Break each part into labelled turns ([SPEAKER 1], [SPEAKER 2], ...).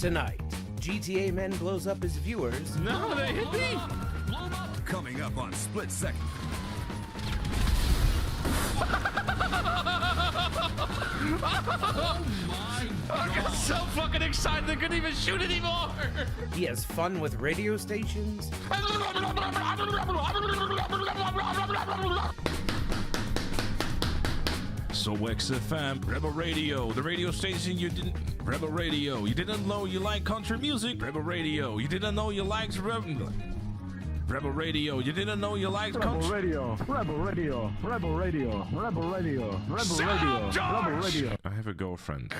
[SPEAKER 1] Tonight, GTA Men blows up his viewers.
[SPEAKER 2] No, they hit me!
[SPEAKER 3] Coming up on Split Second.
[SPEAKER 2] Oh my God. I got so fucking excited I couldn't even shoot anymore!
[SPEAKER 1] He has fun with radio stations.
[SPEAKER 2] So XFM, Rebel Radio, the radio station you didn't... Rebel Radio, you didn't know you like country music? Rebel Radio, you didn't know you liked Rebel Radio, you didn't know you liked country...
[SPEAKER 4] Rebel Radio.
[SPEAKER 2] I have a girlfriend.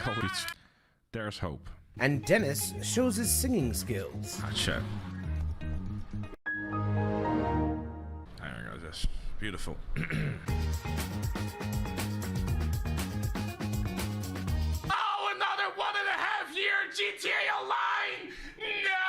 [SPEAKER 2] There's hope.
[SPEAKER 1] And Dennis shows his singing skills.
[SPEAKER 2] Catchup. There we go, this. Beautiful. Oh, another 1.5 year GTA Online! No!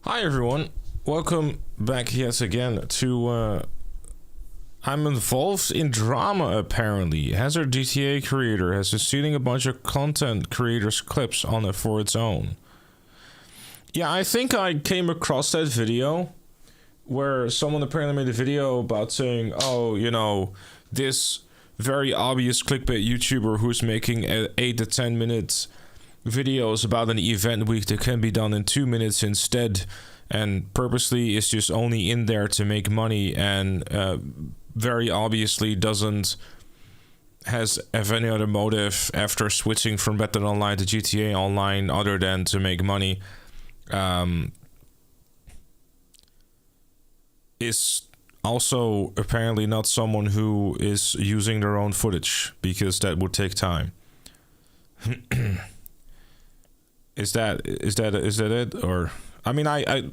[SPEAKER 2] Hi everyone, welcome back yet again to I'm involved in drama apparently. Hazard GTA creator has been stealing a bunch of content creators' clips on it for its own. Yeah, I think I came across that video where someone apparently made a video about saying, oh, you know, this very obvious clickbait YouTuber who's making 8 to 10 minutes videos about an event week that can be done in 2 minutes instead, and purposely is just only in there to make money, and very obviously has any other motive after switching from Battle Online to GTA Online other than to make money, is also apparently not someone who is using their own footage, because that would take time. Is that it? Or I mean, I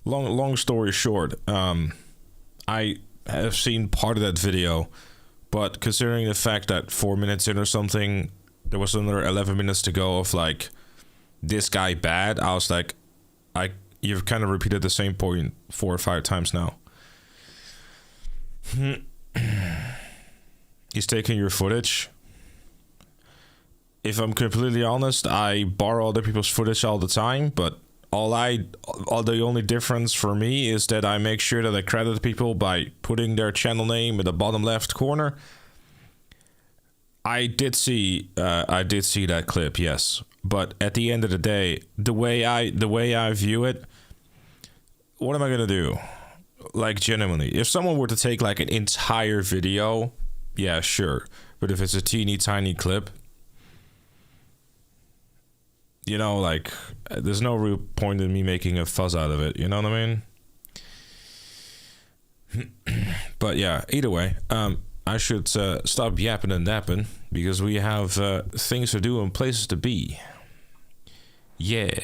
[SPEAKER 2] long story short, I have seen part of that video, but considering the fact that 4 minutes in or something, there was another 11 minutes to go of like this guy bad, I was like, you've kind of repeated the same point 4 or 5 times now. He's taking your footage. If I'm completely honest, I borrow other people's footage all the time, but the only difference for me is that I make sure that I credit people by putting their channel name in the bottom left corner. I did see that clip, yes, but at the end of the day, the way I view it, what am I gonna do? Like, genuinely, if someone were to take like an entire video, yeah, sure, but if it's a teeny tiny clip, you know, like, there's no real point in me making a fuss out of it, you know what I mean? But yeah, either way, I should stop yapping and napping, because we have things to do and places to be. Yeah.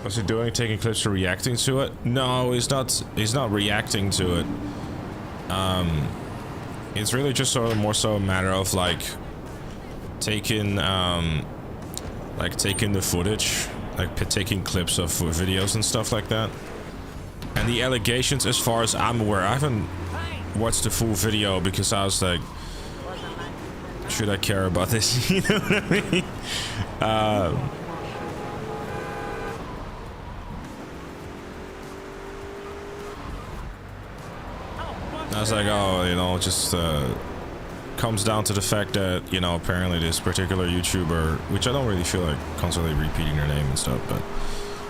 [SPEAKER 2] What's he doing? Taking clips or reacting to it? No, he's not reacting to it. It's really just sort of more so a matter of like taking the footage, like taking clips of videos and stuff like that. And the allegations, as far as I'm aware, I haven't watched the full video because I was like, should I care about this? You know what I mean? I was like, oh, you know, just comes down to the fact that, you know, apparently this particular YouTuber, which I don't really feel like constantly repeating their name and stuff, but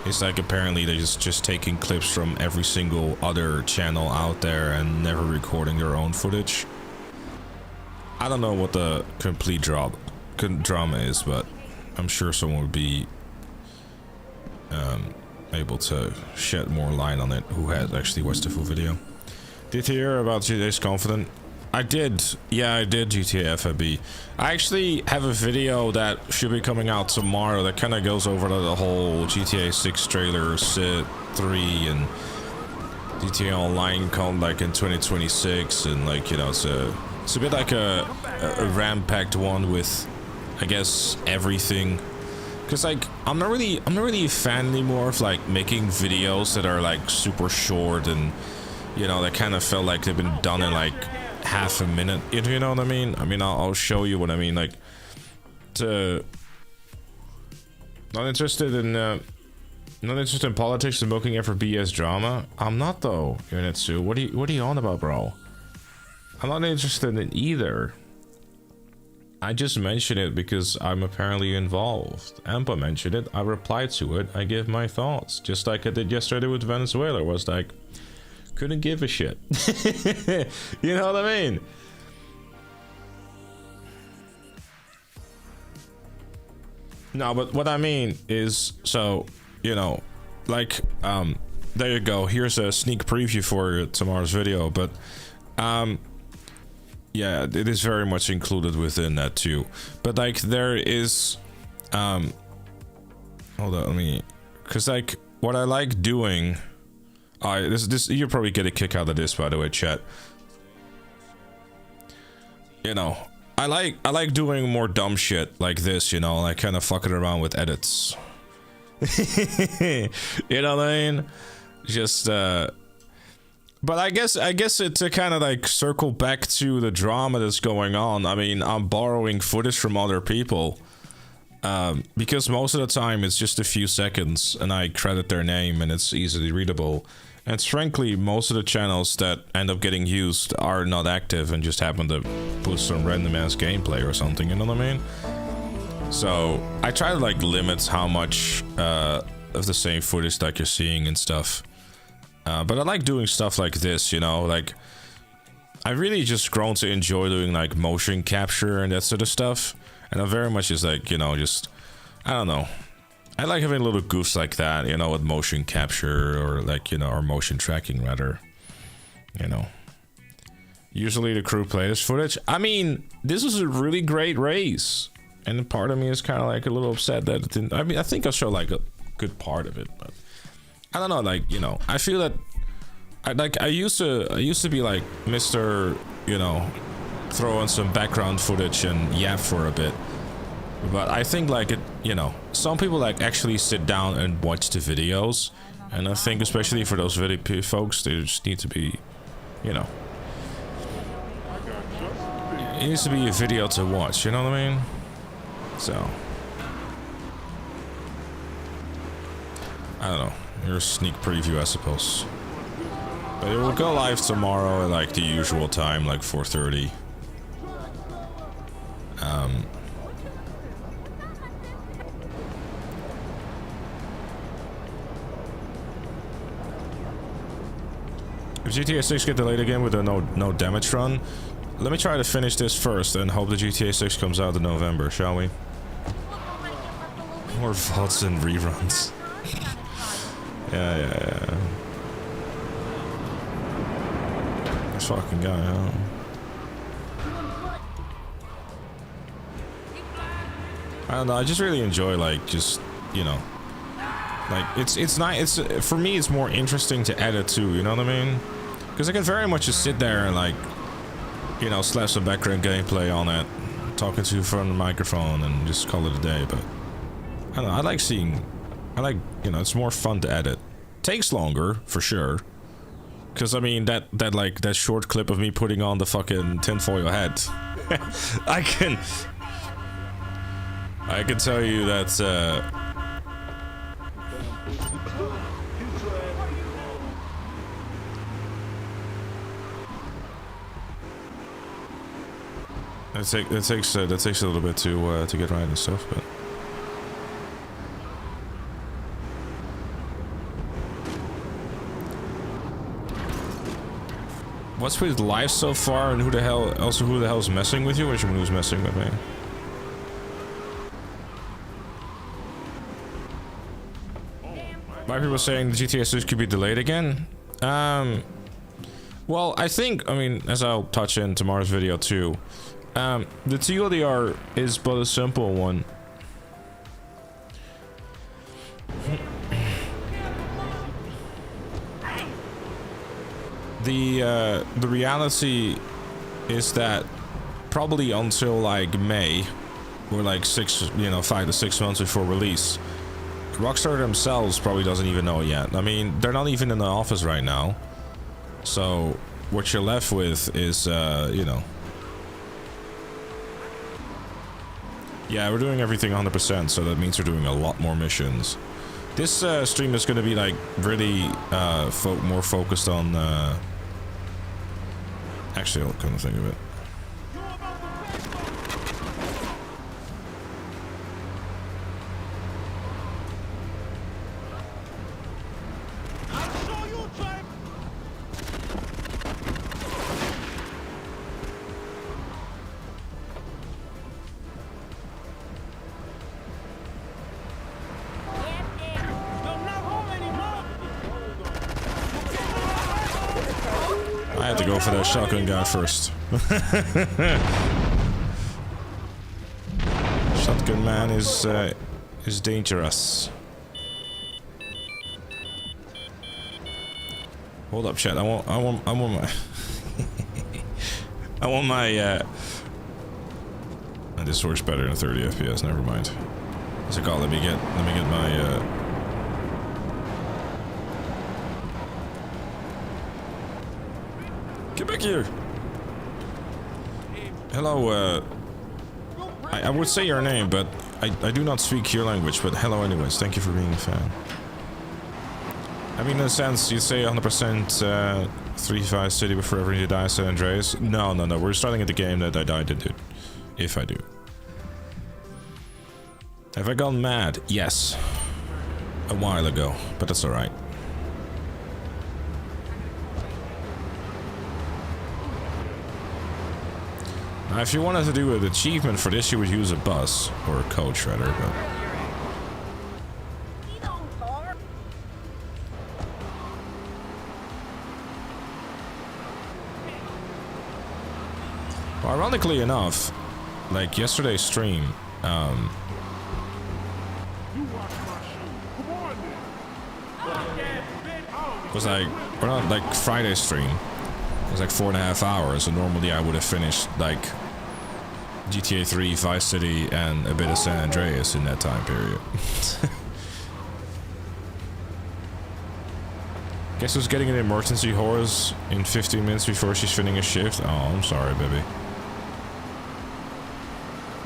[SPEAKER 2] it's like apparently they're just taking clips from every single other channel out there and never recording their own footage. I don't know what the complete drama is, but I'm sure someone would be able to shed more light on it who has actually watched the full video. Did you hear about GTA's Confident? I did. Yeah, I did GTA FIB. I actually have a video that should be coming out tomorrow that kind of goes over the whole GTA 6 trailer, SIT 3, and GTA Online come like in 2026, and like, you know, it's a bit like a ram-packed one with, I guess, everything. Cause like I'm not really a fan anymore of like making videos that are like super short and, you know, that kind of felt like they've been done in like half a minute. You know what I mean? I mean, I'll show you what I mean. Like, not interested in politics and milking it for BS drama. I'm not though, Unitsu. What are you on about, bro? I'm not interested in either. I just mention it because I'm apparently involved. Ampa mentioned it, I replied to it, I give my thoughts. Just like I did yesterday with Venezuela, was like, couldn't give a shit. You know what I mean? No, but what I mean is, so, you know, like, there you go. Here's a sneak preview for tomorrow's video, but, yeah, it is very much included within that too. But like there is hold on, let me, because like what I like doing, this you'll probably get a kick out of this, by the way, chat. You know, I like doing more dumb shit like this, you know, like kind of fucking around with edits. You know what I mean? Just but I guess it to kind of like circle back to the drama that's going on. I mean, I'm borrowing footage from other people, because most of the time it's just a few seconds and I credit their name and it's easily readable. And frankly, most of the channels that end up getting used are not active and just happen to post some random ass gameplay or something, you know what I mean? So I try to like limit how much of the same footage that you're seeing and stuff. But I like doing stuff like this, you know, like I've really just grown to enjoy doing like motion capture and that sort of stuff. And I'm very much just like, you know, just, I don't know. I like having little goofs like that, you know, with motion capture or like, you know, or motion tracking rather, you know. Usually the crew play this footage. I mean, this was a really great race. And part of me is kind of like a little upset that it didn't, I mean, I think I'll show like a good part of it, but I don't know, like, you know, I feel that I used to be like Mr., you know, throw in some background footage and yap for a bit. But I think like it, you know, some people like actually sit down and watch the videos, and I think especially for those video folks, they just need to be, you know, it needs to be a video to watch, you know what I mean? So I don't know. Here's a sneak preview, I suppose. But it will go live tomorrow at like the usual time, like 4:30. If GTA 6 get delayed again with a no damage run, let me try to finish this first and hope the GTA 6 comes out in November, shall we? More VODs and reruns. Yeah. This fucking guy, huh? I don't know, I just really enjoy like just, you know, like it's not, it's for me it's more interesting to edit too, you know what I mean? Because I can very much just sit there and like, you know, slap some background gameplay on it, talking to you from the microphone and just call it a day. But I don't know, I like, you know, it's more fun to edit. Takes longer for sure, because I mean that short clip of me putting on the fucking tinfoil hat, I can tell you that that takes a little bit to get right and stuff, but. What's with life so far, and who the hell is messing with you, or someone who's messing with me? Why are people saying the GTA 6 could be delayed again? Well, I think, I mean, as I'll touch in tomorrow's video too, the TLDR is but a simple one. the reality is that probably until like May, or like 5 to 6 months before release, Rockstar themselves probably doesn't even know yet. I mean, they're not even in the office right now, so what you're left with is yeah, we're doing everything 100%, so that means we're doing a lot more missions. This stream is going to be like really more focused on actually, I'll come to think of it. I had to go for that shotgun guy first. Shotgun man is dangerous. Hold up, chat. I want my I want my this works better than 30 FPS. Never mind. What's it called? Let me get my get back here. Hello, I would say your name, but I do not speak your language, but hello anyways. Thank you for being a fan. I mean, in a sense, you say 100% 3-5 city before ever you die, San Andreas. No. We're starting at the game that I died in, dude. If I do. Have I gone mad? Yes. A while ago, but that's alright. Now, if you wanted to do an achievement for this, you would use a bus, or a coach rather, but... Well, ironically enough, like yesterday's stream, was like, or not like Friday's stream. It was like 4.5 hours, and normally I would have finished like GTA 3, Vice City, and a bit of San Andreas in that time period. Guess who's getting an emergency horse in 15 minutes before she's finishing a shift? Oh, I'm sorry, baby.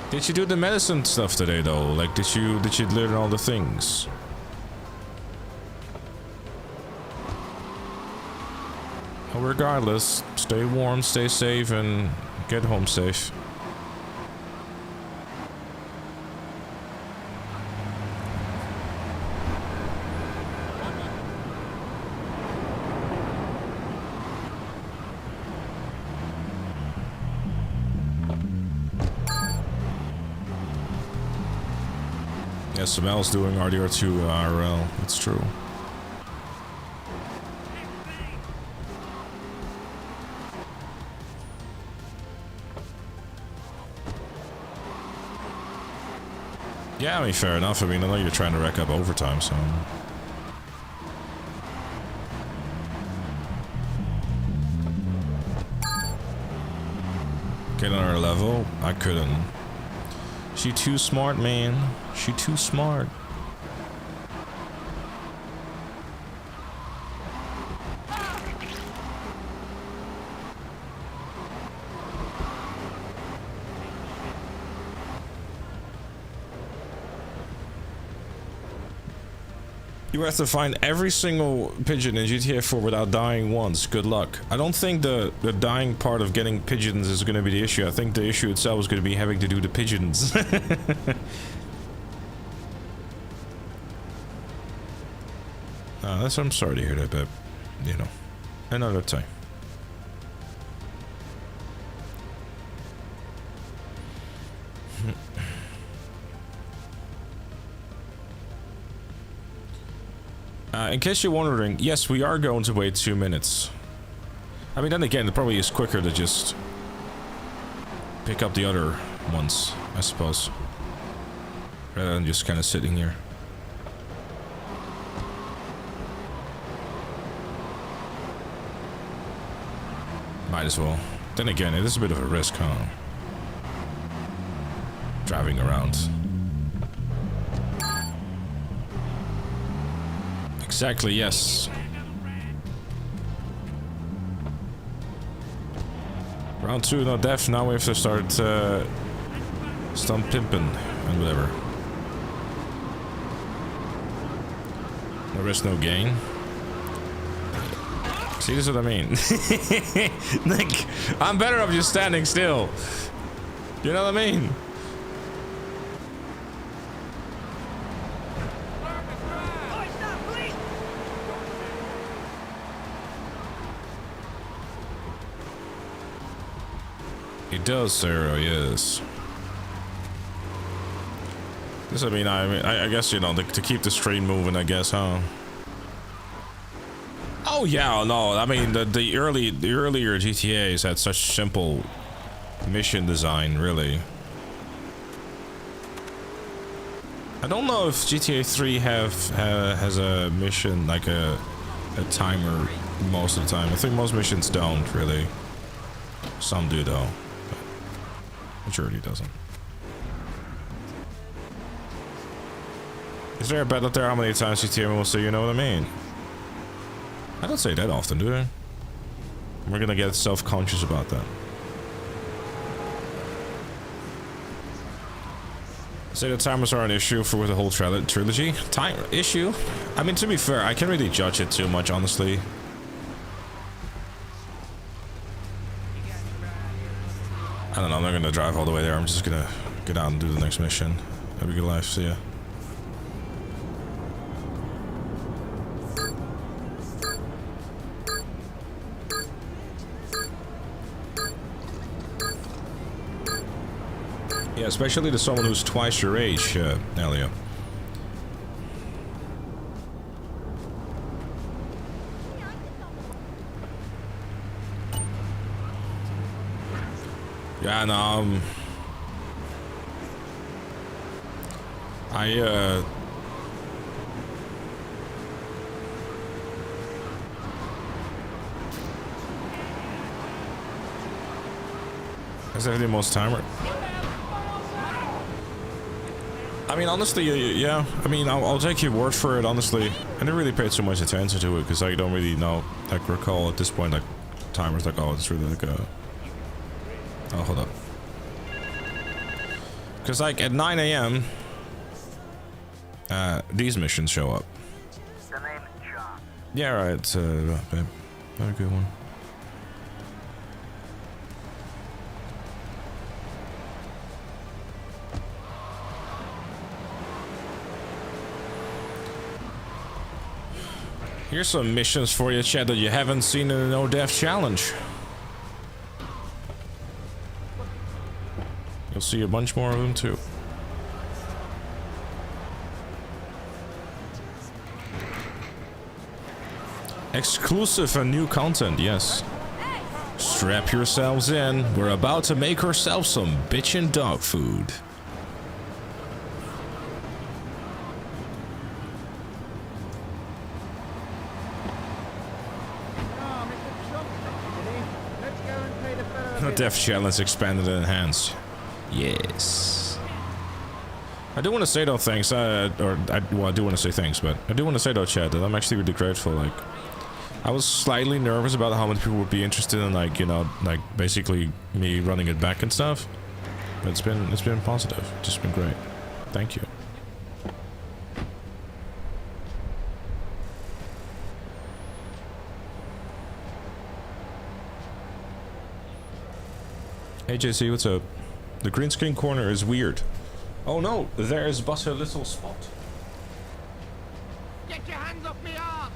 [SPEAKER 2] Did you do the medicine stuff today, though? Like, did you learn all the things? Well, regardless, stay warm, stay safe, and get home safe. Yes, Mel's doing RDR2 IRL. It's true. Yeah, I mean, fair enough. I mean, I know you're trying to rack up overtime, so... Get on her level? I couldn't. She too smart, man. She too smart. You have to find every single pigeon in GTA 4 without dying once. Good luck. I don't think the dying part of getting pigeons is going to be the issue. I think the issue itself is going to be having to do the pigeons. I'm sorry to hear that, but, you know, another time. In case you're wondering, yes, we are going to wait 2 minutes. I mean, then again, it probably is quicker to just pick up the other ones, I suppose. Rather than just kind of sitting here. Might as well. Then again, it is a bit of a risk, huh? Driving around. Exactly, yes. Round 2, no death. Now we have to start stump pimping and whatever. No risk, no gain. See, this is what I mean. Nick, I'm better off just standing still. You know what I mean? It does, Sarah, yes. This, I mean, I guess, you know, to keep the stream moving, I guess, huh? Oh yeah, no, I mean the earlier GTAs had such simple mission design, really. I don't know if GTA 3 has a mission like a timer most of the time. I think most missions don't really. Some do though, but majority doesn't. Is there a bet out there how many times GTA will say, you know what I mean? I don't say that often, do I? We're gonna get self-conscious about that. Say the timers are an issue for the whole trilogy. Time issue? I mean, to be fair, I can't really judge it too much, honestly. I don't know, I'm not gonna drive all the way there. I'm just gonna get out and do the next mission. Have a good life, see ya. Yeah, especially to someone who's twice your age, Elio. Yeah, no, is that the most timer? I mean, honestly, yeah. I mean, I'll take your word for it, honestly. I didn't really pay too much attention to it, because I don't really know, like, recall at this point, like, timers, like, oh, it's really like a... Oh, hold up. Because, like, at 9 AM, these missions show up.
[SPEAKER 4] The name is John.
[SPEAKER 2] Yeah, right, babe. Have a good one. Here's some missions for you, chat, that you haven't seen in the No Death Challenge. You'll see a bunch more of them too. Exclusive and new content, yes. Strap yourselves in. We're about to make ourselves some bitchin' dog food. Death Challenge expanded and enhanced. Yes. I do want to say though thanks, well, I do want to say thanks, but I do want to say though, chat, that I'm actually really grateful. Like, I was slightly nervous about how many people would be interested in, like, you know, like basically me running it back and stuff. But it's been positive. It's just been great. Thank you. Hey JC, what's up? The green screen corner is weird. Oh no, there's but a little spot.
[SPEAKER 4] Get your hands off me arm!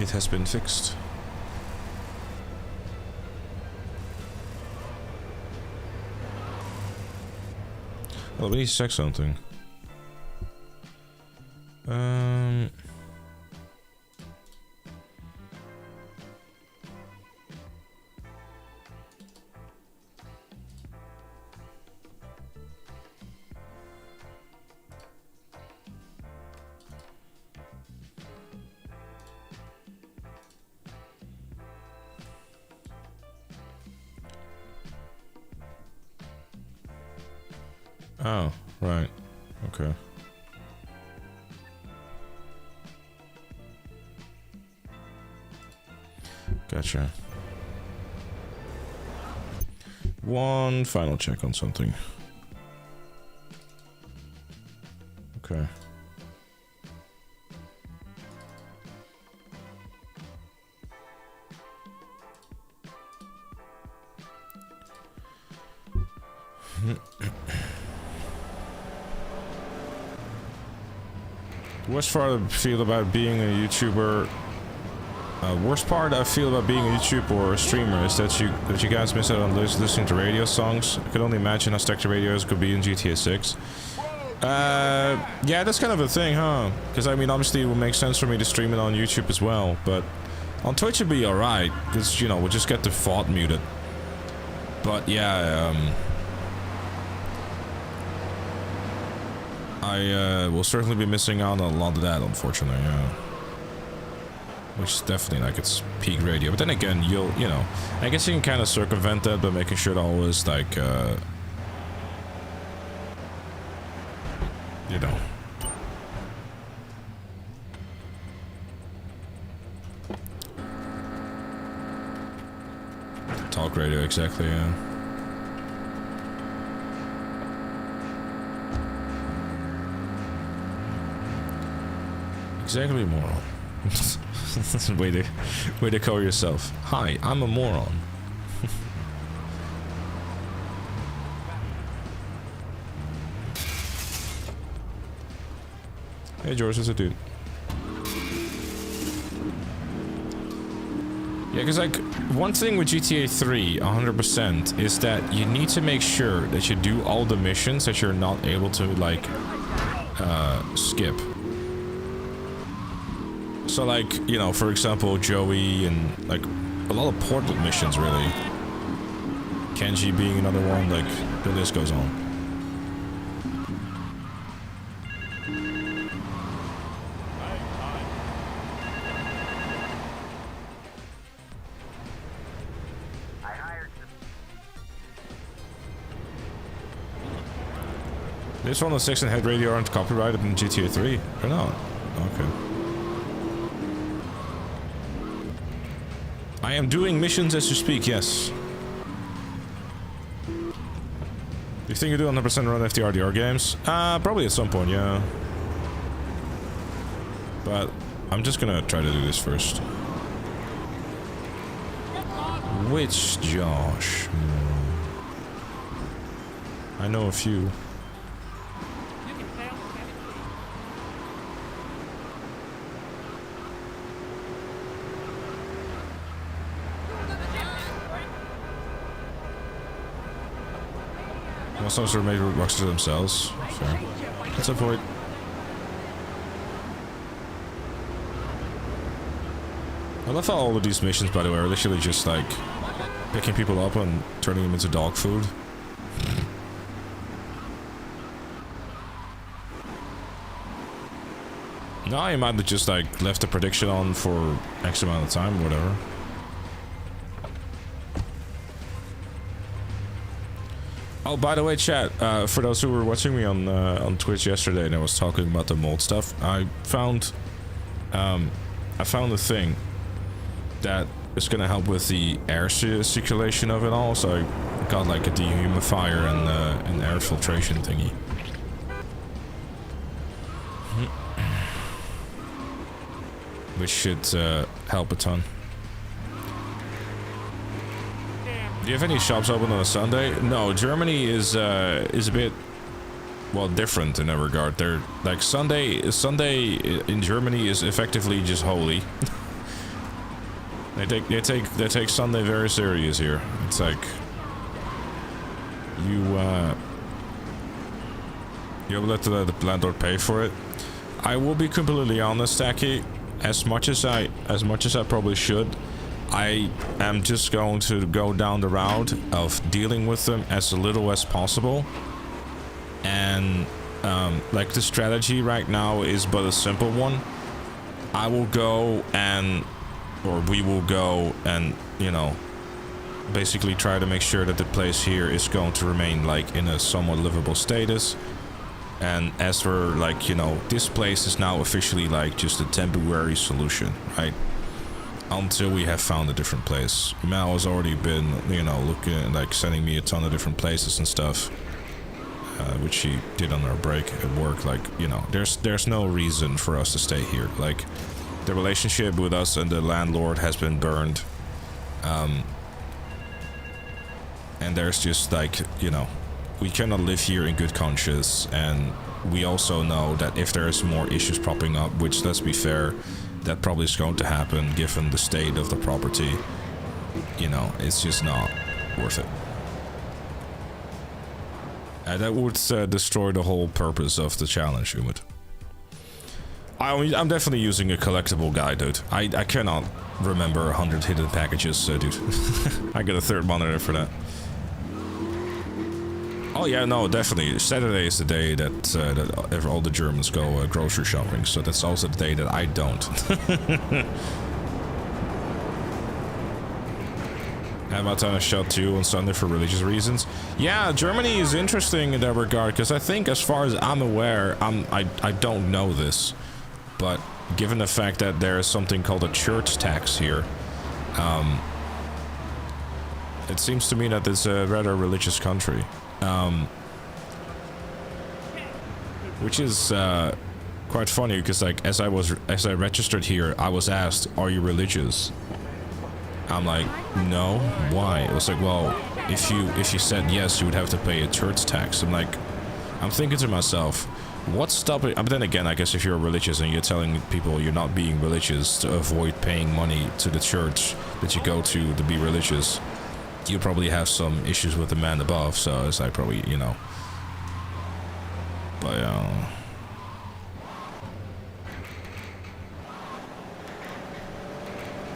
[SPEAKER 2] It has been fixed. Well, we need to check something. Oh, right. Okay. Gotcha. One final check on something. Okay. The worst part I feel about being a YouTuber, worst part I feel about being a YouTuber or a streamer is that you guys miss out on listening to radio songs. I could only imagine how stacked the radios could be in GTA 6. Yeah, that's kind of a thing, huh? Because I mean, obviously, it would make sense for me to stream it on YouTube as well, but on Twitch it'd be alright, because you know we'll just get the VOD muted. But yeah, I will certainly be missing out on a lot of that, unfortunately. Which is definitely like its peak radio. But then again, you know, I guess you can kind of circumvent that by making sure to always like, you know. Talk radio, exactly, yeah. Exactly, moron. way to call yourself. Hi, I'm a moron. Hey George, what's a dude? Yeah, because like one thing with GTA 3 100% is that you need to make sure that you do all the missions that you're not able to like skip. So like, you know, for example, Joey and like a lot of Portal missions really. Kenji being another one, like the list goes on. This one, the 6 and head radio aren't copyrighted in GTA 3, or not? Okay. I am doing missions as you speak, yes. Do you think you do 100% run FTRDR games? Probably at some point, yeah. But I'm just gonna try to do this first. Which Josh? I know a few. Most of them are made Rockstar themselves. Fair. That's a point. I love how all of these missions, by the way, are literally just like picking people up and turning them into dog food. No, you might have just like left the prediction on for X amount of time, whatever. Oh, by the way, chat, for those who were watching me on Twitch yesterday and I was talking about the mold stuff, I found a thing that is gonna help with the air circulation of it all. So I got like a dehumidifier and an air filtration thingy. Which should help a ton. Do you have any shops open on a Sunday? No, Germany is a bit, well, different in that regard. They're like Sunday in Germany is effectively just holy. they take Sunday very serious here. It's like you have let the landlord pay for it. I will be completely honest, Taki. As much as I probably should, I am just going to go down the route of dealing with them as little as possible. And like the strategy right now is but a simple one. I will go and, or we will go and, you know, basically try to make sure that the place here is going to remain like in a somewhat livable status. And as for like, you know, this place is now officially like just a temporary solution, right? Until we have found a different place. Mal has already been, you know, looking, like sending me a ton of different places and stuff, which she did on our break at work. Like, you know, there's no reason for us to stay here. Like, the relationship with us and the landlord has been burned. And there's just like, you know, we cannot live here in good conscience, and we also know that if there's more issues popping up, which, let's be fair, that probably is going to happen given the state of the property, you know, it's just not worth it. And that would destroy the whole purpose of the challenge, it would. I'm definitely using a collectible guy, dude. I cannot remember 100 hidden packages, dude. I get a third monitor for that. Oh yeah, no, definitely. Saturday is the day that all the Germans go grocery shopping, so that's also the day that I don't. Have my time shut too on Sunday for religious reasons. Yeah, Germany is interesting in that regard, because I think, as far as I'm aware, I don't know this, but given the fact that there is something called a church tax here, it seems to me that it's a rather religious country. Which is quite funny, because like as I registered here, I was asked, "Are you religious?" I'm like, "No, why?" It was like, "Well, if you said yes, you would have to pay a church tax." I'm like, I'm thinking to myself, what's stopping? But then again, I guess if you're religious and you're telling people you're not being religious to avoid paying money to the church that you go to be religious, you probably have some issues with the man above, so it's like probably, you know. But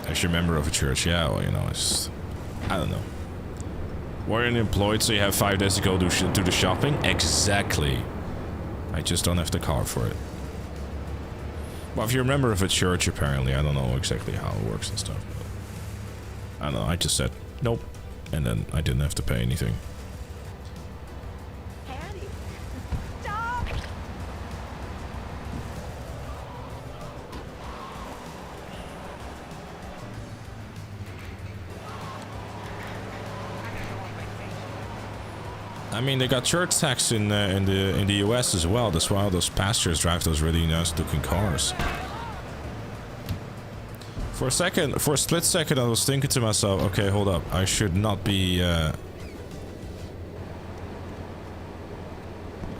[SPEAKER 2] as you're a member of a church, yeah, well, you know, it's, I don't know. We're unemployed, so you have 5 days to go do the shopping? Exactly. I just don't have the car for it. Well, if you're a member of a church, apparently, I don't know exactly how it works and stuff. But I don't know, I just said, nope. And then I didn't have to pay anything.
[SPEAKER 5] Patty, stop!
[SPEAKER 2] I mean, they got church tax in the US as well. That's why all those pastors drive those really nice-looking cars. For a split second, I was thinking to myself, okay, hold up, I should not be, I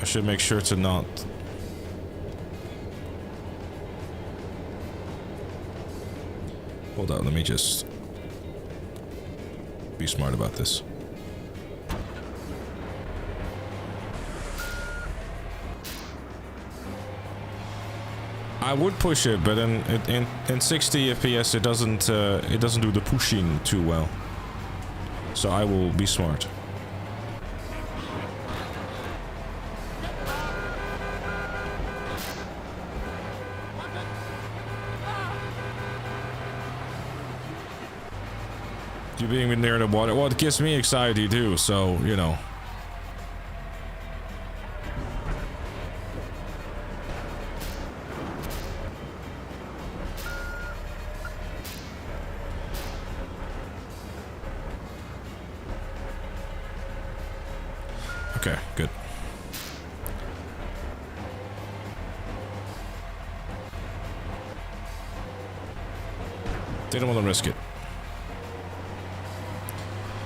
[SPEAKER 2] should make sure to not... Hold on, let me just be smart about this. I would push it, but in 60 FPS it doesn't do the pushing too well. So I will be smart. You being near the water, well, it gives me anxiety too, so, you know. Okay, good. Didn't want to risk it.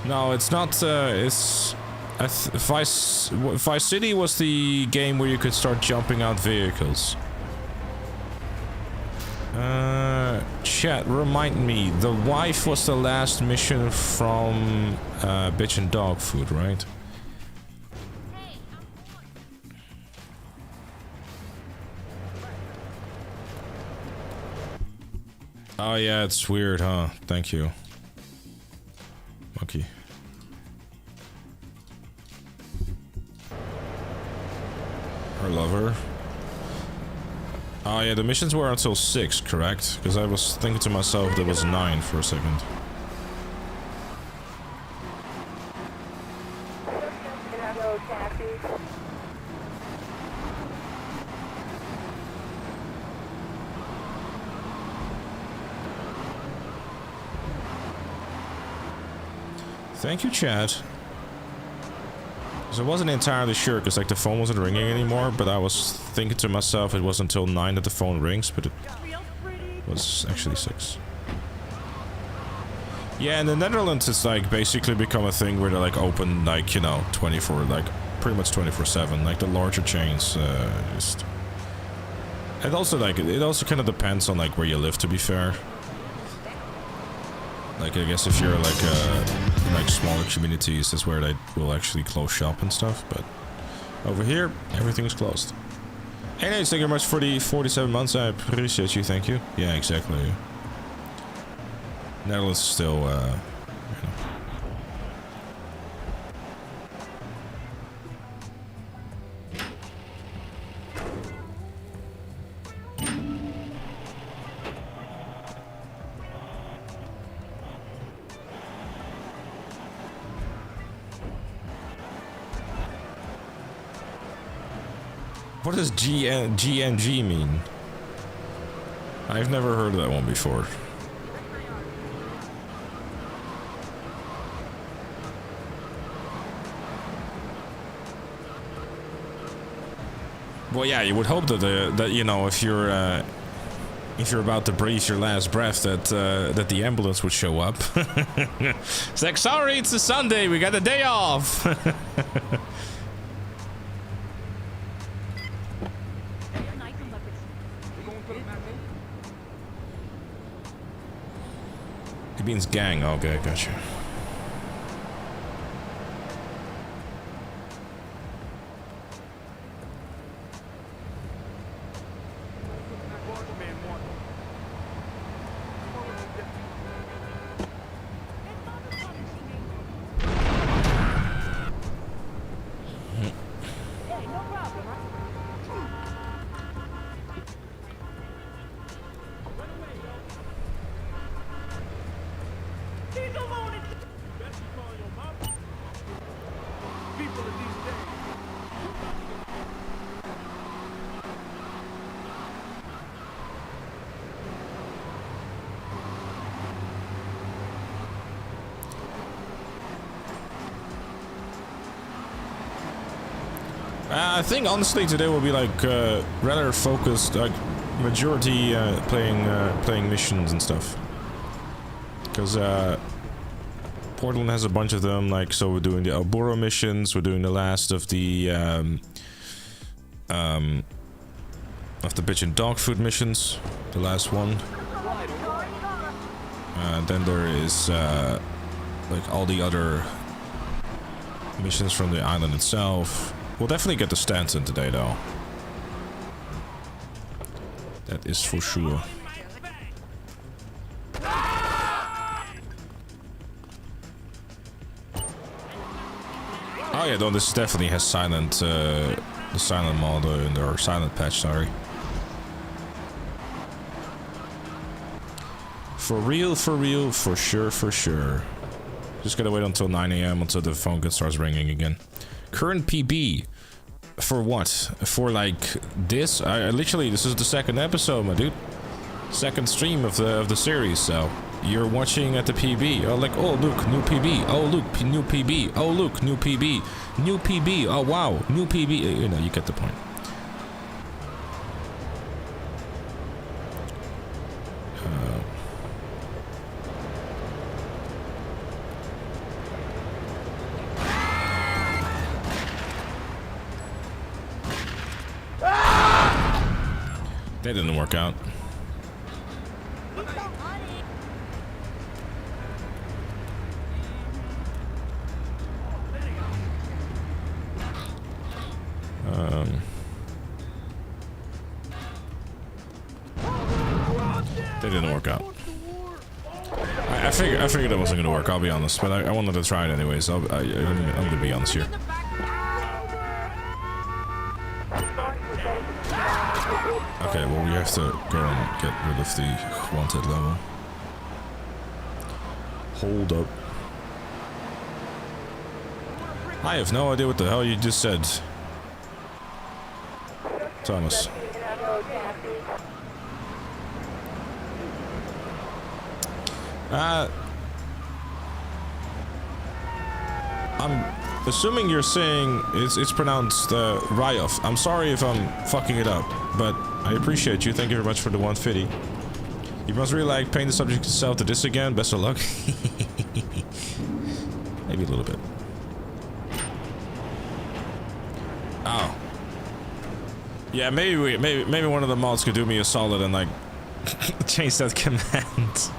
[SPEAKER 2] No, it's not, it's... Vice City was the game where you could start jumping out vehicles. Chat, remind me, the wife was the last mission from Bitch and Dog Food, right? Oh yeah, it's weird, huh? Thank you. Monkey. Her lover. Oh yeah, the missions were until 6, correct? Because I was thinking to myself there was 9 for a second. Thank you, Chad. So I wasn't entirely sure, because like the phone wasn't ringing anymore, but I was thinking to myself it wasn't until 9 that the phone rings, but it was actually 6. Yeah, in the Netherlands it's like basically become a thing where they're like open like, you know, 24, like pretty much 24/7, like the larger chains just... And also like, it also kind of depends on like where you live, to be fair. Like I guess if you're like smaller communities, that's where they will actually close shop and stuff, but over here, everything is closed. Anyways, thank you very much for the 47 months, I appreciate you, thank you. Yeah, exactly. Netherlands is still, you know. What does GNG mean? I've never heard of that one before. Well, yeah, you would hope that that you know, if you're about to breathe your last breath, that that the ambulance would show up. It's like, sorry, it's a Sunday, we got a day off. It means gang. Okay, gotcha. I think honestly today will be like rather focused, like majority playing missions and stuff. Because Portland has a bunch of them. Like, so we're doing the Alboro missions. We're doing the last of the bitch and dog food missions. The last one. Then there is like all the other missions from the island itself. We'll definitely get the Stanton today, though. That is for sure. Oh yeah, no, this definitely has silent, the silent mod or silent patch. Sorry. For real, for sure, for sure. Just gotta wait until 9 AM until the phone starts ringing again. Current PB for what? For like this? I literally, this is the second episode, my dude. Second stream of the series, so you're watching at the PB. Oh, like, oh look, new PB. Oh look, new PB. Oh look, new PB. New PB. Oh wow, new PB. You know, you get the point. That didn't work out. That didn't work out. I figured it wasn't gonna work. I'll be honest, but I wanted to try it anyways. I'm gonna be honest here. Okay, well we have to go and get rid of the wanted level. Hold up. I have no idea what the hell you just said, Thomas. I'm assuming you're saying it's pronounced Ryof. I'm sorry if I'm fucking it up, but I appreciate you. Thank you very much for the 150. You must really like paying the subject itself to this again. Best of luck. Maybe a little bit. Oh. Yeah, maybe one of the mods could do me a solid and like change that command.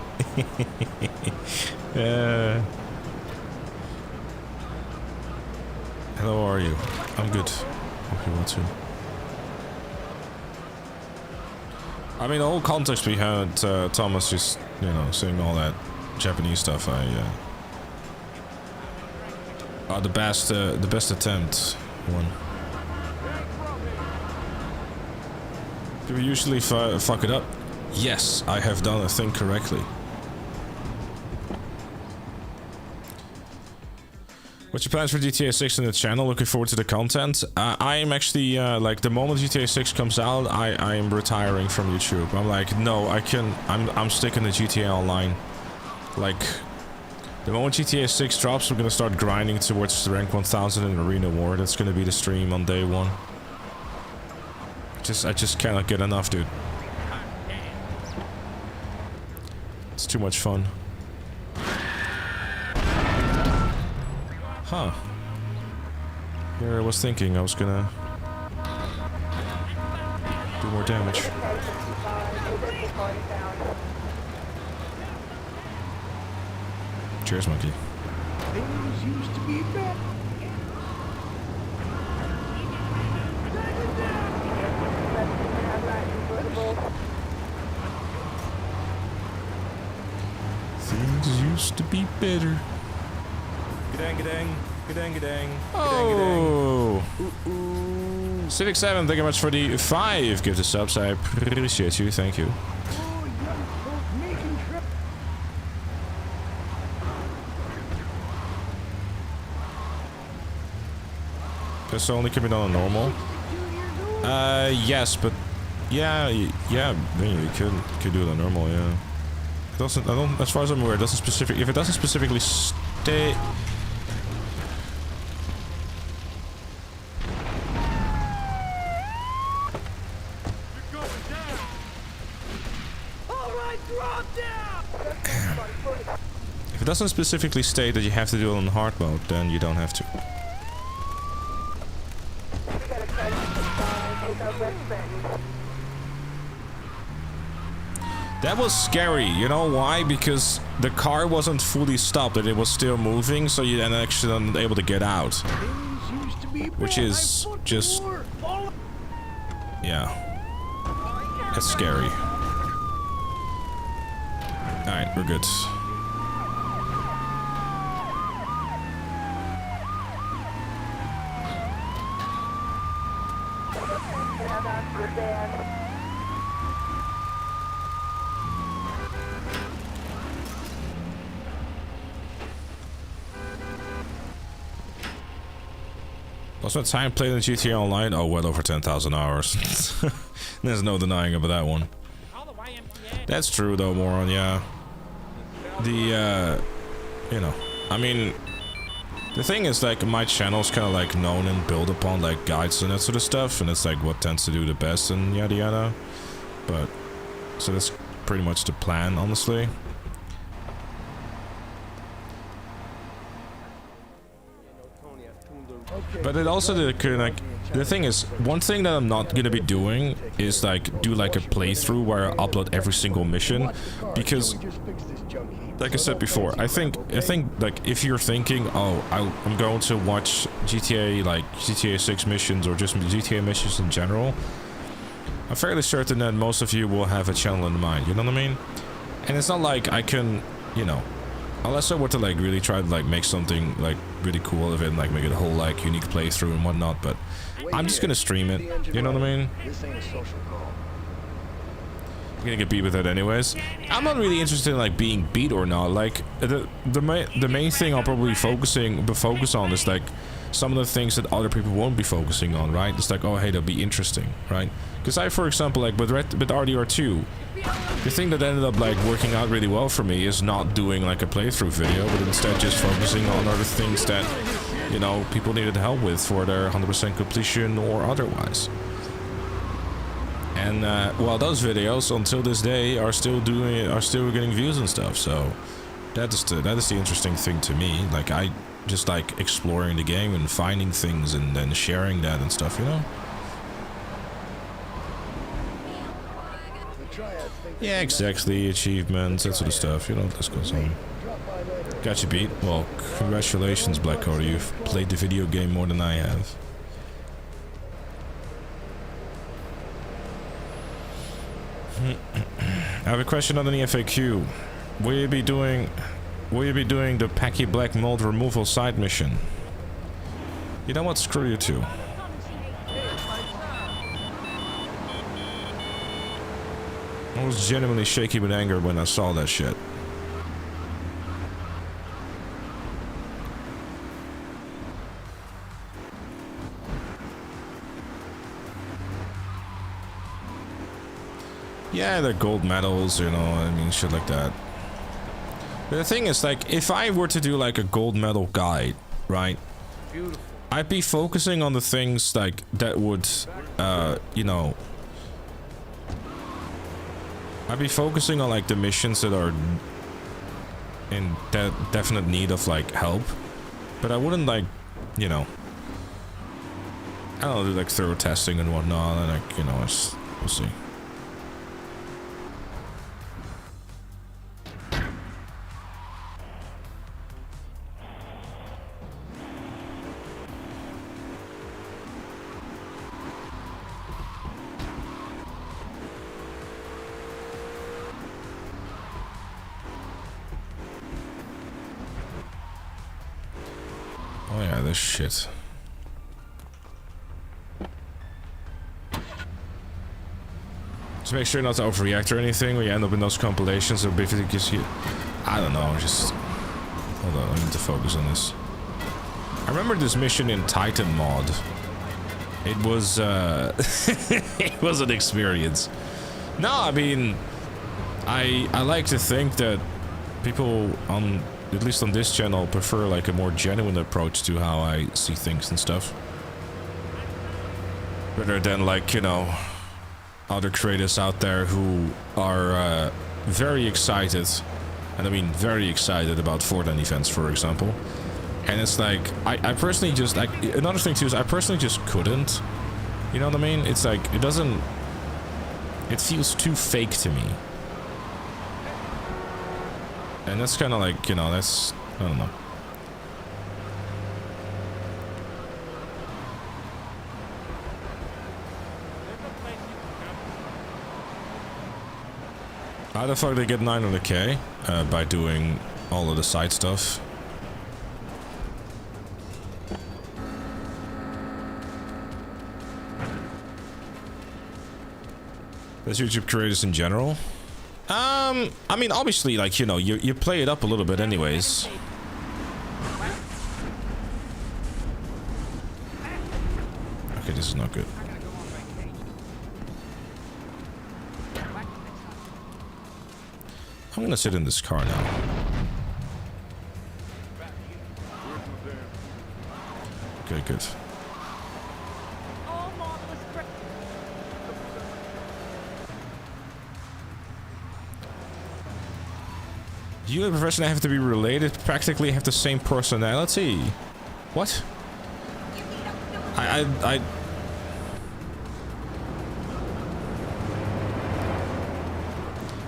[SPEAKER 2] Hello, how are you? I'm good. Hope you are too. I mean, the whole context behind Thomas just, you know, saying all that Japanese stuff, the best attempt one. Do we usually fuck it up? Yes, I have done a thing correctly. What's your plans for GTA 6 in the channel? Looking forward to the content. I am actually, like, the moment GTA 6 comes out, I am retiring from YouTube. I'm like, no, I'm sticking to GTA Online. Like, the moment GTA 6 drops, I'm gonna start grinding towards the rank 1000 in Arena War. That's gonna be the stream on day one. I just cannot get enough, dude. It's too much fun. Huh. Here I was thinking I was gonna do more damage. Cheers, monkey.
[SPEAKER 6] Things used to be better.
[SPEAKER 2] Things used to be better.
[SPEAKER 7] Gadang, gadang, gadang, gadang.
[SPEAKER 2] Oh! Civic 7, thank you much for the 5 gifted subs. I appreciate you, thank you.
[SPEAKER 6] Oh, young folk making trip.
[SPEAKER 2] This only can be done on normal. Yes, but yeah, I mean, you could do it on normal, yeah. It doesn't, I don't, as far as I'm aware, it doesn't if it doesn't specifically state. If it doesn't specifically state that you have to do it on hard mode, then you don't have to. That was scary, you know why? Because the car wasn't fully stopped and it was still moving, so you then actually weren't able to get out. Which is just... yeah. That's scary. Alright, we're good. What's my time playing in GTA Online? Oh, well over 10,000 hours. There's no denying about that one. That's true though, Moron, yeah. The, you know, I mean, the thing is, like, my channel's kind of, like, known and built upon, like, guides and that sort of stuff, and it's, like, what tends to do the best and yada yada. But, so that's pretty much the plan, honestly. But it also, like, the thing is, one thing that I'm not gonna be doing is, like, do, like, a playthrough where I upload every single mission, because, like I said before, I think, like, if you're thinking, oh, I'm going to watch GTA, like, GTA 6 missions, or just GTA missions in general, I'm fairly certain that most of you will have a channel in mind, you know what I mean? And it's not like I can, you know, unless I were to, like, really try to, like, make something, like, really cool of it and, like, make it a whole, like, unique playthrough and whatnot, but I'm just gonna stream it, you know what I mean? I'm gonna get beat with it anyways. I'm not really interested in, like, being beat or not. Like, the main thing I'll probably focus on is, like, some of the things that other people won't be focusing on, right? It's like, oh, hey, that'll be interesting, right? Because I, for example, like, with RDR2, the thing that ended up, like, working out really well for me is not doing, like, a playthrough video, but instead just focusing on other things that you know, people needed help with for their 100% completion or otherwise. And well, those videos until this day are still getting views and stuff. So that is the interesting thing to me. Like, I just like exploring the game and finding things and then sharing that and stuff, you know. Yeah, exactly. Achievements, that sort of stuff. You know, this goes on. Got you beat. Well, congratulations, Black Cody. You've played the video game more than I have. I have a question on the FAQ. Will you be doing the Packy Black Mold removal side mission? You know what? Screw you too. I was genuinely shaky with anger when I saw that shit. Yeah, they're gold medals, you know, I mean, shit like that. But the thing is, like, if I were to do, like, a gold medal guide, right?
[SPEAKER 1] Beautiful.
[SPEAKER 2] I'd be focusing on the things, like, that would, you know... I'd be focusing on, like, the missions that are in definite need of, like, help. But I wouldn't, like, you know... I don't know, do, like, thorough testing and whatnot, and, like, you know, we'll see. Oh yeah, this shit. Just make sure not to overreact or anything when you end up in those compilations or basically just you... I don't know, just... Hold on, I need to focus on this. I remember this mission in Titan mod. It was, it was an experience. No, I mean... I like to think that people on... At least on this channel, prefer like a more genuine approach to how I see things and stuff. Rather than like, you know, other creators out there who are very excited, and I mean very excited about Fortnite events, for example. And it's like, I personally just, like, another thing too is I personally just couldn't. You know what I mean? It's like, it doesn't, it feels too fake to me. And that's kind of like, you know, that's, I don't know. How the fuck did they get 900k? By doing all of the side stuff. That's YouTube creators in general. I mean, obviously, like, you know, you play it up a little bit anyways. Okay, this is not good. I'm gonna sit in this car now. Okay, good. You and Professor have to be related, practically have the same personality. What?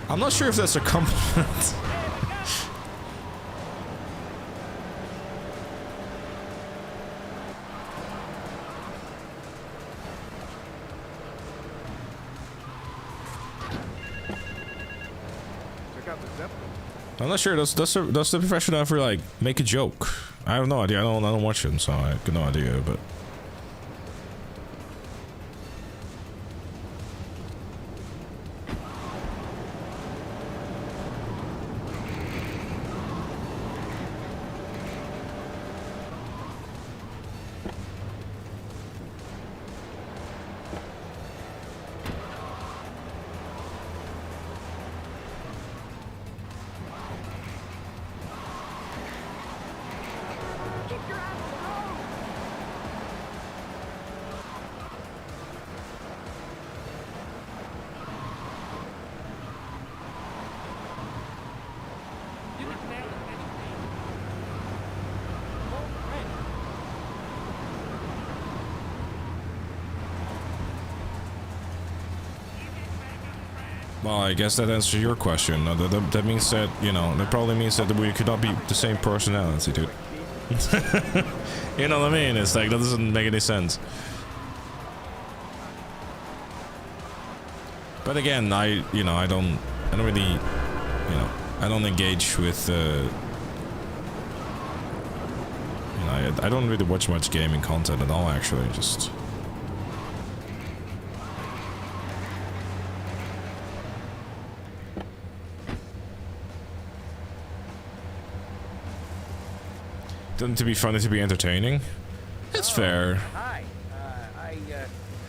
[SPEAKER 2] I'm not sure if that's a compliment. I'm not sure. Does the professional ever like make a joke? I have no idea. I don't watch him, so I have no idea. But Well, I guess that answers your question. That means that, you know, that probably means that we could not be the same personality, dude. You know what I mean? It's like, that doesn't make any sense. But again, I don't really, you know, I don't engage with, you know, I don't really watch much gaming content at all, actually, just... Doesn't to be funny to be entertaining. That's fair.
[SPEAKER 8] Hi.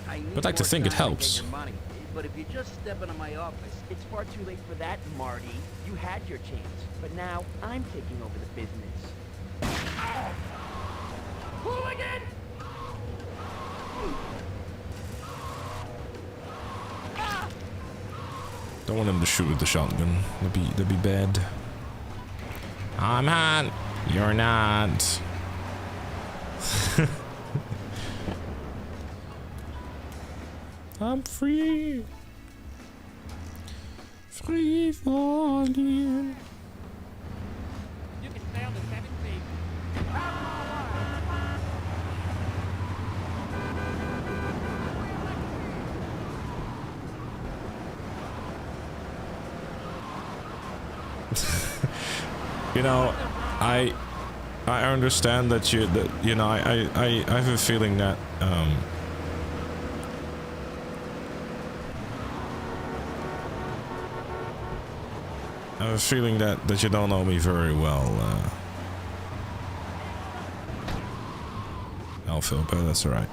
[SPEAKER 8] I need
[SPEAKER 2] I'd like to
[SPEAKER 8] more
[SPEAKER 2] think it
[SPEAKER 8] time to
[SPEAKER 2] helps.
[SPEAKER 8] get your money. But if you just step into my office, it's far too late for that, Marty. You had your chance, but now I'm taking over the business. Hooligan!
[SPEAKER 2] Don't want him to shoot with the shotgun. That'd be bad. I'm hot. You're not. I'm free. Free falling.
[SPEAKER 4] You can fail the 7 feet.
[SPEAKER 2] You know, I understand that you know, I have a feeling that I have a feeling that you don't know me very well, Alpha, but that's alright.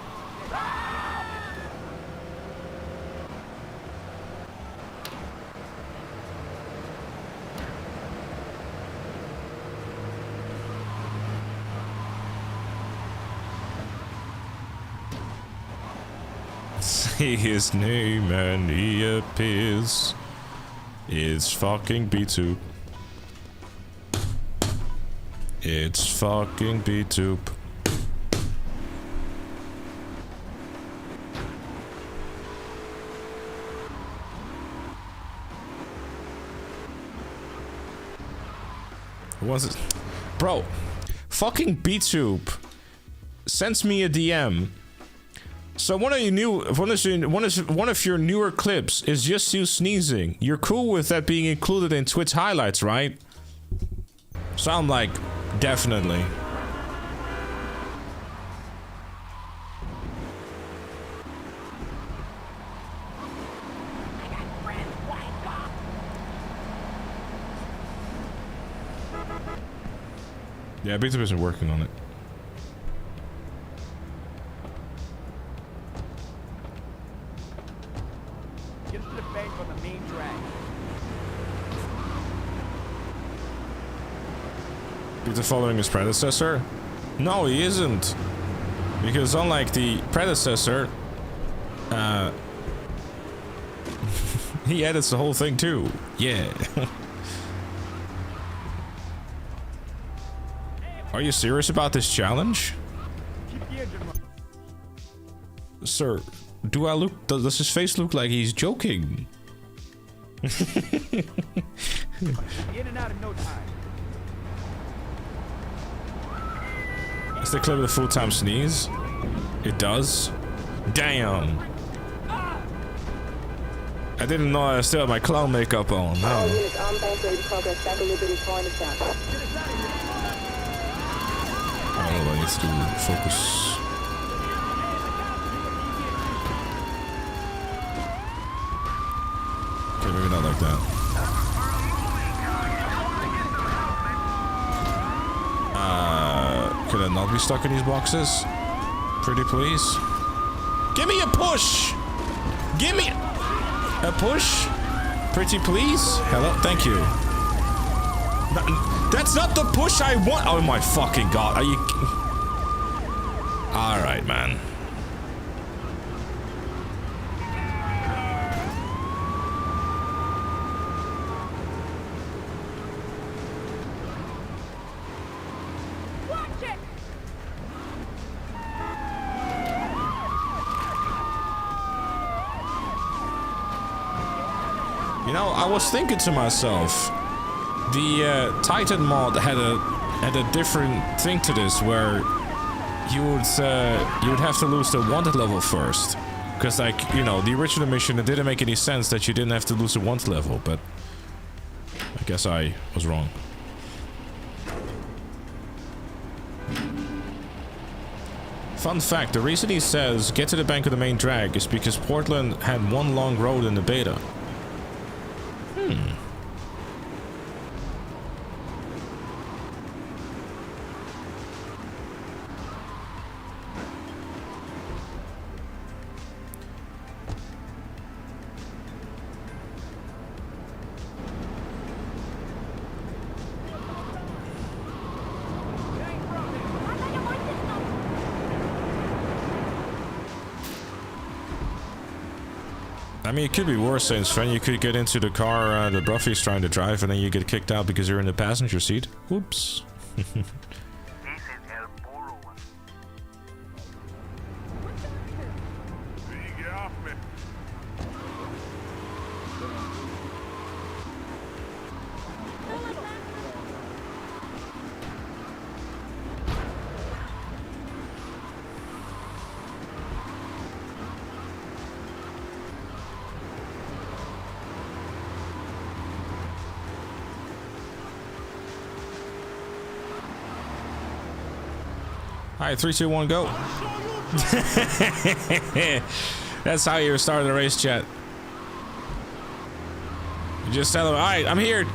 [SPEAKER 2] Say his name and he appears. It's fucking B-Tube. It's fucking B-Tube. Was it? Bro, fucking B-Tube sends me a DM. So one of your newer clips is just you sneezing. You're cool with that being included in Twitch highlights, right? So I'm like, definitely. Yeah, B-Tube isn't working on it.
[SPEAKER 8] Get to the bank on the main drag.
[SPEAKER 2] B-Tube following his predecessor? No, he isn't. Because unlike the predecessor, he edits the whole thing too. Yeah. Are you serious about this challenge? Sir, do I look... Does his face look like he's joking?
[SPEAKER 8] In and out in no time.
[SPEAKER 2] Is the clip of the full-time sneeze? It does? Damn. I didn't know I still had my clown makeup on. No. Oh, I need to focus. Okay, maybe not like that. Could I not be stuck in these boxes? Pretty please? Give me a push! Give me a push! Pretty please? Hello? Thank you. That's not the push I want! Oh my fucking god, are you... Alright, man. You know, I was thinking to myself, the Titan mod had a different thing to this, where you would have to lose the wanted level first, because like, you know, the original mission, it didn't make any sense that you didn't have to lose the wanted level, but I guess I was wrong. Fun fact, the reason he says get to the bank of the main drag is because Portland had one long road in the beta. I mean, it could be worse, Saints Fan. You could get into the car that Bruffy's trying to drive, and then you get kicked out because you're in the passenger seat. Whoops. Alright, 3, 2, 1, go. That's how you start the race, chat. You just tell them, alright, I'm here.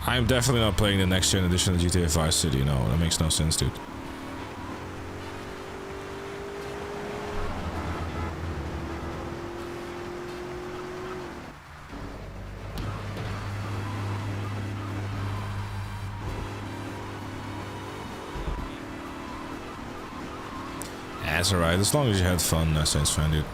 [SPEAKER 2] I'm definitely not playing the next gen edition of GTA 5 City. No, that makes no sense, dude. That's alright, as long as you had fun, Saints Fan, dude.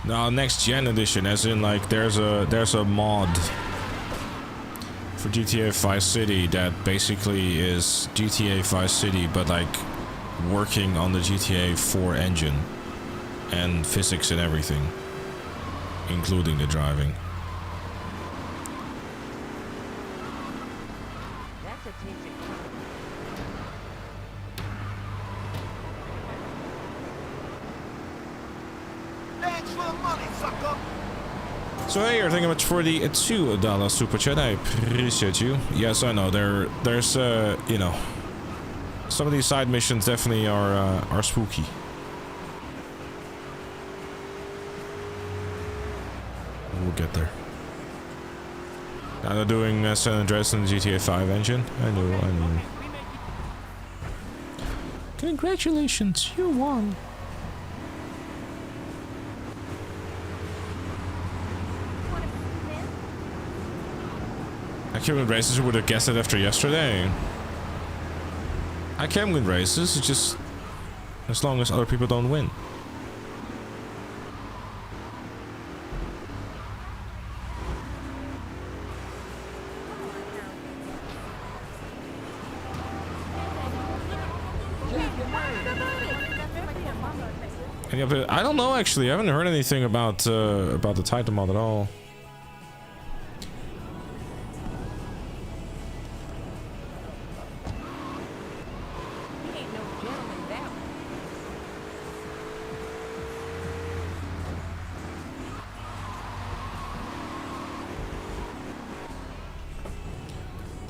[SPEAKER 2] No, next gen edition, as in like there's a mod for GTA 5 City that basically is GTA 5 City, but like working on the GTA 4 engine and physics and everything, including the driving.
[SPEAKER 5] That's a tasty.
[SPEAKER 2] So hey, thank you very much for the $2 super chat. I appreciate you. Yes, I know there's you know, some of these side missions definitely are spooky. We'll get there. Now they're doing San Andreas in the GTA 5 engine. I know. Congratulations, you won. I can win races. Who would have guessed it after yesterday? I can win races. It's just as long as other people don't win. I don't know actually. I haven't heard anything about the Titan mod at all.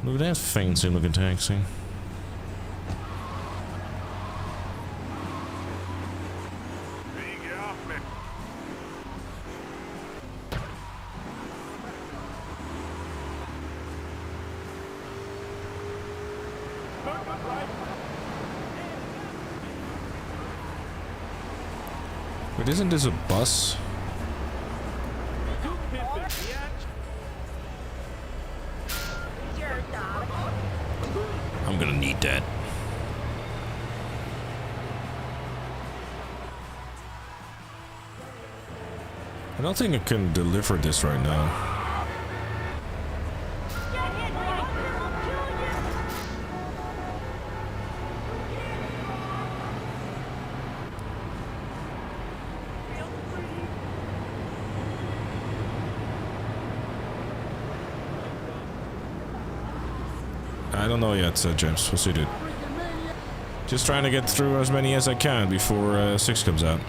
[SPEAKER 2] Look at that fancy looking taxi.
[SPEAKER 3] Get off me.
[SPEAKER 2] Wait, isn't this a bus? I'm gonna need that. I don't think I can deliver this right now. I don't know yet, James. We'll see, dude. Just trying to get through as many as I can before 6 comes out.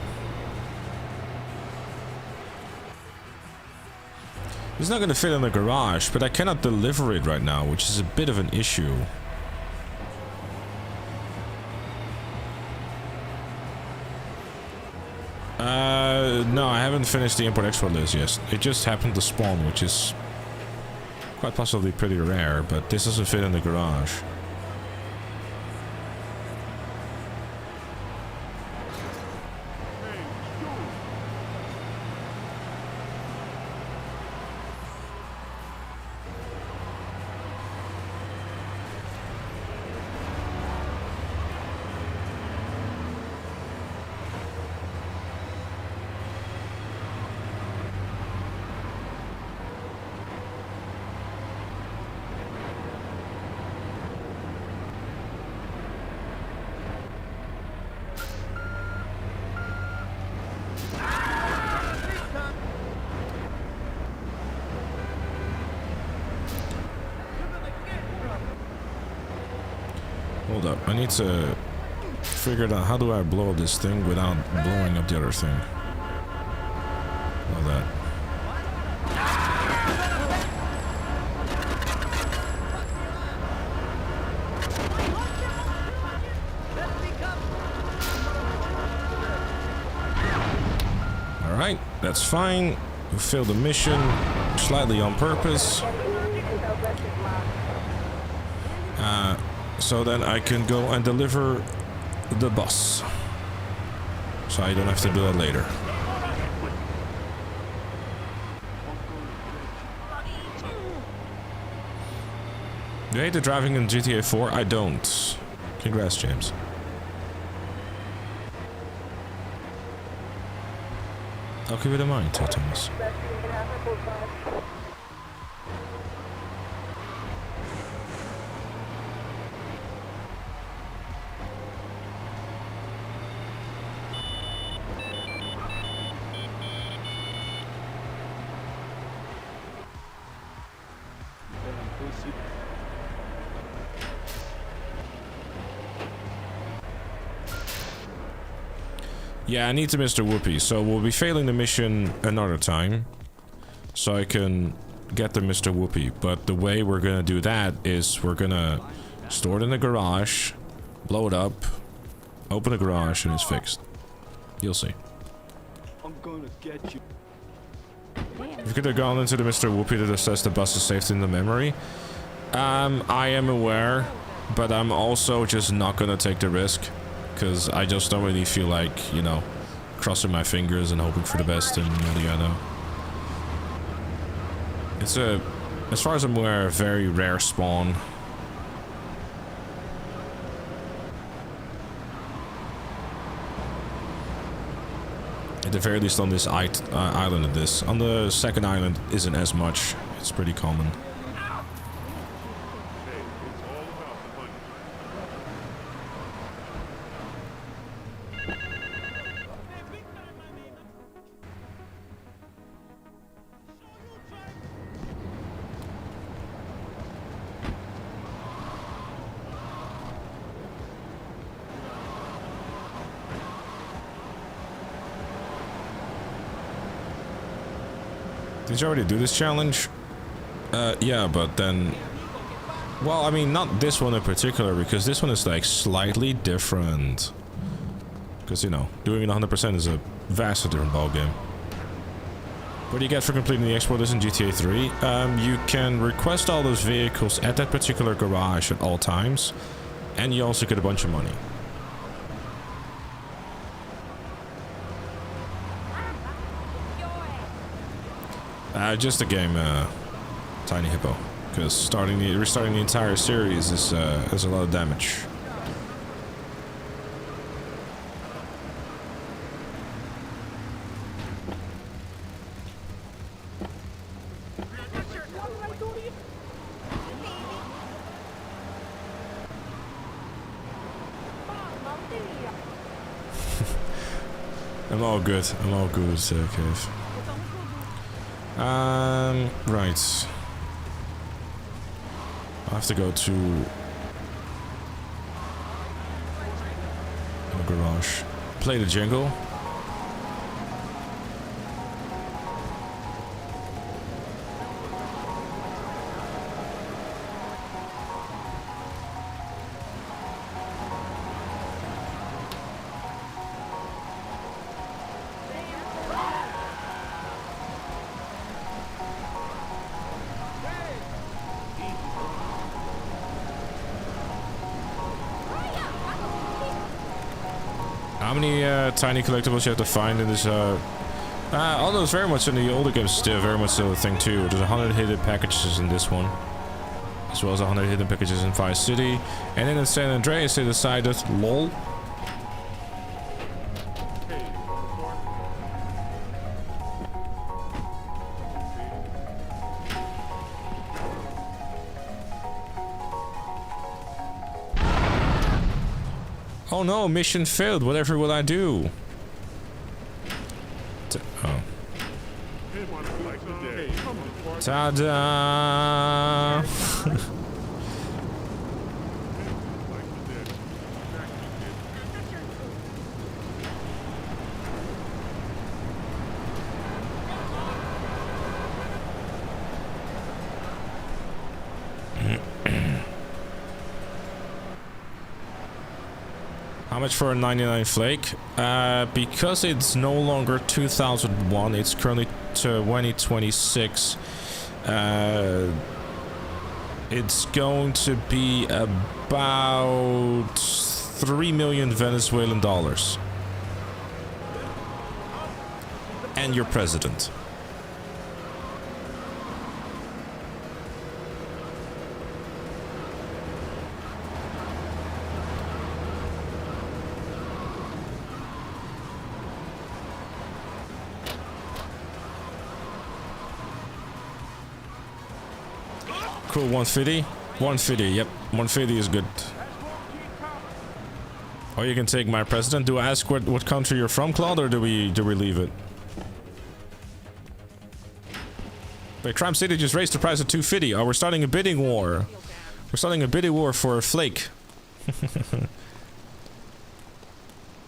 [SPEAKER 2] It's not gonna fit in the garage, but I cannot deliver it right now, which is a bit of an issue. No, I haven't finished the import-export list yet. It just happened to spawn, which is quite possibly pretty rare, but this doesn't fit in the garage. Hold up, I need to figure out how do I blow up this thing without blowing up the other thing. Blow that. Alright, that's fine. We failed the mission slightly on purpose. So then I can go and deliver the bus. So I don't have to do that later. Do you hate the driving in GTA 4? I don't. Congrats, James. I'll keep it in mind, Thomas. Yeah, I need to Mr. Whoopi, so we'll be failing the mission another time. So I can get the Mr. Whoopi. But the way we're gonna do that is we're gonna store it in the garage, blow it up, open the garage, and it's fixed. You'll see.
[SPEAKER 3] I'm gonna get you.
[SPEAKER 2] We could have gone into the Mr. Whoopi that says the bus is saved in the memory. I am aware, but I'm also just not gonna take the risk. Because I just don't really feel like, you know, crossing my fingers and hoping for the best in Miliano. It's a, as far as I'm aware, a very rare spawn. At the very least on this island it is. On the second island isn't as much. It's pretty common. Did you already do this challenge? Yeah, but then Well, I mean, not this one in particular, because this one is like slightly different. Because, you know, doing it 100% is a vastly different ballgame. What do you get for completing the exploit in GTA 3? You can request all those vehicles at that particular garage at all times. And you also get a bunch of money. Just a game, Tiny Hippo. Because restarting the entire series is a lot of damage. I'm all good, Cave. Right. I have to go to the garage. Play the jingle. How many tiny collectibles you have to find in this? Although it's very much in the older games, still very much still a thing too. There's 100 hidden packages in this one, as well as 100 hidden packages in Vice City, and then in San Andreas they decided, lol. Oh no, mission failed. Whatever will I do? Oh. Ta-da! How much for a 99 flake? Because it's no longer 2001, it's currently 2026. It's going to be about 3 million Venezuelan dollars. And your president. Cool, 150? 150, yep. 150 is good. Or you can take my president. Do I ask what country you're from, Claude, or do we leave it? Wait, Crime City just raised the price to 250. Oh, we're starting a bidding war. We're starting a bidding war for a flake.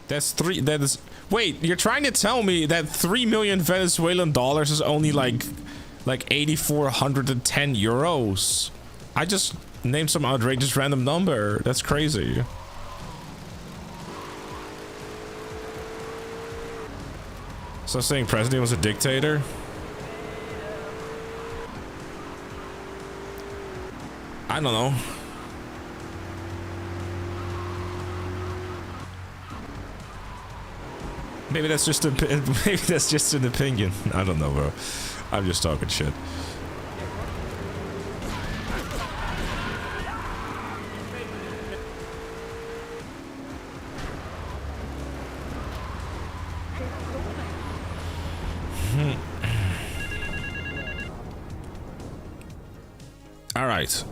[SPEAKER 2] That is... Wait, you're trying to tell me that 3 million Venezuelan dollars is only like 8,410 euros. I just named some outrageous random number. That's crazy. So saying president was a dictator? I don't know. Maybe that's just an opinion. I don't know, bro. I'm just talking shit. All right.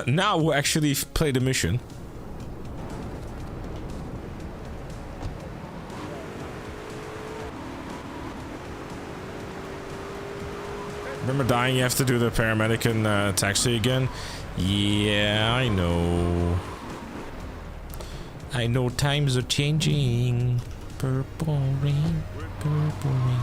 [SPEAKER 2] Now we'll actually play the mission. Remember dying, you have to do the paramedic in taxi again? Yeah, I know. I know times are changing. Purple rain, purple rain.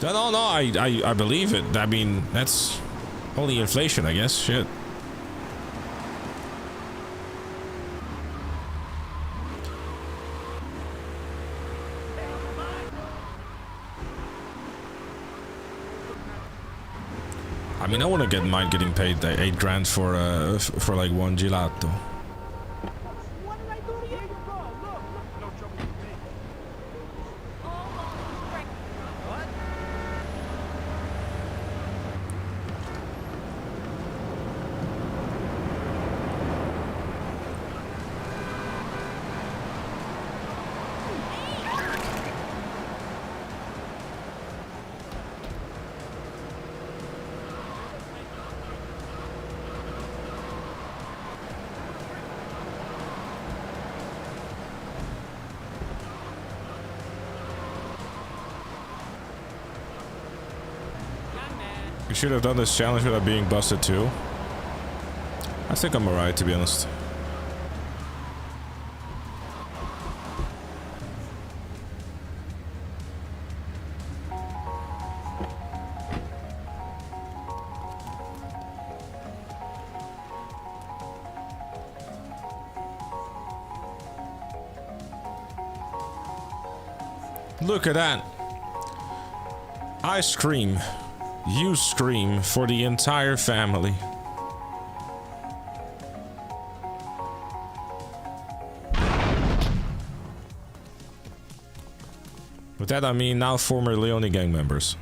[SPEAKER 2] No, I believe it. I mean, that's only inflation, I guess. Shit. I mean, I want to mind getting paid 8 grand for like one gelato.
[SPEAKER 6] What did I do to you? Look,
[SPEAKER 3] No trouble with me.
[SPEAKER 8] What?
[SPEAKER 2] We should have done this challenge without being busted too. I think I'm alright, to be honest. Look at that. I scream. You scream for the entire family. With that I mean now former Leone gang members.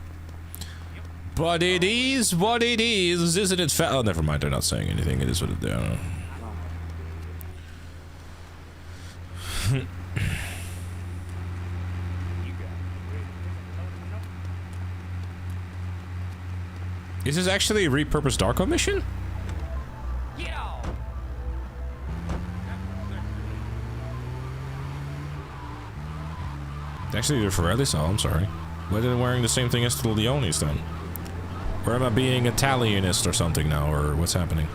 [SPEAKER 2] But it is what it is, isn't it? Oh, never mind. They're not saying anything. It is what it is. I don't know. Is this actually a repurposed Darko mission? Actually, they're Forellis. Oh, I'm sorry. Why are they wearing the same thing as the Leones then? Or am I being Italianist or something now, or what's happening?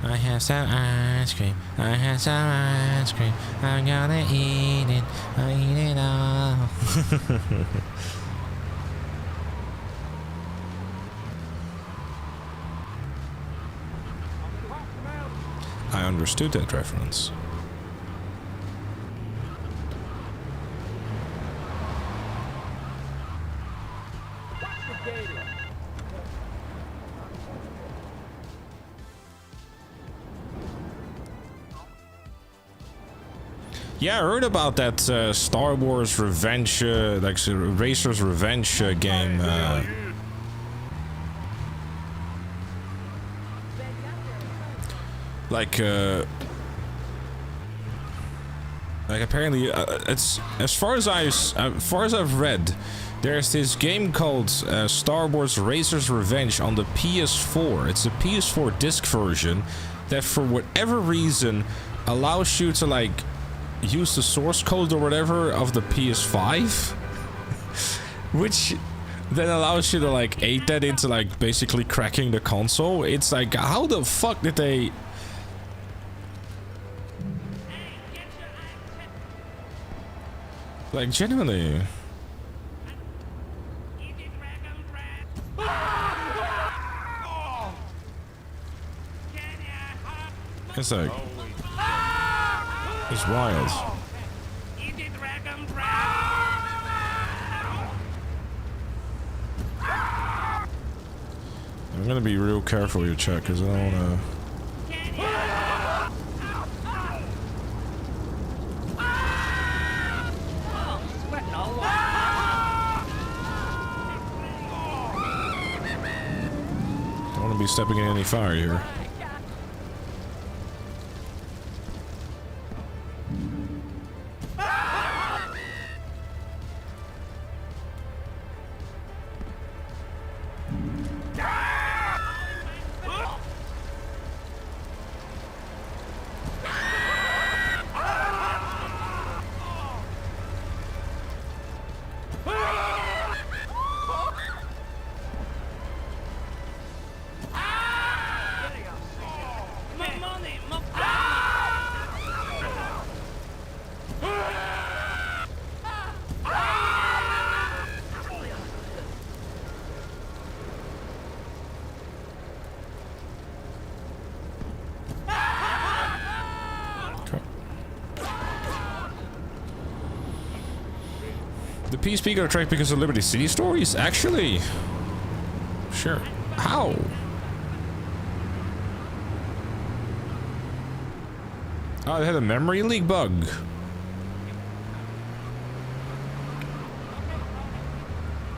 [SPEAKER 2] I have some ice cream. I have some ice cream. I'm gonna eat it. I eat it all. I understood that reference. Yeah, I heard about that Star Wars Revenge, like Racer's Revenge game. Like apparently, it's as far as I've read, there's this game called Star Wars Racer's Revenge on the PS4. It's a PS4 disc version that, for whatever reason, allows you to like use the source code or whatever of the PS5, which then allows you to like aid that into like basically cracking the console. It's like, how the fuck did they? Like, genuinely. It's like, it's wild. I'm gonna be real careful here, chat, because I don't wanna. Don't wanna be stepping in any fire here. Peace Peak got tracked because of Liberty City stories? Actually. Sure. How? Oh, they had a memory leak bug.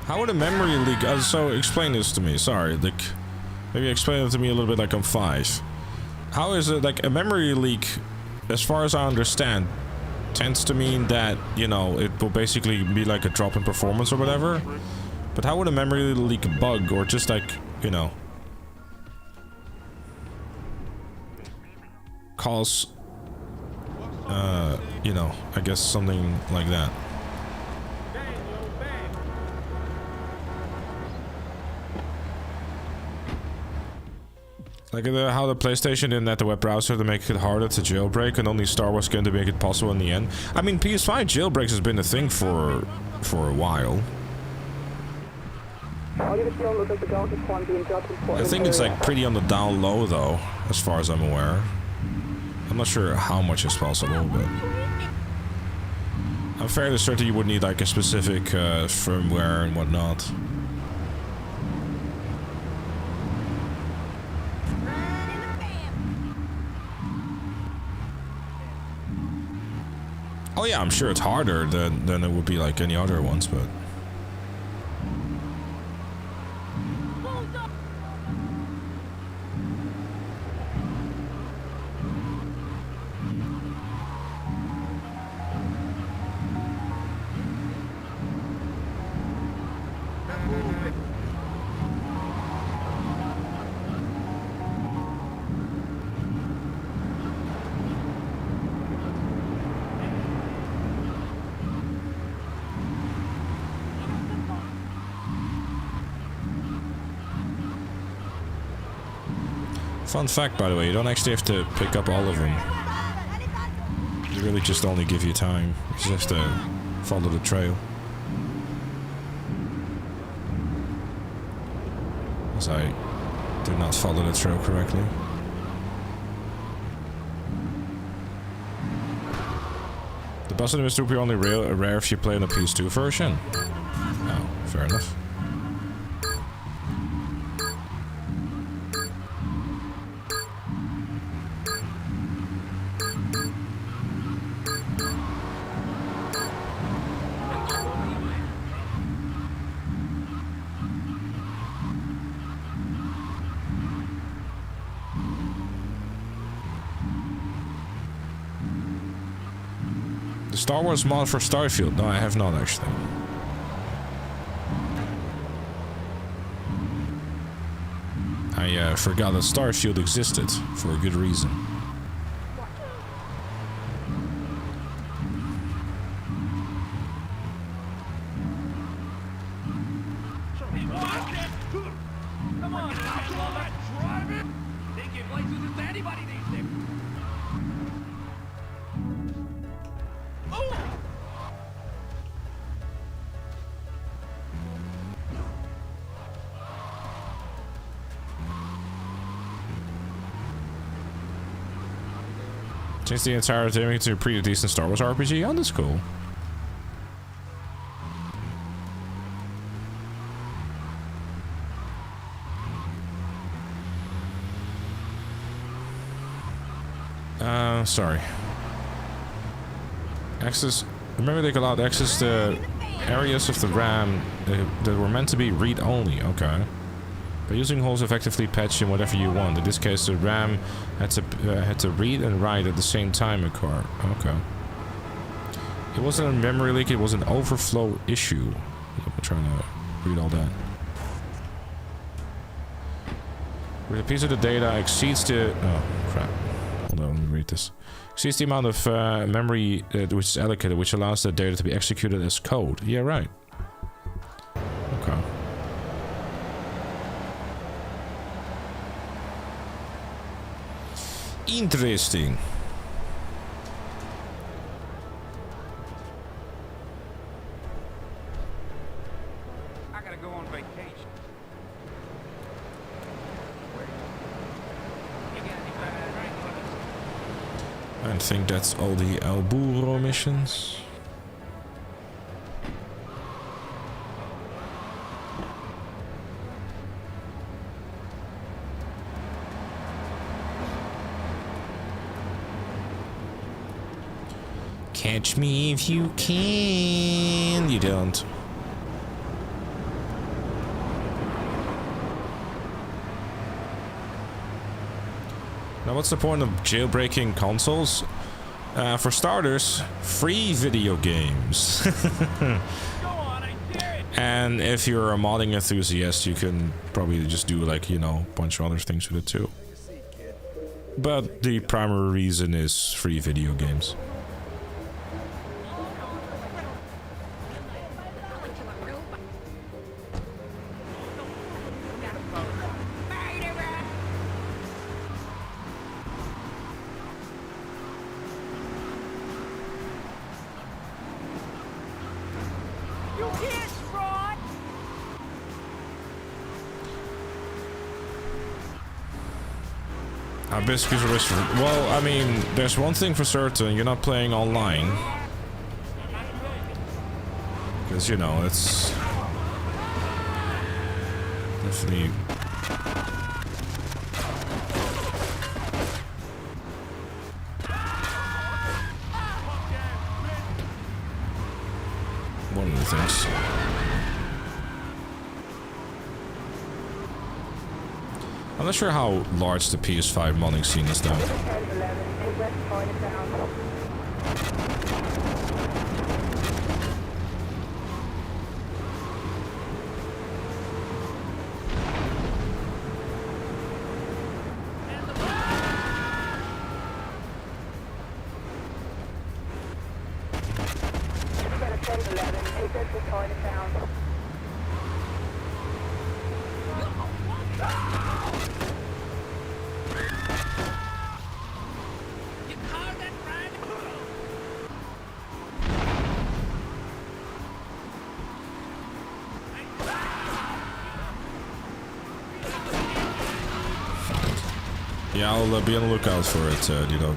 [SPEAKER 2] How would a memory leak... so explain this to me. Sorry, like... Maybe explain it to me a little bit like I'm 5. How is it like a memory leak, as far as I understand, tends to mean that, you know, it will basically be like a drop in performance or whatever. But how would a memory leak bug, or just like, you know, cause, you know, I guess something like that? Like how the PlayStation didn't add the web browser to make it harder to jailbreak, and only Star Wars came to make it possible in the end. I mean, PS5 jailbreaks has been a thing for a while. I think it's like pretty on the down low though, as far as I'm aware. I'm not sure how much is possible, but I'm fairly certain you would need like a specific firmware and whatnot. Oh yeah, I'm sure it's harder than it would be like any other ones, but... Fun fact, by the way, you don't actually have to pick up all of them. They really just only give you time. You just have to follow the trail. As I did not follow the trail correctly. The boss in the mystery will be only rare if you play on the PS2 version. Oh, fair enough. Star Wars mod for Starfield? No, I have not actually. I forgot that Starfield existed for a good reason.
[SPEAKER 4] Come on, after all that driving, they give licenses to anybody these days.
[SPEAKER 2] Change the entire thing to a pretty decent Star Wars RPG? Oh, that's cool. Sorry. Access... Remember they allowed access to areas of the RAM that were meant to be read-only. Okay. By using holes effectively patch in whatever you want. In this case, the RAM had to read and write at the same time a card. Okay. It wasn't a memory leak, it was an overflow issue. I'm trying to read all that. Where a piece of the data exceeds the... Oh, crap. Hold on, let me read this. Exceeds the amount of memory which is allocated, which allows the data to be executed as code. Yeah, right. Okay. Interesting.
[SPEAKER 4] I gotta go on vacation. You got any bad right?
[SPEAKER 2] I think that's all the El Burro missions. Catch me if you can. You don't. Now, what's the point of jailbreaking consoles? For starters, free video games.
[SPEAKER 4] Go on, I dare it.
[SPEAKER 2] And if you're a modding enthusiast, you can probably just do like, you know, a bunch of other things with it too. But the primary reason is free video games.
[SPEAKER 5] You can't fraud!
[SPEAKER 2] Hibiscus restaurant. Well, I mean, there's one thing for certain, you're not playing online. Because, you know, it's definitely one of the things. I'm not sure how large the PS5 modding scene is now.
[SPEAKER 4] You call that right?
[SPEAKER 2] Yeah, I'll be on the lookout for it, D-Dog.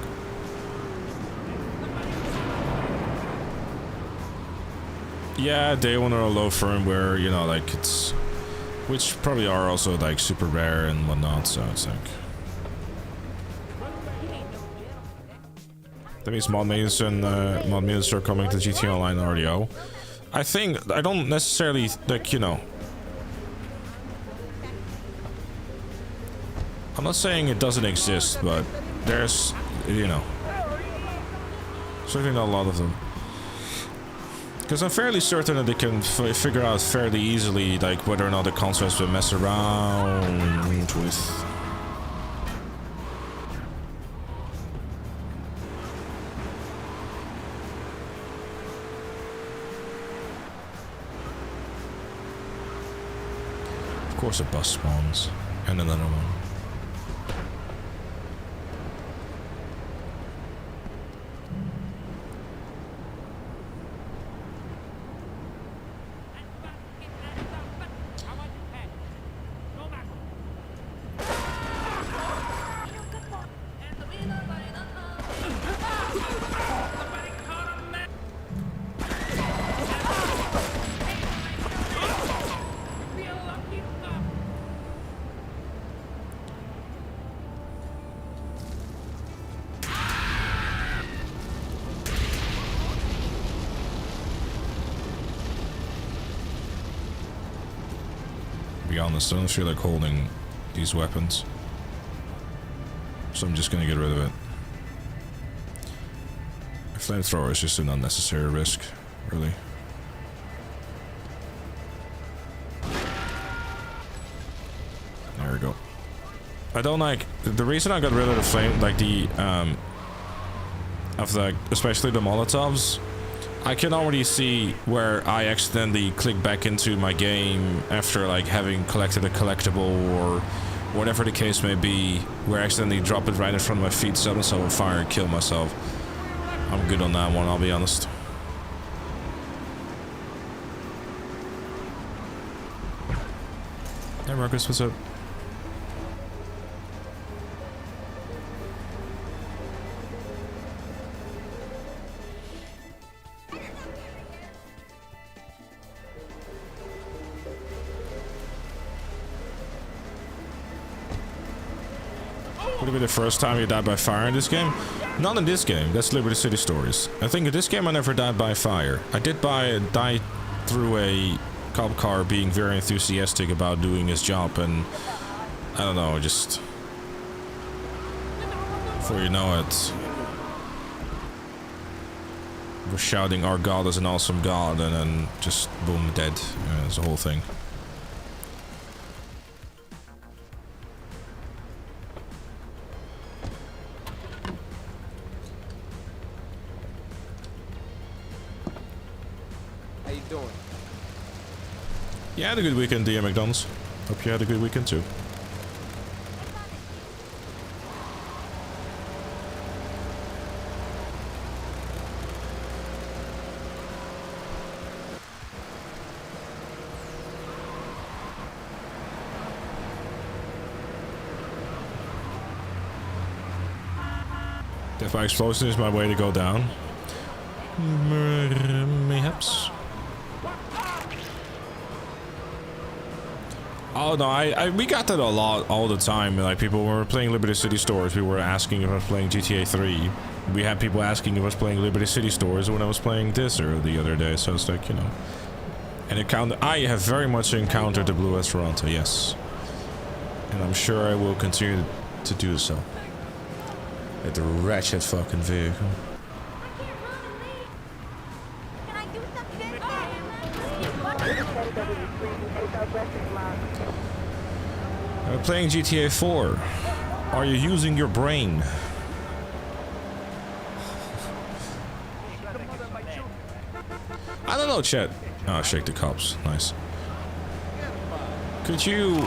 [SPEAKER 2] Yeah, day one or a low firmware, you know, like it's, which probably are also like super rare and whatnot. So it's like that means mod maintenance are coming to GTA Online RDO. I think I don't necessarily like, you know. I'm not saying it doesn't exist, but there's, you know, certainly not a lot of them. Because I'm fairly certain that they can figure out fairly easily, like, whether or not the console has been messed around with. Of course a bus spawns. And another one. To be honest, I don't feel like holding these weapons, so I'm just gonna get rid of it. A flamethrower is just an unnecessary risk, really. There we go. I don't like the reason I got rid of the flame, like the especially the Molotovs. I can already see where I accidentally click back into my game after like having collected a collectible or whatever the case may be, where I accidentally drop it right in front of my feet, set myself on fire and kill myself. I'm good on that one, I'll be honest. Hey Marcus, what's up? Would it be the first time you died by fire in this game? Not in this game. That's Liberty City Stories. I think in this game I never died by fire. I did die through a cop car being very enthusiastic about doing his job, and I don't know, just before you know it, we're shouting our God is an awesome God, and then just boom, dead. It's the whole thing.
[SPEAKER 9] How you doing?
[SPEAKER 2] Yeah, I had a good weekend, dear McDonald's. Hope you had a good weekend too. Death by explosion is my way to go down. Mayhaps. Oh no, we got that a lot all the time. Like people were playing Liberty City Stories, we were asking if I was playing GTA 3. We had people asking if I was playing Liberty City Stories when I was playing this or the other day. So it's like, you know. And I have very much encountered the Blue Esperanto, yes. And I'm sure I will continue to do so. At the wretched fucking vehicle. Playing GTA 4. Are you using your brain? I don't know, chat. Oh, shake the cops. Nice. Could you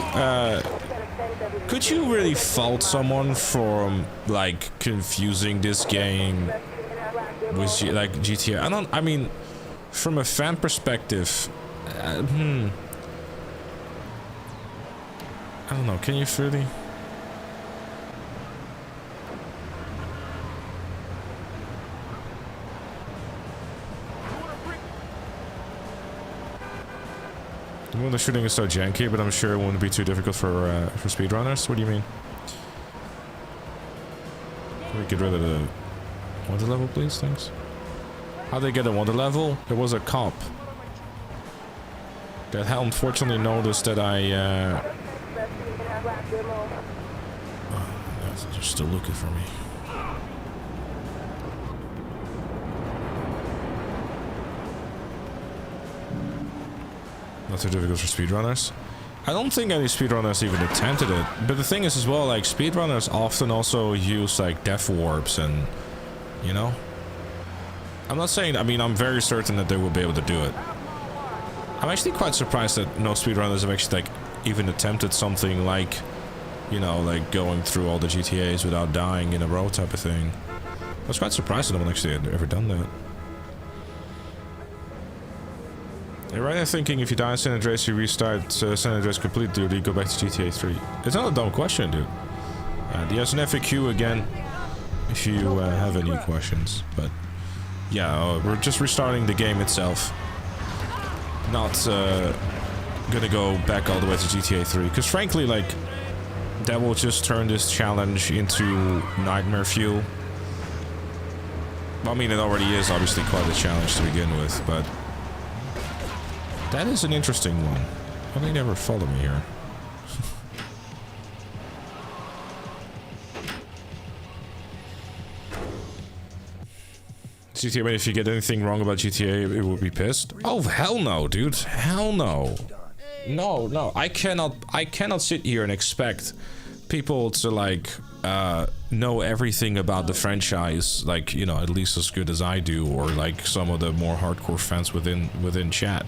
[SPEAKER 2] really fault someone for like confusing this game with like GTA? I mean, from a fan perspective, I don't know. Can you really? Well, the shooting is so janky, but I'm sure it won't be too difficult for speedrunners. What do you mean? Can we get rid of the wonder level, please? Thanks. How'd they get a wonder level? There was a cop that had unfortunately noticed that I. Oh, they're still looking for me. Not too difficult for speedrunners. I don't think any speedrunners even attempted it. But the thing is as well, like speedrunners often also use like death warps and, you know. I'm not saying, I mean, I'm very certain that they will be able to do it. I'm actually quite surprised that no speedrunners have actually like even attempted something like, you know, like going through all the GTAs without dying in a row type of thing. I was quite surprised that no one actually had ever done that. You're right in thinking if you die in San Andreas, you restart San Andreas completely, or do you go back to GTA 3? It's not a dumb question, dude. There's an FAQ again, if you have any questions. But yeah, we're just restarting the game itself. Not gonna go back all the way to GTA 3, because frankly, like, that will just turn this challenge into nightmare fuel. I mean, it already is obviously quite a challenge to begin with, but that is an interesting one. Why do they never follow me here? GTA, if you get anything wrong about GTA, it will be pissed. Oh, hell no, dude. Hell no. No. I cannot sit here and expect people to, like, know everything about the franchise, like, you know, at least as good as I do, or like some of the more hardcore fans within chat.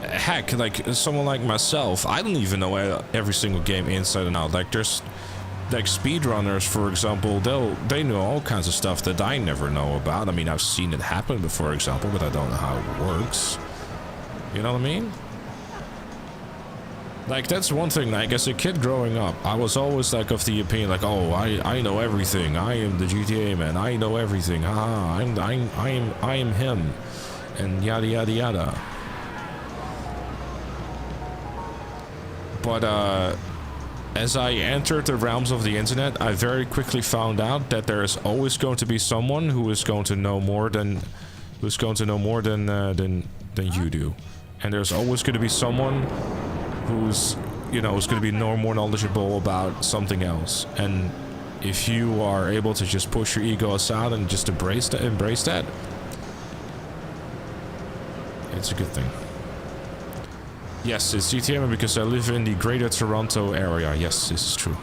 [SPEAKER 2] Heck, like someone like myself, I don't even know every single game inside and out. Like there's like speedrunners, for example, they know all kinds of stuff that I never know about. I mean, I've seen it happen before, for example, but I don't know how it works. You know what I mean? Like that's one thing. Like as a kid growing up, I was always like of the opinion, like, oh, I know everything. I am the GTA man. I know everything. I am him, and yada yada yada. But as I entered the realms of the internet, I very quickly found out that there is always going to be someone who is going to know more than than you do, and there's always going to be someone who's, you know, is going to be no more knowledgeable about something else. And if you are able to just push your ego aside and just embrace that, it's a good thing. Yes, it's GTA because I live in the Greater Toronto area. Yes, this is true.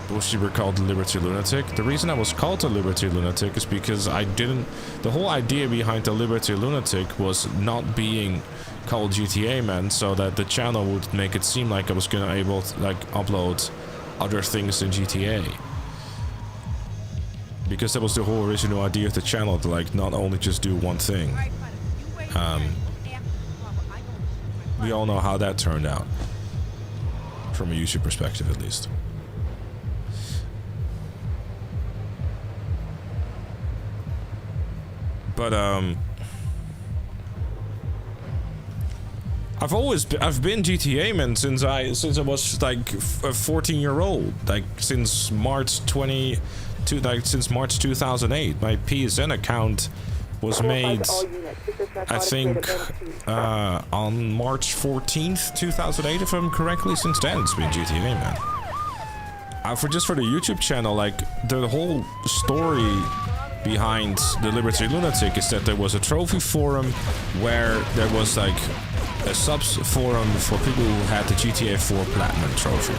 [SPEAKER 2] We were called the Liberty Lunatic. The reason I was called the Liberty Lunatic is because the whole idea behind the Liberty Lunatic was not being called GTA Man, so that the channel would make it seem like I was gonna able to like upload other things in GTA. Because that was the whole original idea of the channel, to like not only just do one thing. We all know how that turned out. From a YouTube perspective, at least. But I've been GTA man since I was like a 14-year-old, like since March 2008. My PSN account was made, I think, on March 14th, 2008, if I'm correctly. Since then, it's been GTA man. For the YouTube channel, like the whole story behind the Liberty Lunatic is that there was a trophy forum where there was like a subs forum for people who had the GTA 4 Platinum trophy.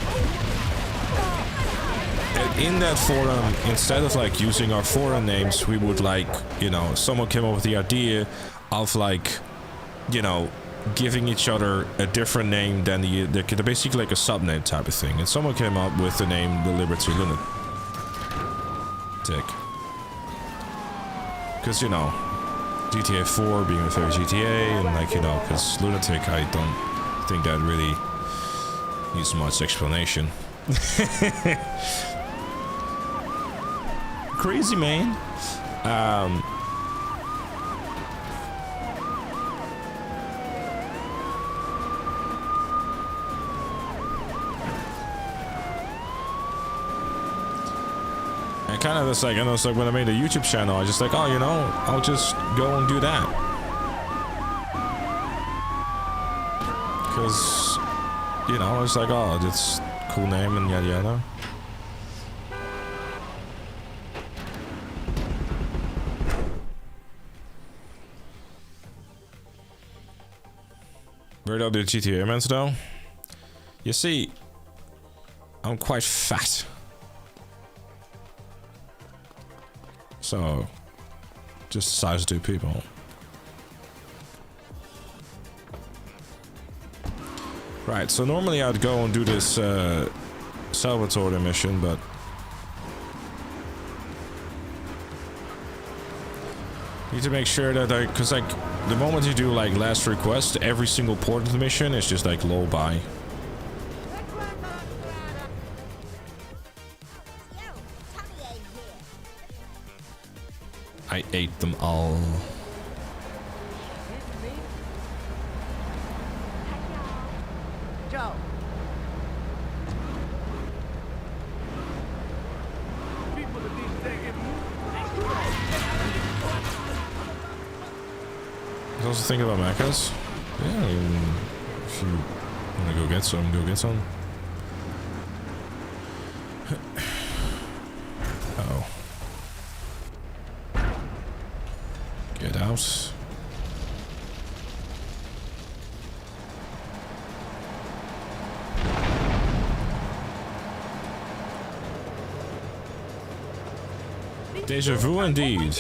[SPEAKER 2] And in that forum, instead of like using our forum names, we would like, you know, someone came up with the idea of like, you know, giving each other a different name than the basically like a sub name type of thing. And someone came up with the name the Liberty Lunatic. Because, you know, GTA 4 being my favorite GTA, and like, you know, because Lunatic, I don't think that really needs much explanation. Crazy man. Kind of just like, and it's like when I made a YouTube channel, I just like, oh, you know, I'll just go and do that. Because, you know, it's like, oh, it's a cool name and yada yada. Where are the GTA mans though? You see, I'm quite fat. So, just size 2 people. Right, so normally I'd go and do this Salvatore mission, but need to make sure that because like the moment you do like last request, every single port of the mission is just like low buy. I ate them all.
[SPEAKER 5] Joe.
[SPEAKER 3] People of these days,
[SPEAKER 2] I was also thinking about macros. Yeah, I mean, if you want to go get some, go get some. Uh-oh. Get out. Deja vu indeed.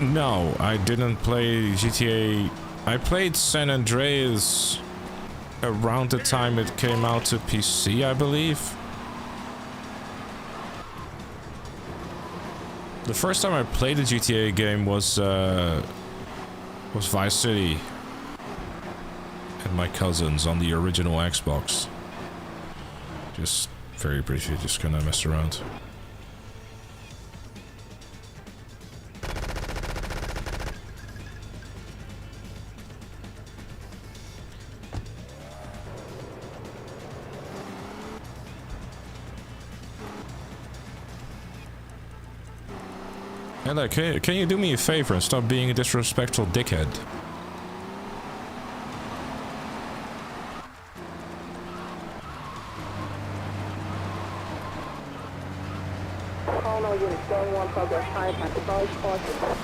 [SPEAKER 2] No, I didn't play GTA. I played San Andreas around the time it came out to PC, I believe. The first time I played a GTA game was Vice City and my cousins on the original Xbox. Just very briefly, just kind of messed around. And can you do me a favor and stop being a disrespectful dickhead?
[SPEAKER 9] Call all units, going one progress, time, and advise caution.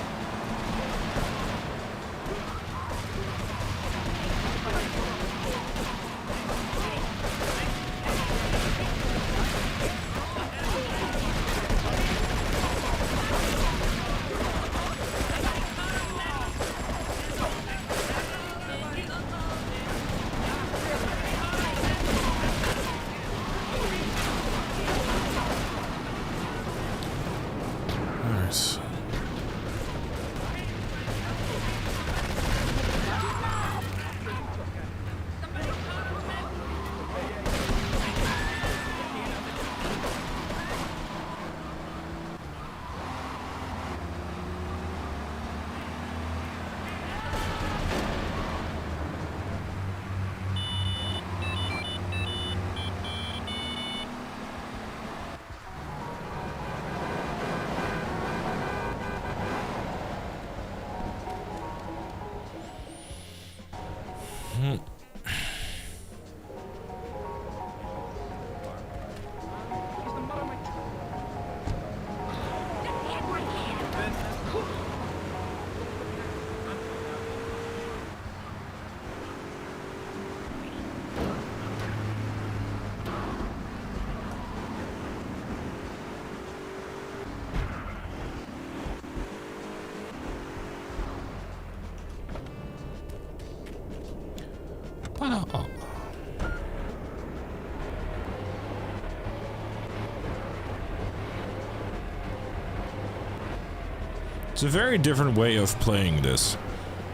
[SPEAKER 2] It's a very different way of playing this.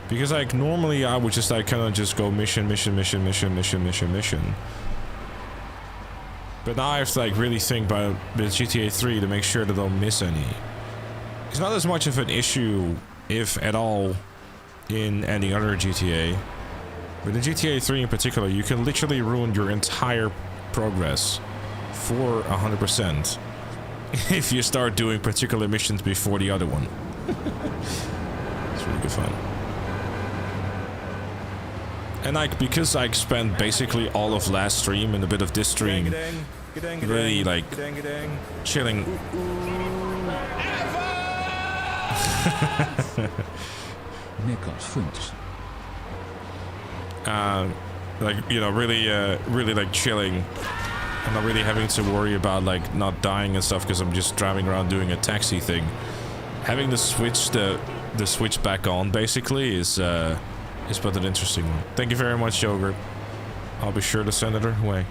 [SPEAKER 2] Because like normally I would just like kind of just go mission. But now I have to like really think about with GTA 3 to make sure that I don't miss any. It's not as much of an issue, if at all, in any other GTA. But in GTA 3 in particular, you can literally ruin your entire progress for 100% if you start doing particular missions before the other one. It's really good fun. And like, because I spent basically all of last stream and a bit of this stream really like chilling. Like, you know, really like chilling. I'm not really having to worry about like not dying and stuff because I'm just driving around doing a taxi thing. Having the switch back on basically is but an interesting one. Thank you very much, Yogurt. I'll be sure to send it her way.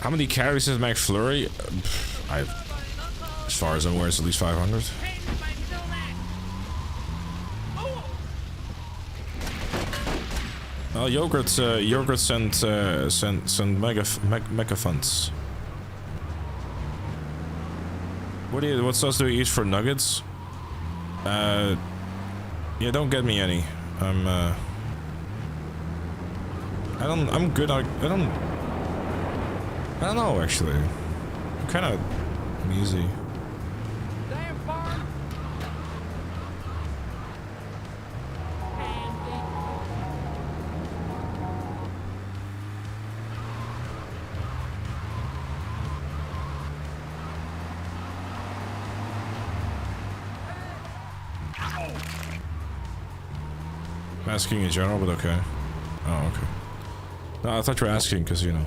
[SPEAKER 2] How many carries has McFlurry? As far as I'm aware, it's at least 500. Well, Yogurt sent mega funds. What sauce do we use for nuggets? Yeah, don't get me any. I'm good. I don't know, actually. I'm kind of easy.
[SPEAKER 5] Damn farm.
[SPEAKER 2] I'm asking in general, but okay. Oh, okay. No, I thought you were asking because, you know.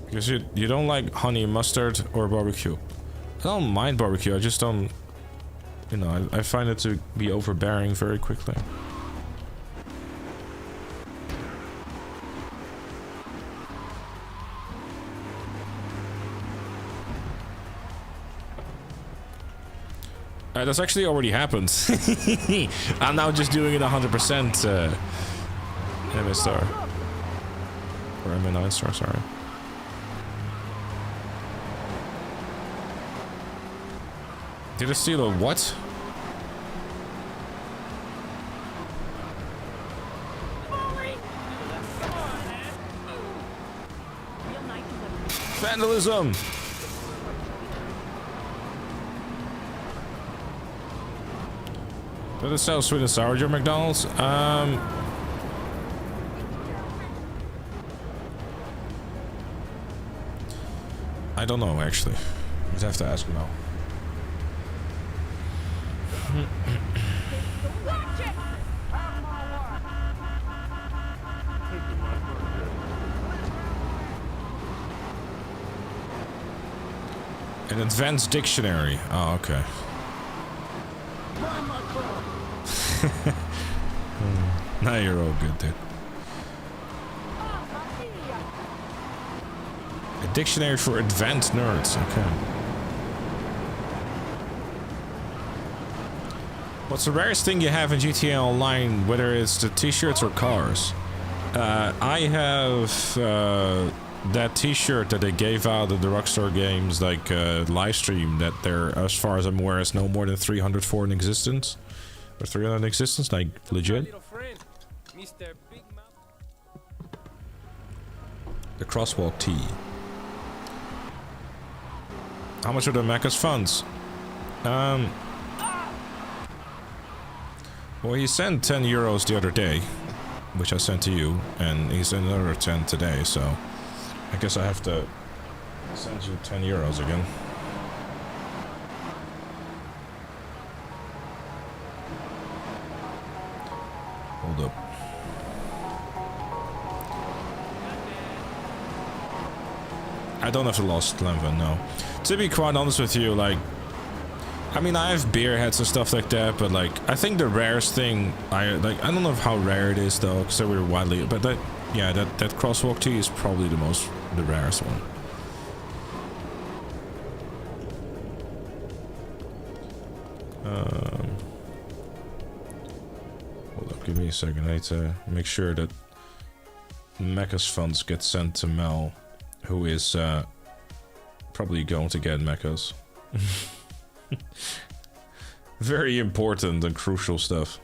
[SPEAKER 2] Because you don't like honey mustard or barbecue. I don't mind barbecue, I just don't you know, I find it to be overbearing very quickly. That's actually already happened. I'm now just doing it 100% MA star. Or MA9 star, sorry. Did I steal a what? Vandalism! Does it sell sweet and sour at McDonald's? I don't know actually. You'd have to ask Mel. An advanced dictionary. Oh, okay. Now you're all good, dude. A dictionary for advanced nerds. Okay. What's the rarest thing you have in GTA Online, whether it's the t-shirts or cars? I have that t-shirt that they gave out at the Rockstar Games, like live stream, that there, as far as I'm aware, is no more than 304 in existence. Or 300 in existence, like legit. The crosswalk tee. How much are the Macca's funds? Well, he sent 10 euros the other day, which I sent to you, and he sent another 10 today, so I guess I have to send you 10 euros again. Hold up. I don't have the Lost Levin, no. To be quite honest with you, like, I mean, I have beer heads and stuff like that, but like, I think the rarest thing, I don't know how rare it is though, because we're widely, but that, yeah, that crosswalk tee is probably the rarest one. Hold up, give me a second. I need to make sure that Mecca's funds get sent to Mel, who is probably going to get Mecca's. Very important and crucial stuff.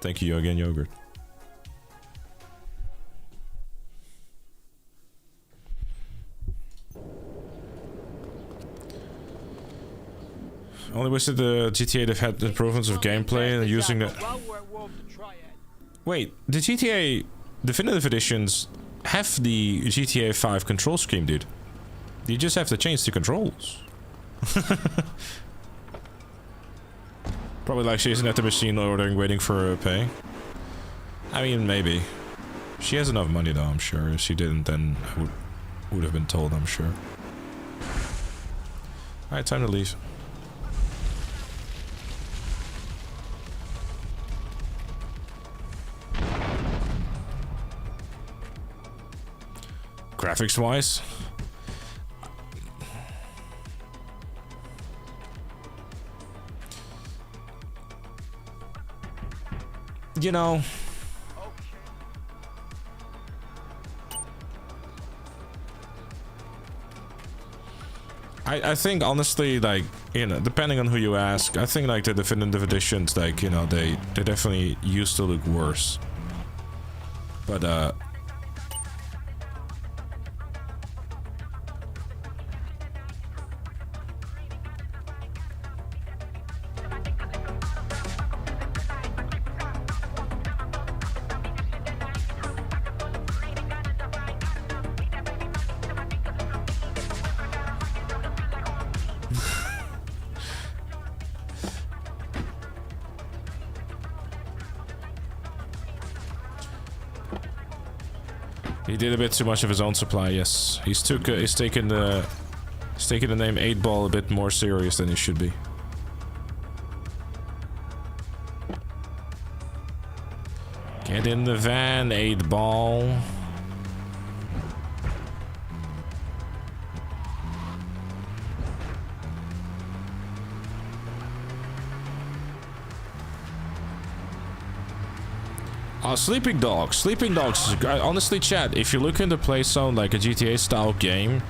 [SPEAKER 2] Thank you again, Yogurt. Only wish that the GTA have had improvements of gameplay and using the... Wait, the GTA Definitive Editions have the GTA 5 control scheme, dude. You just have to change the controls. Probably like she isn't at the machine ordering, waiting for pay. I mean, maybe. She has enough money though, I'm sure. If she didn't, then I would have been told, I'm sure. Alright, time to leave. Graphics wise, you know, I think honestly, like, you know, depending on who you ask, I think like the definitive editions, like, you know, they definitely used to look worse, but he did a bit too much of his own supply. Yes, he's taken the He's taking the name 8 Ball a bit more serious than he should be. Get in the van, 8 Ball. Sleeping Dogs. Sleeping Dogs. Honestly, chat, if you look into play some like a GTA style game,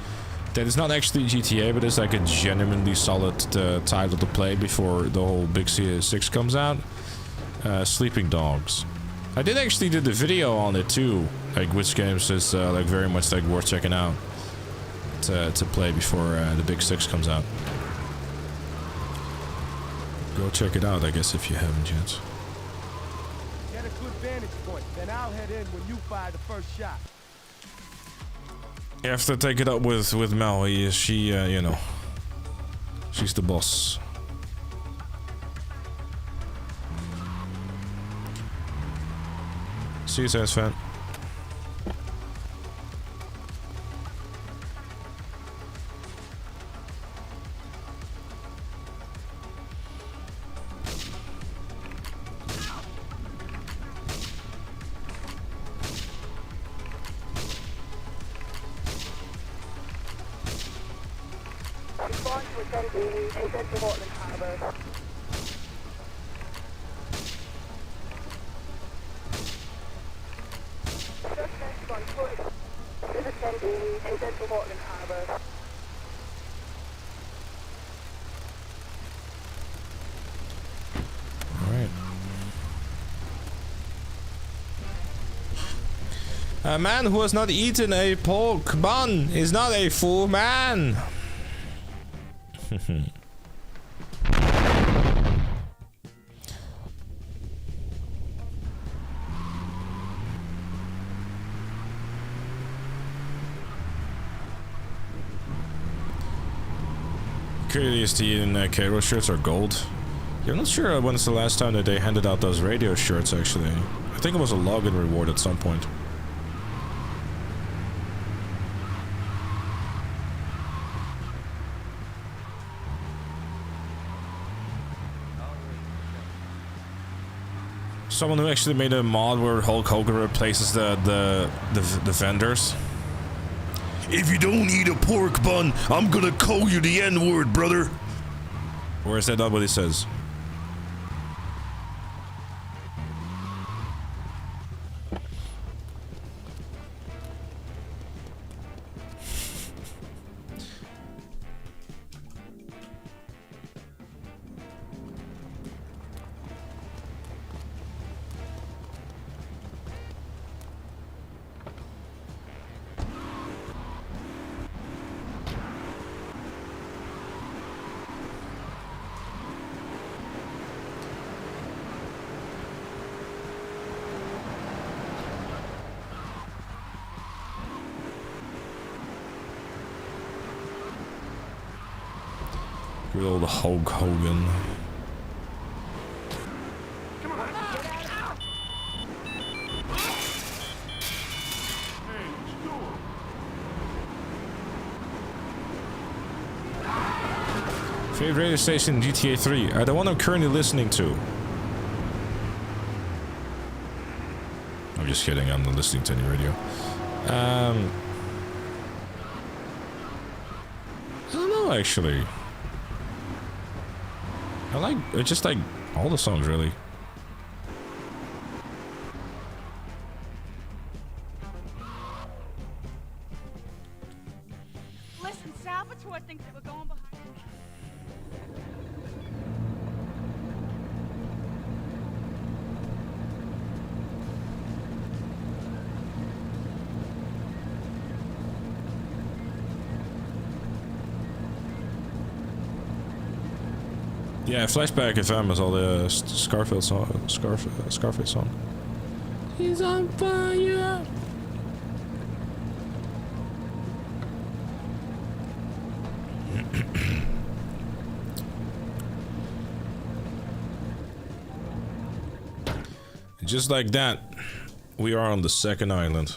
[SPEAKER 2] that is not actually GTA, but it's like a genuinely solid title to play before the whole Big CS6 comes out. Sleeping Dogs. I did actually do the video on it too, like which games is like very much like worth checking out to play before the Big 6 comes out. Go check it out, I guess, if you haven't yet.
[SPEAKER 3] Get a good vantage point, then I'll head in when you fire the first shot.
[SPEAKER 2] You have to take it up with Mel. She, you know, she's the boss. See you, Sass fan.
[SPEAKER 9] Respond to attendee, headed to Portland Harbour. Suspect on foot. This attendee, headed to Portland Harbour.
[SPEAKER 2] Alright. A man who has not eaten a pork bun is not a full man. Curious to eat in Cairo shirts are gold. Yeah, I'm not sure when's the last time that they handed out those radio shirts, actually. I think it was a login reward at some point. Someone who actually made a mod where Hulk Hogan replaces the vendors. If you don't eat a pork bun, I'm gonna call you the N-word, brother. Or is that not what he says? Good old Hulk Hogan. Favorite radio station GTA 3? The one I'm currently listening to. I'm just kidding, I'm not listening to any radio. I don't know, actually. I just like all the songs, really.
[SPEAKER 6] Listen, Salvatore thinks that we're going behind.
[SPEAKER 2] Yeah, Flashback FM is all the Scarface song. He's on fire. Just like that, we are on the second island.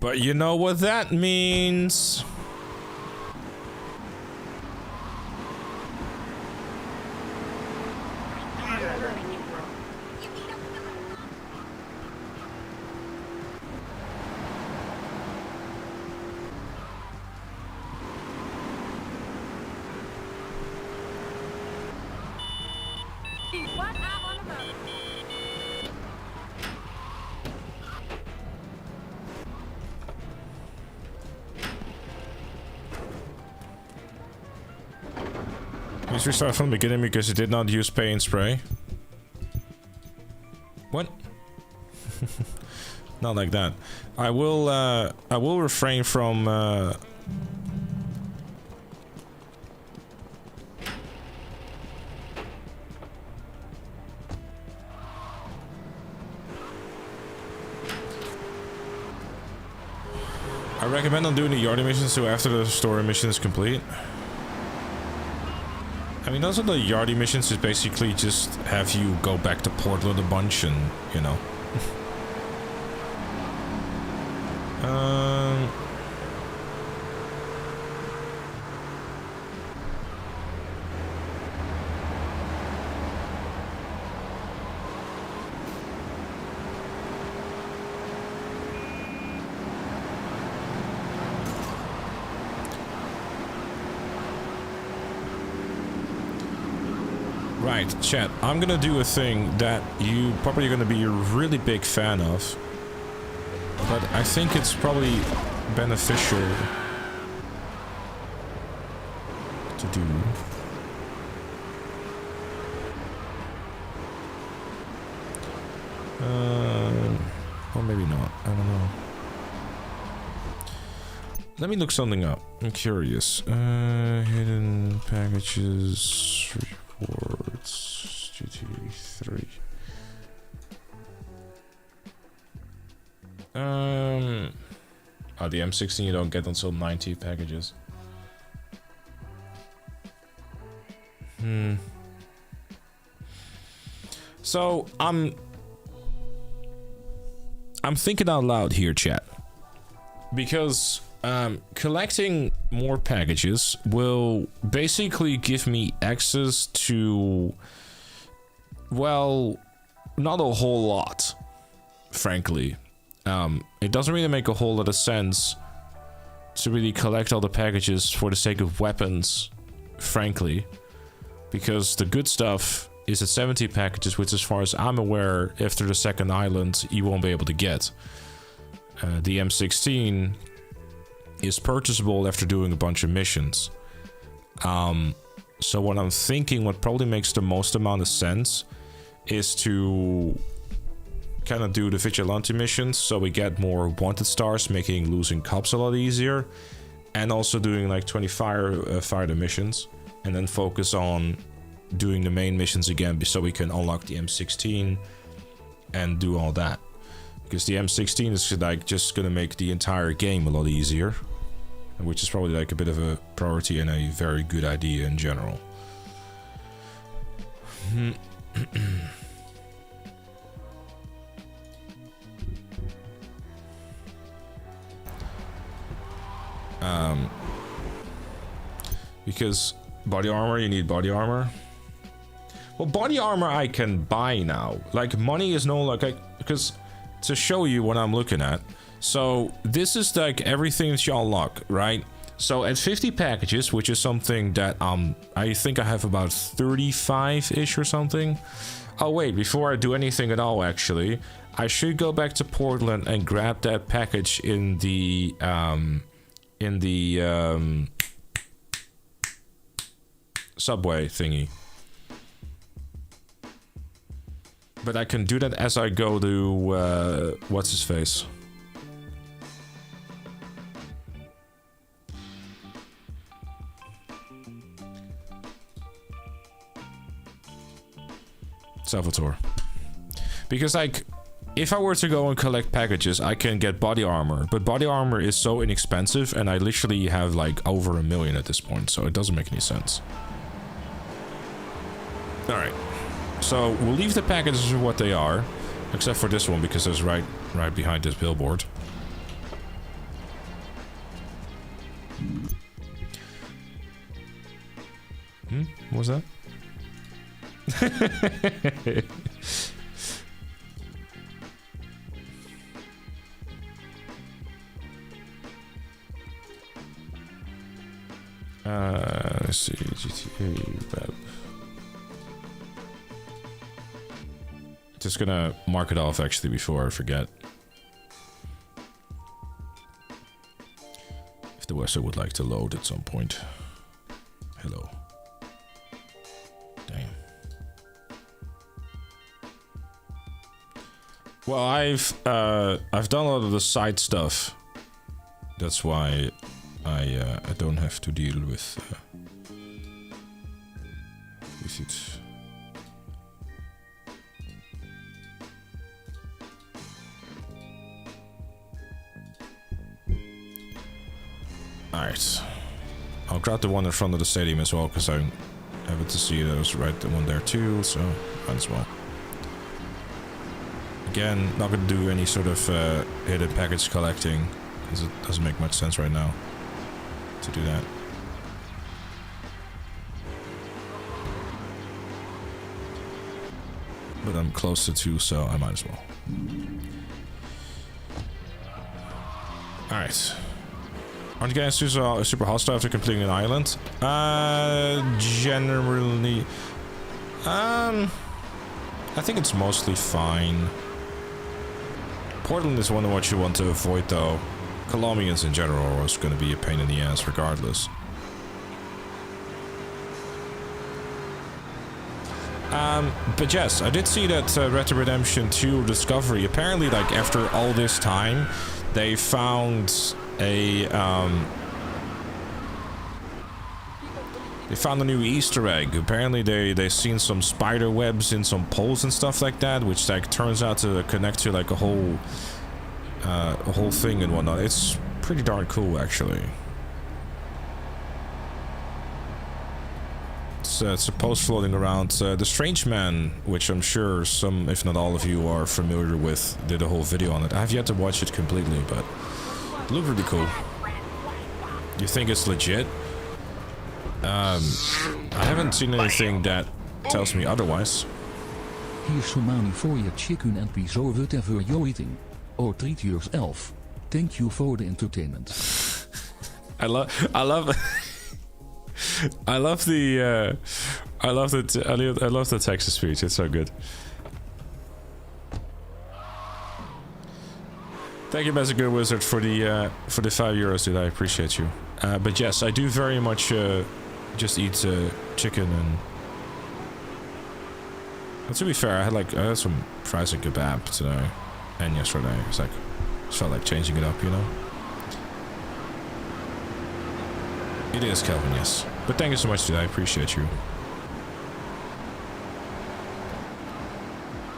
[SPEAKER 2] But you know what that means.
[SPEAKER 6] What? I'm on a boat.
[SPEAKER 2] Please restart from the beginning because you did not use pay and spray. What? Not like that. I will refrain from I recommend not doing the yard missions so after the story mission is complete. I mean, those are the yardie missions, is basically just have you go back to Portland a bunch and, you know. Right, chat, I'm gonna do a thing that you probably gonna be a really big fan of. But I think it's probably beneficial to do. Or maybe not, I don't know. Let me look something up, I'm curious. Hidden packages... Rewards, GTA 3. Oh, the M16 you don't get until 90 packages. So I'm thinking out loud here, chat, because collecting more packages will basically give me access to, well, not a whole lot, frankly. It doesn't really make a whole lot of sense to really collect all the packages for the sake of weapons, frankly, because the good stuff is at 70 packages, which as far as I'm aware, after the second island, you won't be able to get. The M16 is purchasable after doing a bunch of missions. So what I'm thinking, what probably makes the most amount of sense, is to kind of do the vigilante missions, so we get more wanted stars, making losing cops a lot easier, and also doing like 20 fighter missions, and then focus on doing the main missions again, so we can unlock the M16 and do all that. Because the M16 is like just gonna make the entire game a lot easier, which is probably like a bit of a priority and a very good idea in general. Because body armor, you need body armor. Well, body armor I can buy now. Like, money is no, like, because to show you what I'm looking at. So this is like everything that you unlock, right? So at 50 packages, which is something that I think I have about 35-ish or something. Oh wait, before I do anything at all, actually, I should go back to Portland and grab that package in the subway thingy. But I can do that as I go to what's his face. Salvatore. Because like, if I were to go and collect packages, I can get body armor, but body armor is so inexpensive, and I literally have like over 1 million at this point, so it doesn't make any sense. Alright, so we'll leave the packages for what they are, except for this one, because it's right behind this billboard. What was that? Let's see, GTA web. Just gonna mark it off actually before I forget. If the website would like to load at some point. Hello. Damn. Well, I've done a lot of the side stuff. That's why I don't have to deal with it. Alright. I'll grab the one in front of the stadium as well, because I have it to see those right the one there too, so might as well. Again, not gonna do any sort of hidden package collecting, because it doesn't make much sense right now to do that. But I'm close to 2, so I might as well. Alright. Aren't you guys super hostile after completing an island? Generally... I think it's mostly fine. Portland is one of what you want to avoid, though. Colombians in general are always going to be a pain in the ass, regardless. But yes, I did see that Red Dead Redemption 2 Discovery, apparently, like, after all this time, they found a, they found a new Easter egg. Apparently, they seen some spider webs in some poles and stuff like that, which, like, turns out to connect to, like, a whole thing and whatnot. It's pretty darn cool, actually. It's a post floating around. The Strange Man, which I'm sure some, if not all of you, are familiar with, did a whole video on it. I have yet to watch it completely, but it looked really cool. You think it's legit? I haven't seen anything that tells me otherwise.
[SPEAKER 10] Here's some money for your chicken and pizza or whatever you're eating. Or treat yourself. Thank you for the entertainment.
[SPEAKER 2] I love the text to speech. It's so good. Thank you, Master Good Wizard, for the €5, dude. I appreciate you. But yes, I do very much just eat chicken and. But to be fair, I had some fries and kebab today and yesterday. It's like just felt like changing it up, you know. It is Kelvin, yes. But thank you so much, dude. I appreciate you.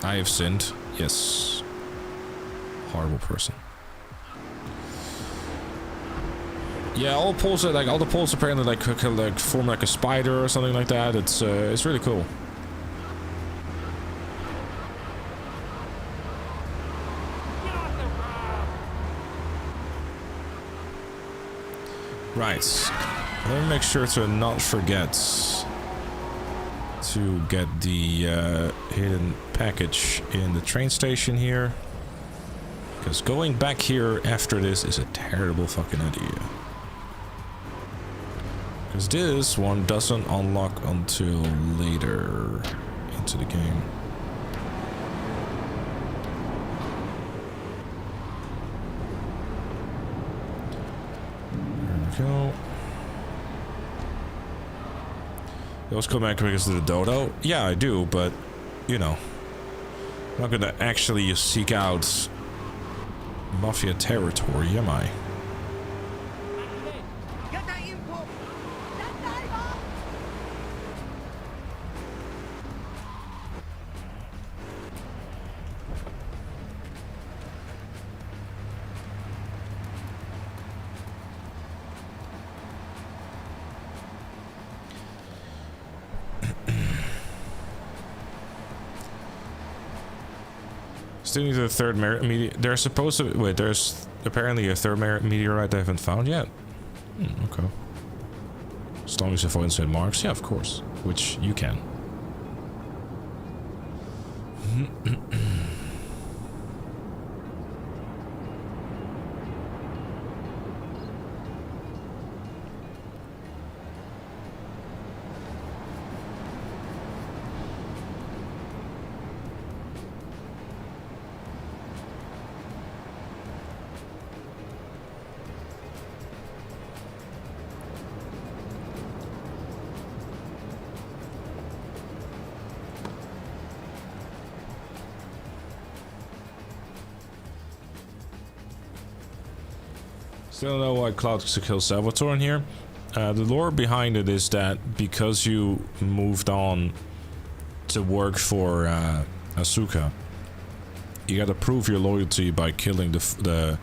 [SPEAKER 2] I have sinned. Yes. Horrible person. Yeah, all the poles apparently like form like a spider or something like that. It's really cool. Right. Let me make sure to not forget to get the hidden package in the train station here. Because going back here after this is a terrible fucking idea. Because this one doesn't unlock until later into the game. There we go. You always come back because of the dodo? Yeah, I do, but, you know, I'm not gonna actually seek out Mafia territory, am I? Still need the third meteorite. There's supposed to wait. There's apparently a third meteorite I haven't found yet. Okay. As long as you avoid inside marks, yeah, of course. Which you can. Still don't know why Cloud to kill Salvatore in here. The lore behind it is that because you moved on to work for Asuka, you gotta prove your loyalty by killing the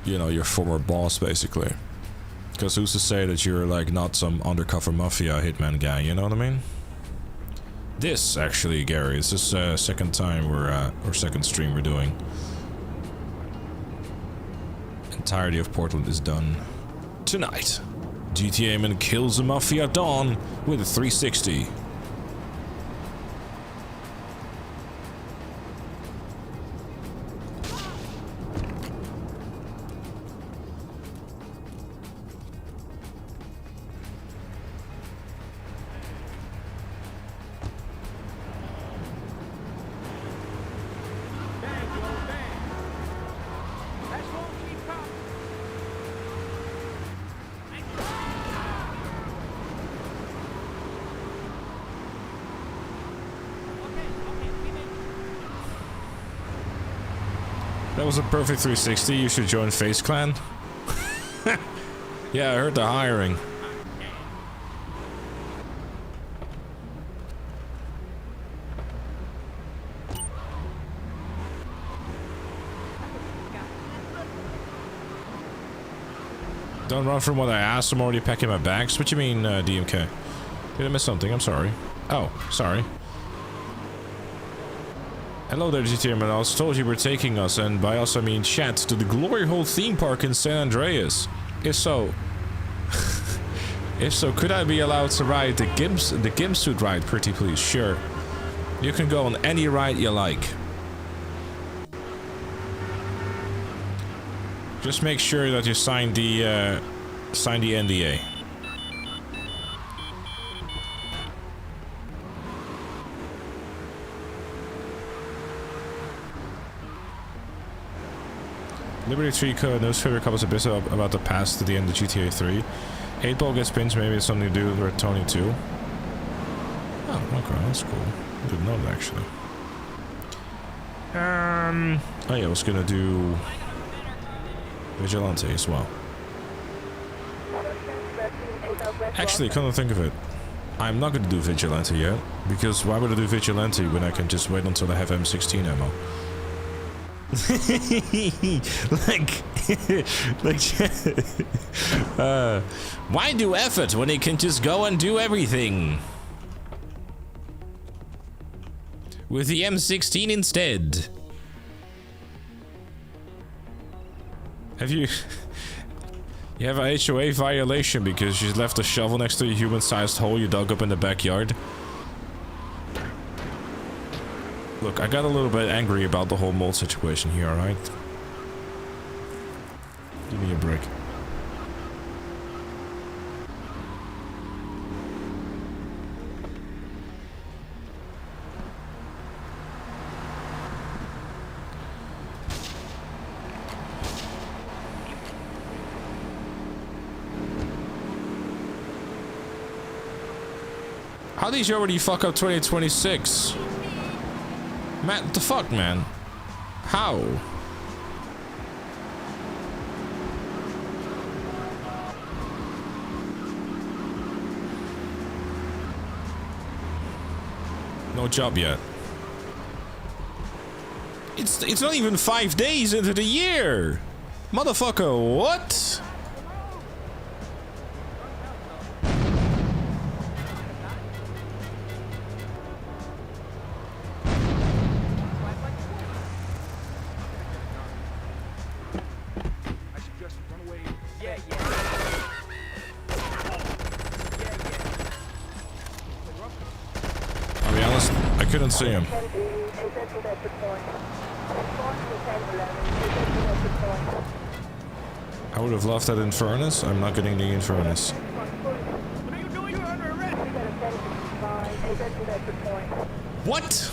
[SPEAKER 2] you know, your former boss, basically. Because who's to say that you're like not some undercover mafia hitman guy, you know what I mean? This actually, Gary, this is second time or second stream we're doing. Entirety of Portland is done tonight. GTA man kills the Mafia Dawn with a 360. That was a perfect 360. You should join Face Clan. Yeah, I heard they're hiring. Don't run from what I asked. I'm already packing my bags. What you mean, DMK? Did I miss something? I'm sorry. Oh, sorry. Hello there, GTA man. I was told you were taking us, and by us I mean chat, to the Glory Hole theme park in San Andreas. If so, could I be allowed to ride the Gimp suit ride, pretty please? Sure. You can go on any ride you like. Just make sure that you sign the NDA. Liberty 3 code knows favorite covers a bit about the past to the end of GTA 3. 8-ball gets pinched, maybe it's something to do with Tony 2. Oh, okay, that's cool. I didn't know that actually. Oh yeah, I was gonna do Vigilante as well. Actually, come to think of it, I'm not gonna do Vigilante yet, because why would I do Vigilante when I can just wait until I have M16 ammo? Why do effort when he can just go and do everything? With the M16 instead. Have you... You have a HOA violation because you left a shovel next to a human-sized hole you dug up in the backyard. Look, I got a little bit angry about the whole mold situation here, alright? Give me a break. How did you already fuck up 2026? Man, what the fuck, man? How? No job yet. It's not even 5 days into the year! Motherfucker, what?
[SPEAKER 3] I suggest you run away. Yeah.
[SPEAKER 2] couldn't see him. I would have loved that Infernus. I'm not getting the Infernus.
[SPEAKER 4] What are you doing? You're under arrest.
[SPEAKER 2] What?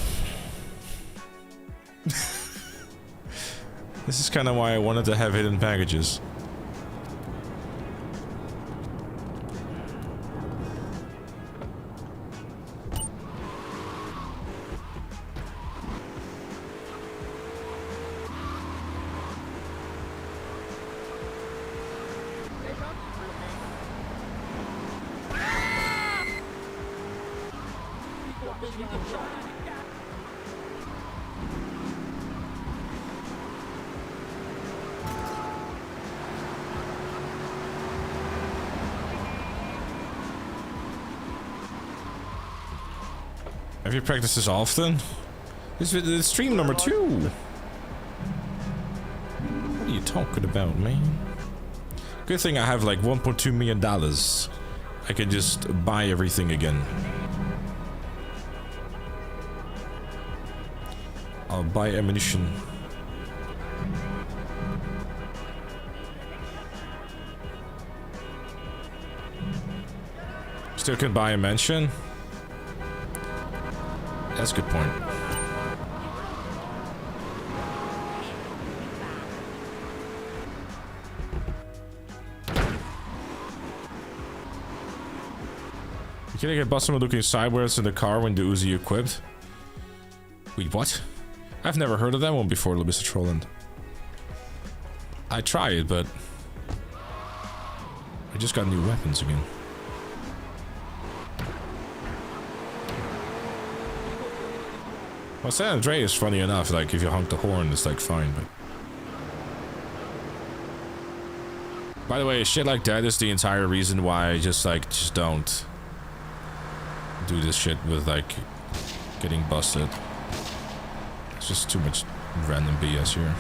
[SPEAKER 2] This is kind of why I wanted to have hidden packages. Have you practiced this often? This is stream number 2. What are you talking about, man? Good thing I have like $1.2 million. I can just buy everything again. I'll buy ammunition. Still can buy a mansion? That's a good point. Can I get someone looking sideways in the car when the Uzi equipped? Wait, what? I've never heard of that one before, Mr. Trolland. I tried, but I just got new weapons again. Well, San Andreas is funny enough, like if you honk the horn, it's like fine, but... By the way, shit like that is the entire reason why I just don't do this shit with like getting busted. It's just too much random BS here.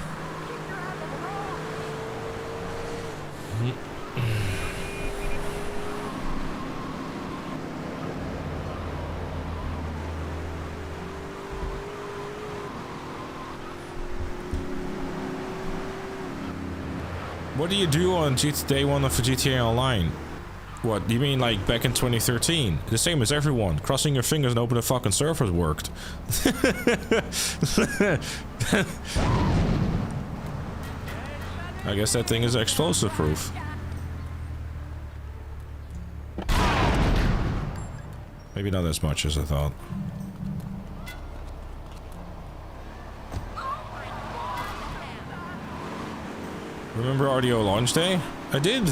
[SPEAKER 2] What do you do on day 1 of GTA Online? What, do you mean like back in 2013? The same as everyone. Crossing your fingers and hoping the fucking servers worked. I guess that thing is explosive proof. Maybe not as much as I thought. Remember RDO launch day? I did.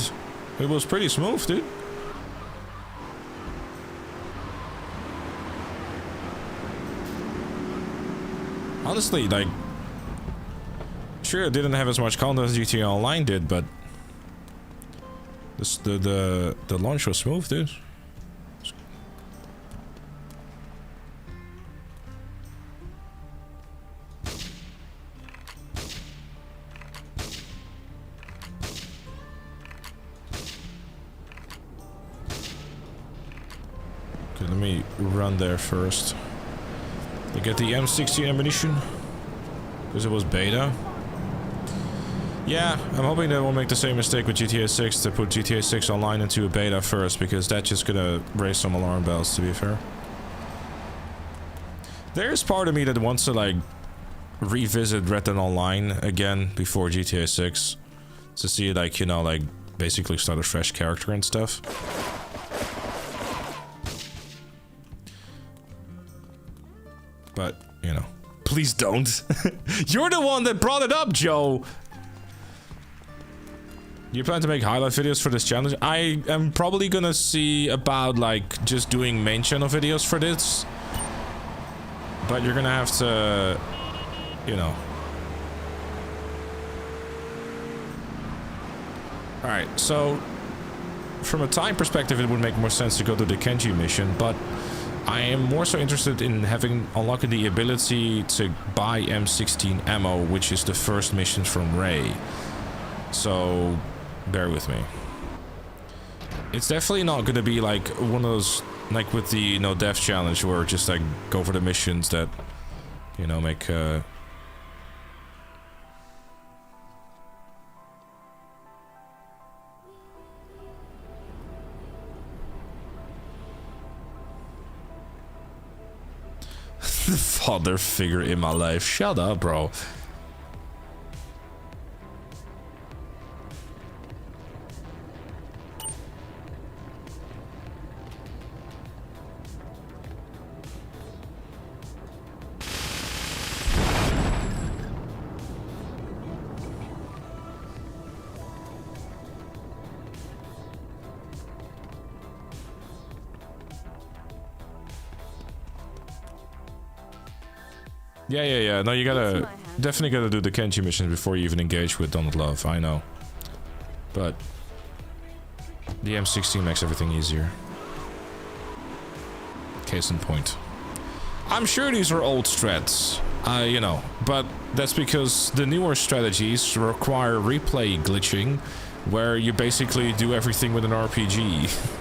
[SPEAKER 2] It was pretty smooth, dude. Honestly, like, sure, it didn't have as much content as GTA Online did, but this, the launch was smooth, dude. Okay, let me run there first. To get the M16 ammunition, because it was beta. Yeah, I'm hoping they won't make the same mistake with GTA 6 to put GTA 6 Online into a beta first, because that's just gonna raise some alarm bells, to be fair. There's part of me that wants to like revisit Red Dead Online again before GTA 6 to see, like, you know, like basically start a fresh character and stuff. But, you know, please don't. You're the one that brought it up, Joe. You plan to make highlight videos for this challenge? I am probably gonna see about like just doing main channel videos for this. But you're gonna have to, you know. Alright, so from a time perspective it would make more sense to go to the Kenji mission, but I am more so interested in unlocking the ability to buy M16 ammo, which is the first mission from Ray. So bear with me. It's definitely not gonna be like one of those Like with the no death challenge, where just like go for the missions that, you know, make the father figure in my life. Shut up, bro. Yeah. No, you gotta definitely gotta do the Kenji missions before you even engage with Donald Love. I know, but the M16 makes everything easier. Case in point. I'm sure these are old strats, you know, but that's because the newer strategies require replay glitching, where you basically do everything with an RPG.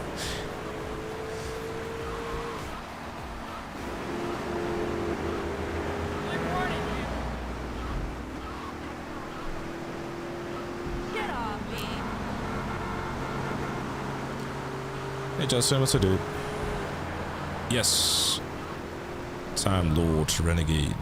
[SPEAKER 2] Justin, what's a dude? Yes. Time Lord Renegade.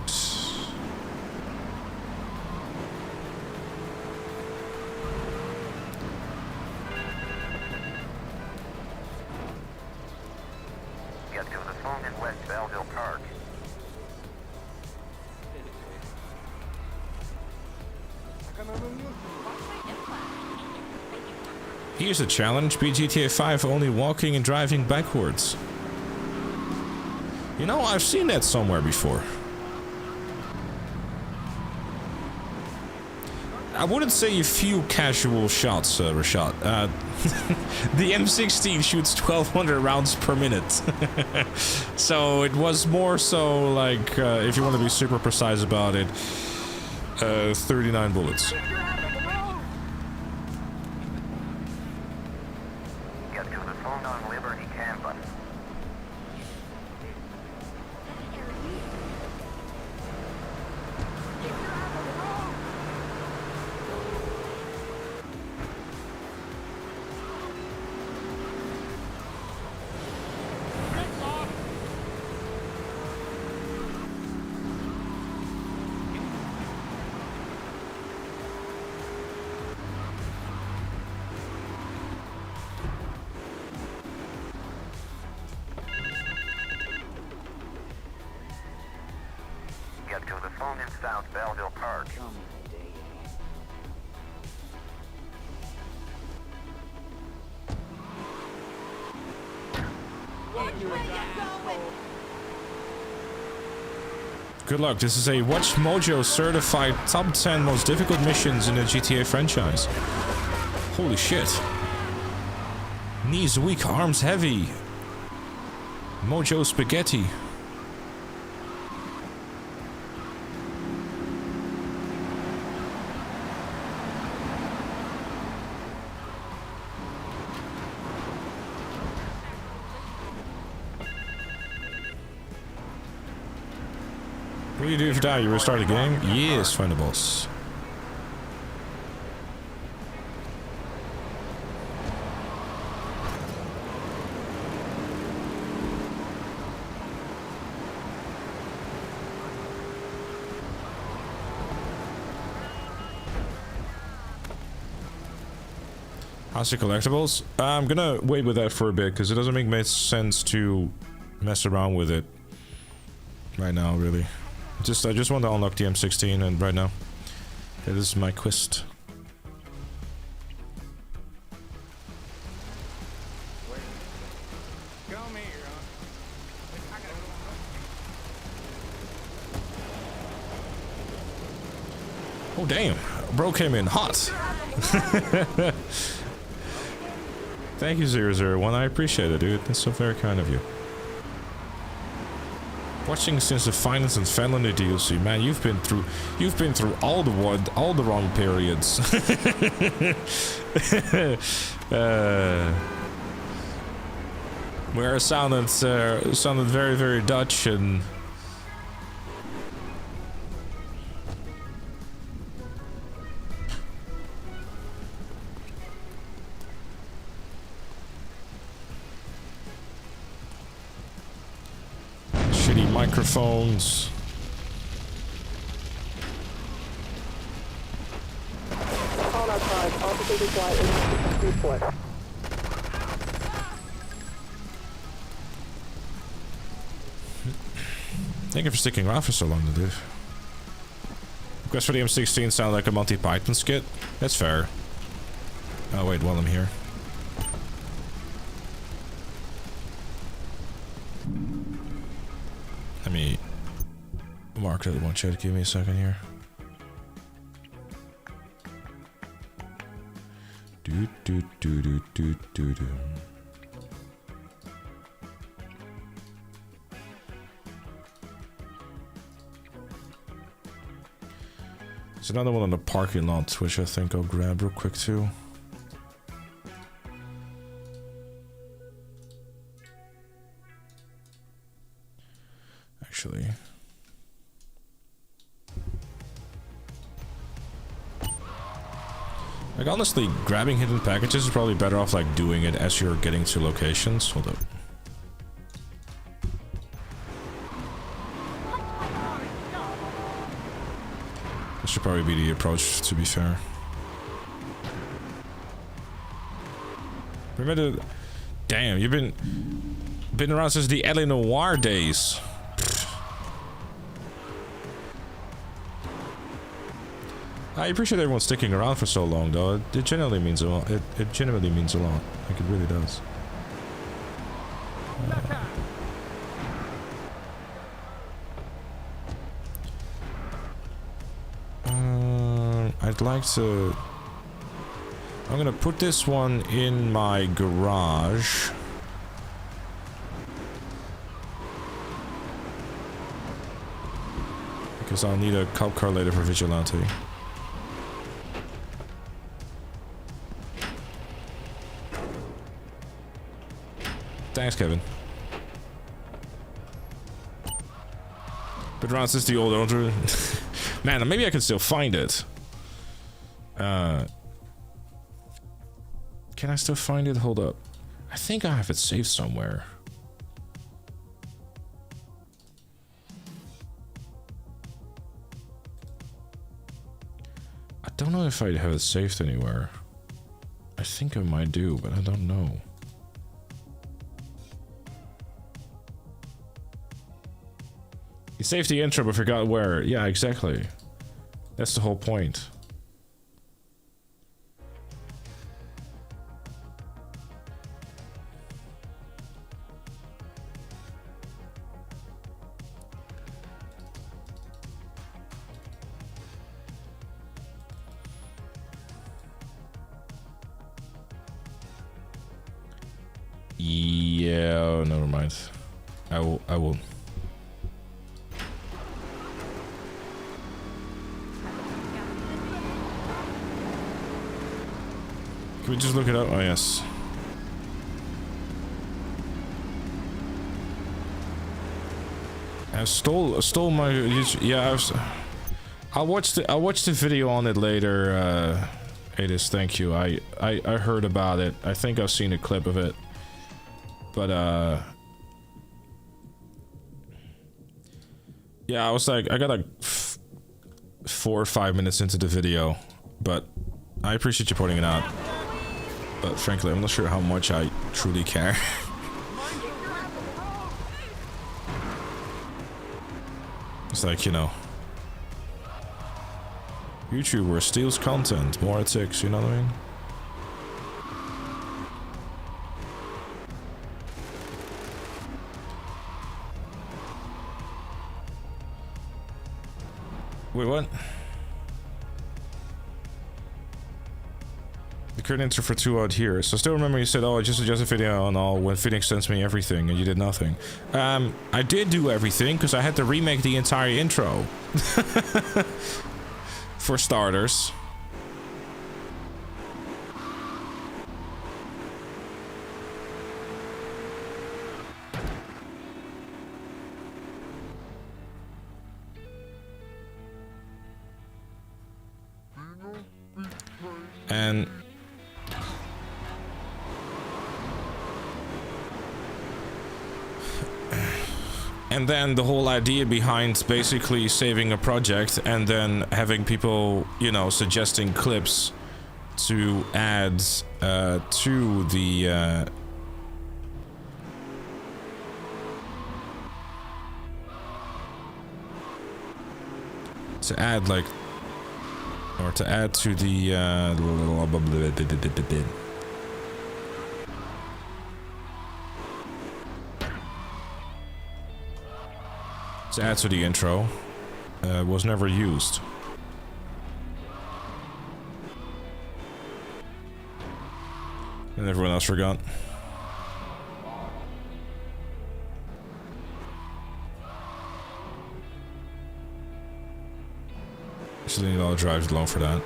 [SPEAKER 11] Get to the phone in West Belleville Park.
[SPEAKER 2] Here's a challenge, beat GTA 5 only walking and driving backwards. You know, I've seen that somewhere before. I wouldn't say a few casual shots, Rashad. The M16 shoots 1200 rounds per minute. So it was more so like, if you want to be super precise about it, 39 bullets. Good luck. This is a Watch Mojo certified top 10 most difficult missions in the GTA franchise. Holy shit. Knees weak, arms heavy. Mojo spaghetti. What do you do if you die? You restart the game? Yes, find the boss. How's the collectibles? I'm gonna wait with that for a bit because it doesn't make much sense to mess around with it right now, really. I just want to unlock the M16 and right now. Okay, this is my quest. Oh damn, bro came in hot. Thank you 001, I appreciate it, dude. That's so very kind of you. Watching since the Finance and Felony DLC, man, you've been through all the wrong periods. Where it sounded very, very Dutch and... shitty microphones.
[SPEAKER 9] Call no charge. Officer deployed in report.
[SPEAKER 2] Thank you for sticking around for so long, dude. Request for the M16 sound like a Monty Python skit. That's fair. Oh wait, while I'm here. Let me mark that one chat. Give me a second here. Do do do do do do do. There's another one on the parking lot, which I think I'll grab real quick too. Actually. Like honestly, grabbing hidden packages is probably better off like doing it as you're getting to locations. Hold up. That should probably be the approach, to be fair. Remember the... Damn, you've been around since the LA Noire days. I appreciate everyone sticking around for so long, though. It genuinely means a lot. It genuinely means a lot. Like, it really does. I'd like to... I'm gonna put this one in my garage. Because I'll need a cop car later for Vigilante. Thanks, Kevin. But around since the old owner... Man, maybe I can still find it. Can I still find it? Hold up. I think I have it saved somewhere. I don't know if I have it saved anywhere. I think I might do, but I don't know. You saved the intro but forgot where. Yeah, exactly. That's the whole point. Yeah, never mind. I will. Can we just look it up? Oh, yes. I stole my... Yeah, I'll watch the video on it later, Adis, thank you. I heard about it. I think I've seen a clip of it. But, yeah, I was like... I got like 4 or 5 minutes into the video. But I appreciate you pointing it out. But frankly, I'm not sure how much I truly care. It's like, you know, YouTuber steals content, more at 6, you know what I mean? Wait, what? The current intro for 2 out here. So still remember you said, oh, I just adjust a video and all when Phoenix sends me everything and you did nothing. I did do everything because I had to remake the entire intro. For starters. And then the whole idea behind basically saving a project and then having people, you know, suggesting clips to add to the to add like, or to add to the to add to the intro was never used. And everyone else forgot. Actually, I'll drive alone for that.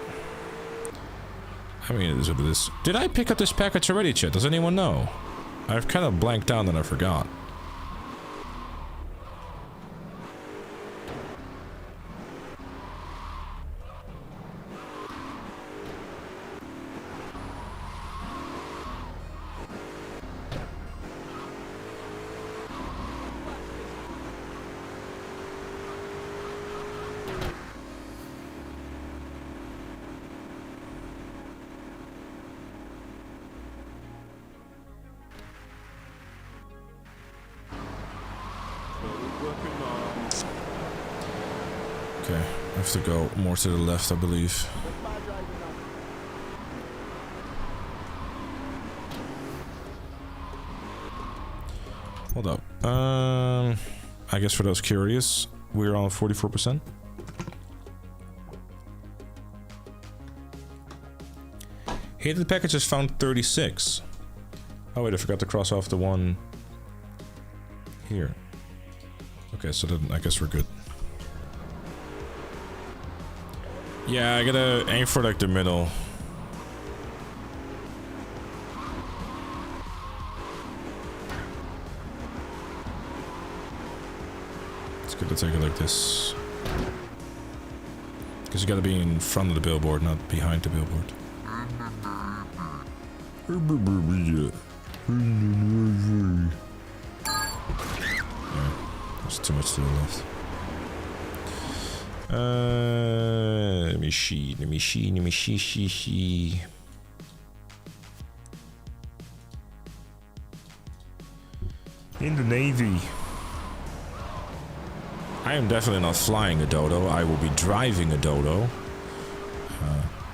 [SPEAKER 2] I mean, it is what it is. Did I pick up this package already, chat? Does anyone know? I've kind of blanked out and I forgot. Okay, I have to go more to the left, I believe. Hold up. I guess for those curious, we're on 44%. Hidden packages found 36. Oh wait, I forgot to cross off the one here. Okay, so then I guess we're good. Yeah, I gotta aim for like the middle. It's good to take it like this. Because you gotta be in front of the billboard, not behind the billboard. Yeah, there's too much to the left. Let me see. In the Navy. I am definitely not flying a dodo. I will be driving a dodo.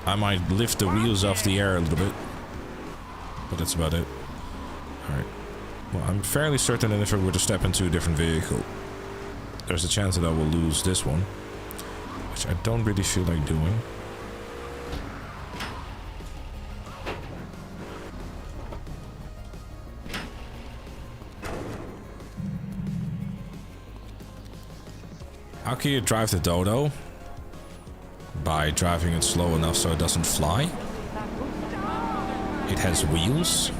[SPEAKER 2] I might lift the wheels off the air a little bit. But that's about it. Alright. Well, I'm fairly certain that if I were to step into a different vehicle, there's a chance that I will lose this one. Which I don't really feel like doing. How can you drive the dodo? By driving it slow enough so it doesn't fly? It has wheels?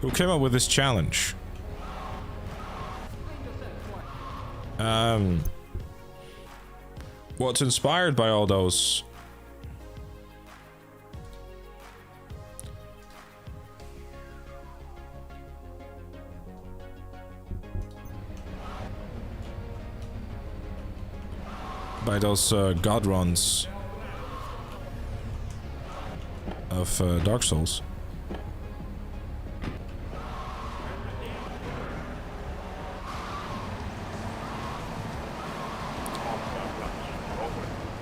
[SPEAKER 2] Who came up with this challenge? What's inspired by all those? By those god runs of Dark Souls.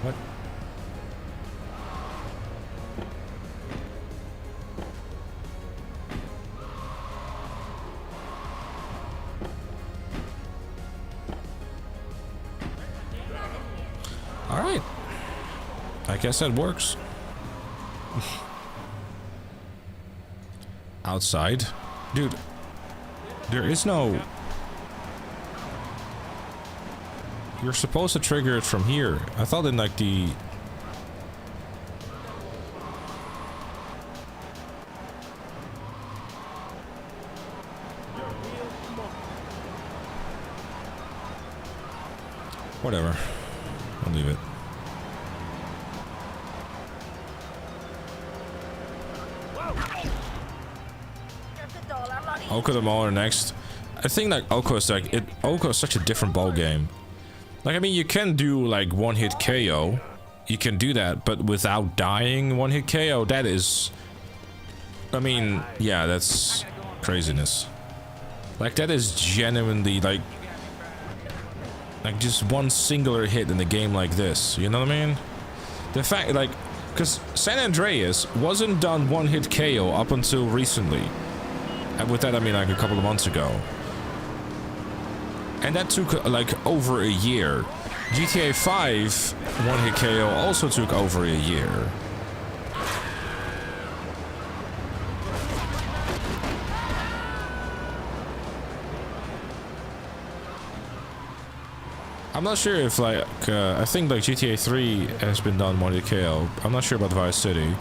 [SPEAKER 2] What? All right. I guess that works. Outside? Dude, there is no... You're supposed to trigger it from here. I thought in like the... Whatever. I'll leave it. Oko the Mauler next. I think like Oko is like Oko is such a different ball game. Like I mean you can do like one hit KO. You can do that, but without dying one hit KO, that is I mean, yeah, that's craziness. Like that is genuinely like just one singular hit in a game like this, you know what I mean? The fact like because San Andreas wasn't done one hit KO up until recently. And with that I mean like a couple of months ago. And that took like over a year. GTA 5 one hit KO also took over a year. I'm not sure if like I think like GTA 3 has been done one hit KO. I'm not sure about Vice City.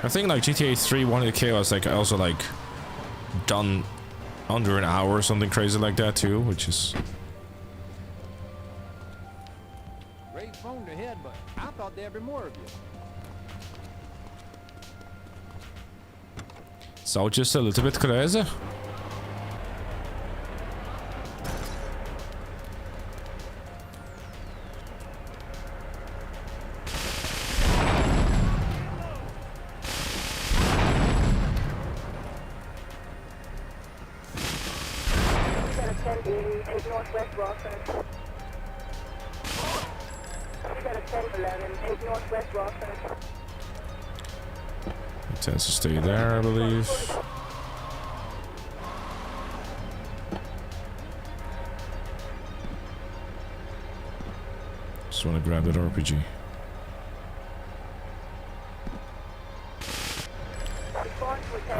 [SPEAKER 2] I think like GTA 3 one hit KO is like also like done under an hour or something crazy like that too, which is
[SPEAKER 5] Great phone to head, but I thought there'd be more of you.
[SPEAKER 2] so just a little bit crazy.
[SPEAKER 9] Northwest Rockford. We got a 1011, take Northwest Rockford.
[SPEAKER 2] It tends to stay there, I believe. Just want to grab that RPG.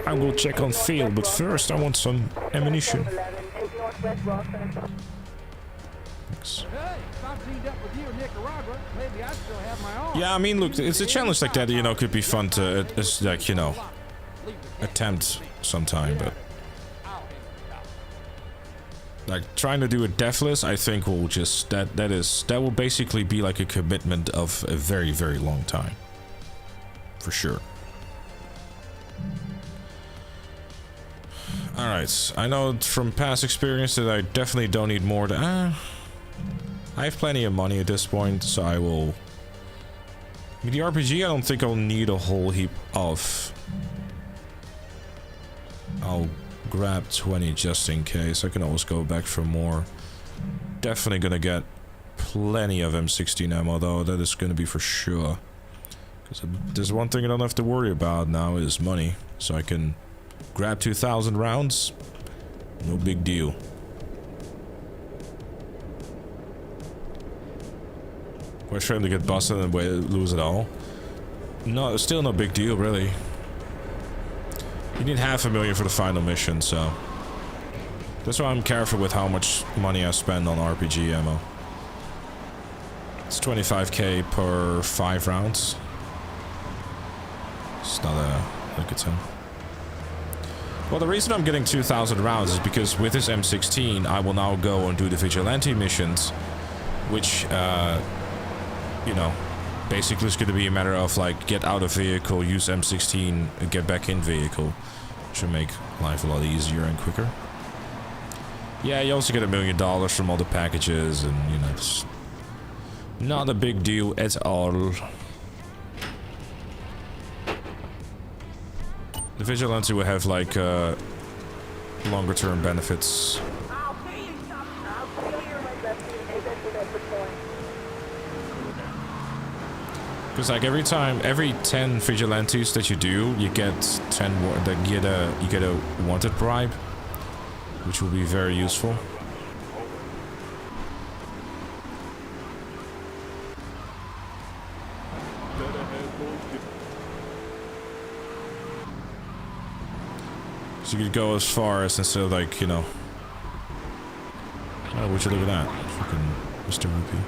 [SPEAKER 2] I'm gonna check on field, but first I want some ammunition. Thanks. Yeah, I mean, look, it's a challenge like that, you know, could be fun to, it's like, you know, attempt sometime, but like trying to do it deathless, I think will just, that will basically be like a commitment of a very, very long time. For sure. Alright, I know from past experience that I definitely don't need more to... I have plenty of money at this point, so I will... I mean, the RPG, I don't think I'll need a whole heap of... I'll grab 20 just in case. I can always go back for more. Definitely gonna get plenty of M16 ammo, though. That is gonna be for sure. Because there's one thing I don't have to worry about now is money. So I can... grab 2,000 rounds, no big deal. Wait for him to get busted and lose it all. No, it's still no big deal, really. You need $500,000 for the final mission, so... That's why I'm careful with how much money I spend on RPG ammo. It's 25k per 5 rounds. It's not a good thing. Well, the reason I'm getting 2,000 rounds is because with this M16, I will now go and do the vigilante missions, which, you know, basically is going to be a matter of, like, get out of vehicle, use M16, and get back in vehicle. Should make life a lot easier and quicker. Yeah, you also get $1 million from all the packages, and, you know, it's not a big deal at all. The vigilante will have like longer term benefits. Because like every 10 vigilantes that you do, you get 10 you get a wanted bribe, which will be very useful. So you could go as far as instead of like, you know, Oh, would you look at that? Fucking Mr. Whoopi.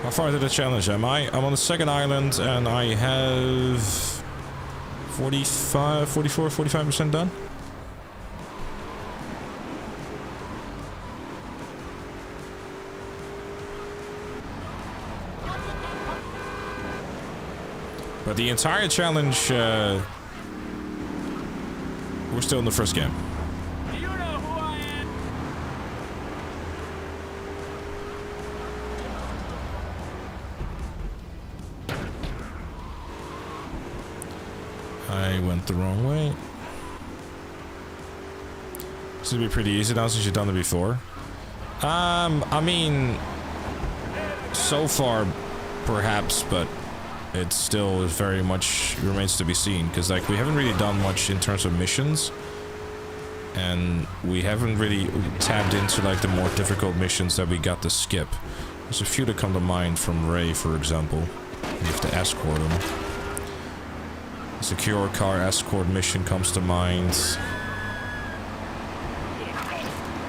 [SPEAKER 2] How far into the challenge am I? I'm on the second island and I have 45% done. But the entire challenge, we're still in the first game. I went the wrong way. This would be pretty easy now since you've done it before. I mean, so far, perhaps, but it still is very much remains to be seen because, like, we haven't really done much in terms of missions, and we haven't really tapped into like the more difficult missions that we got to skip. There's a few that come to mind from Ray, for example. You have to escort him. Secure car escort mission comes to mind.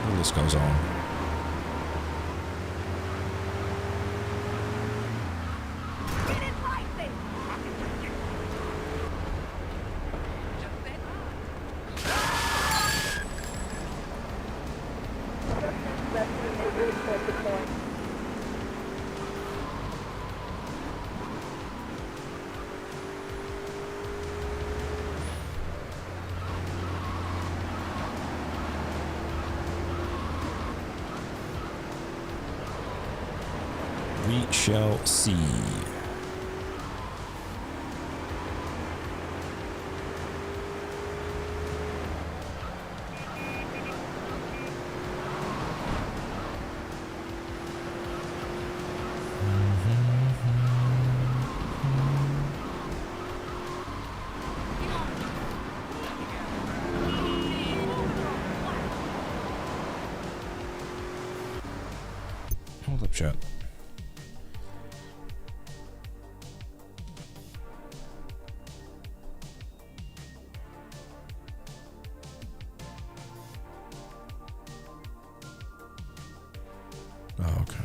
[SPEAKER 2] The list goes on. We shall see. Hold up, chat. Oh, okay.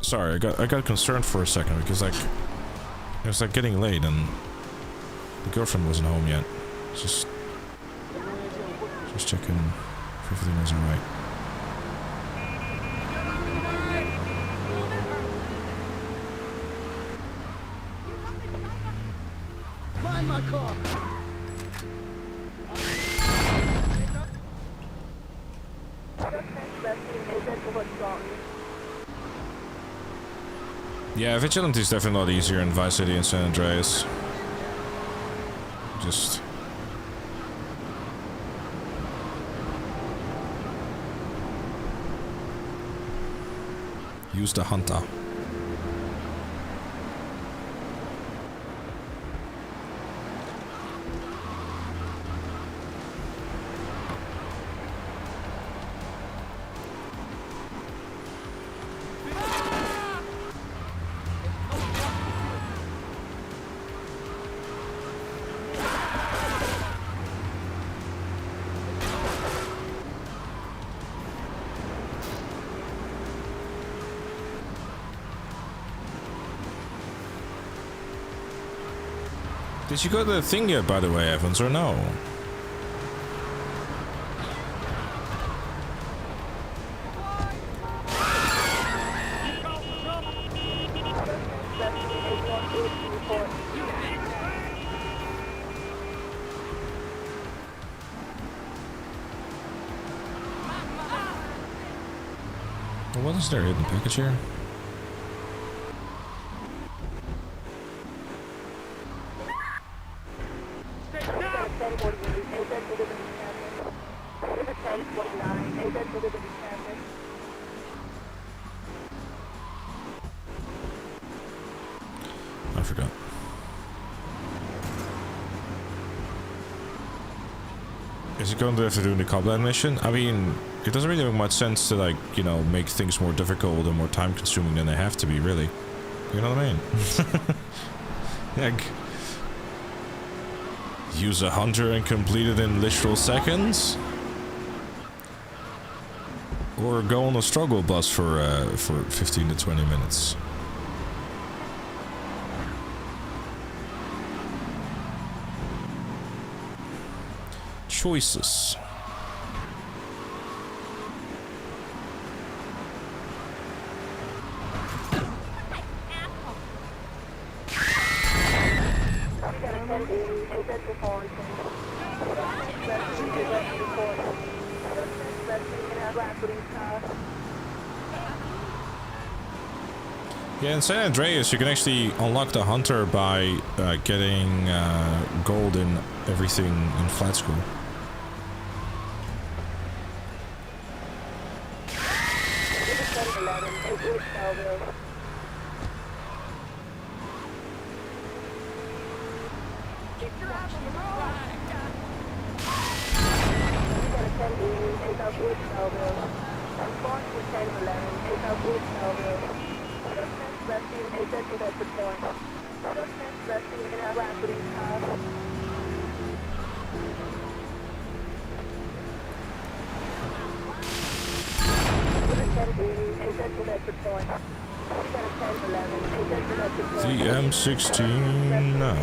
[SPEAKER 2] Sorry, I got concerned for a second because like it was like getting late and the girlfriend wasn't home yet. Just checking if everything was alright.
[SPEAKER 3] Mind my car.
[SPEAKER 2] Yeah, Vigilante is definitely a lot easier in Vice City and San Andreas. Just use the hunter. Did you go to the thing yet, by the way, Evans, or no? What is there hidden package here? I forgot Is it going to have to do the combat mission? I mean, it doesn't really make much sense to, like, you know, make things more difficult and more time consuming than they have to be, really. You know what I mean? Like, use a hunter and complete it in literal seconds? Or go on a struggle bus for 15 to 20 minutes. Choices. Yeah, in San Andreas you can actually unlock the hunter by getting gold in everything in flight school. The M16 now.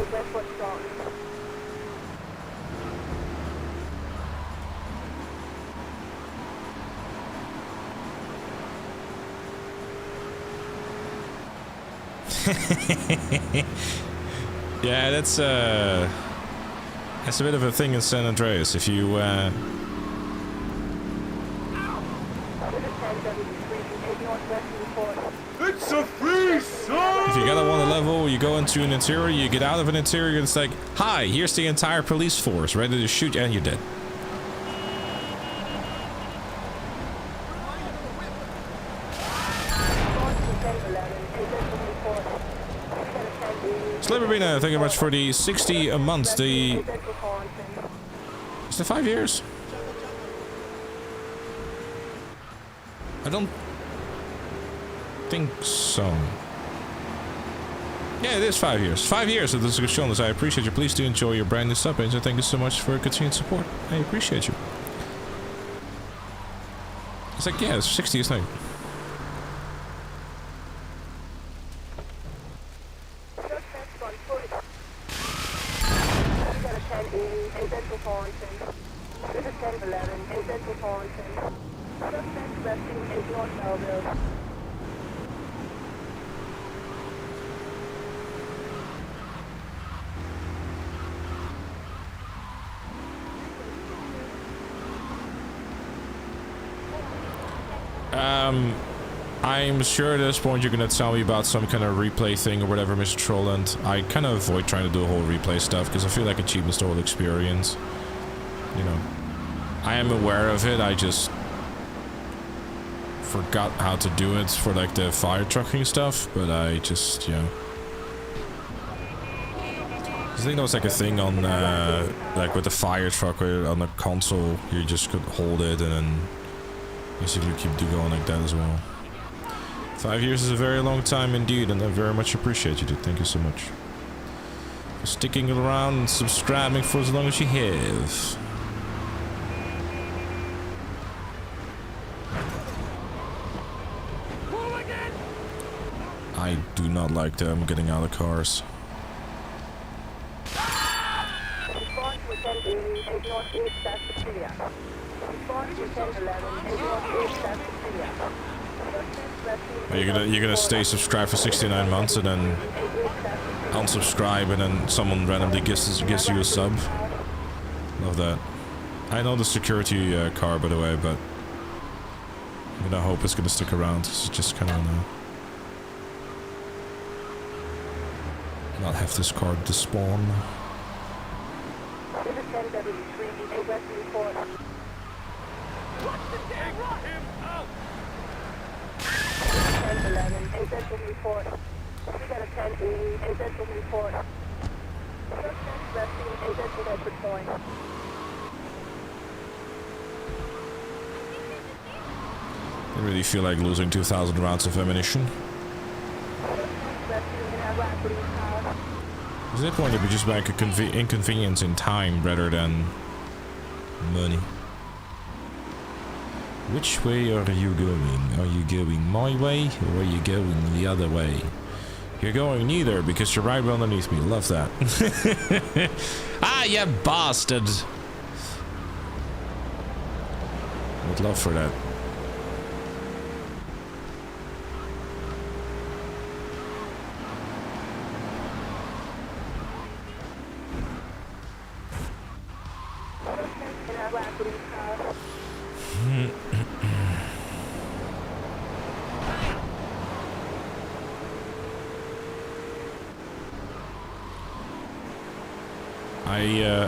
[SPEAKER 2] Yeah, that's a bit of a thing in San Andreas. If you
[SPEAKER 3] It's a free zone!
[SPEAKER 2] if you gotta want a level, you go into an interior, you get out of an interior, and it's like, hi, here's the entire police force ready to shoot you, and you're dead. Slibberina, thank you much for the 60 a month. The is it 5 years? I don't think so. Yeah, it is 5 years. 5 years of this has shown us. I appreciate you. Please do enjoy your brand new sub page, and thank you so much for continued support. I appreciate you. It's like, yeah, it's 60 is nice. I'm sure at this point you're gonna tell me about some kind of replay thing or whatever, Mr. Trolland. I kind of avoid trying to do a whole replay stuff because I feel like it cheapens the whole experience. You know, I am aware of it, I just forgot how to do it for like the fire trucking stuff, but I just, you know. I think that was like a thing on, like with the fire truck where on the console you just could hold it and then basically keep going like that as well. 5 years is a very long time indeed, and I very much appreciate you, dude. Thank you so much for sticking around and subscribing for as long as you have. I do not like them getting out of cars. You're gonna stay subscribed for 69 months and then unsubscribe and then someone randomly gives you a sub. Love that. I know the security car, by the way, but I'm gonna hope it's gonna stick around. It's just kind of not have this car despawn. Didn't really feel like losing 2,000 rounds of ammunition. Is it going to be just like a inconvenience in time rather than money? Which way are you going? Are you going my way or are you going the other way? You're going neither because you're right underneath me. Love that. Ah, you bastard! Would love for that.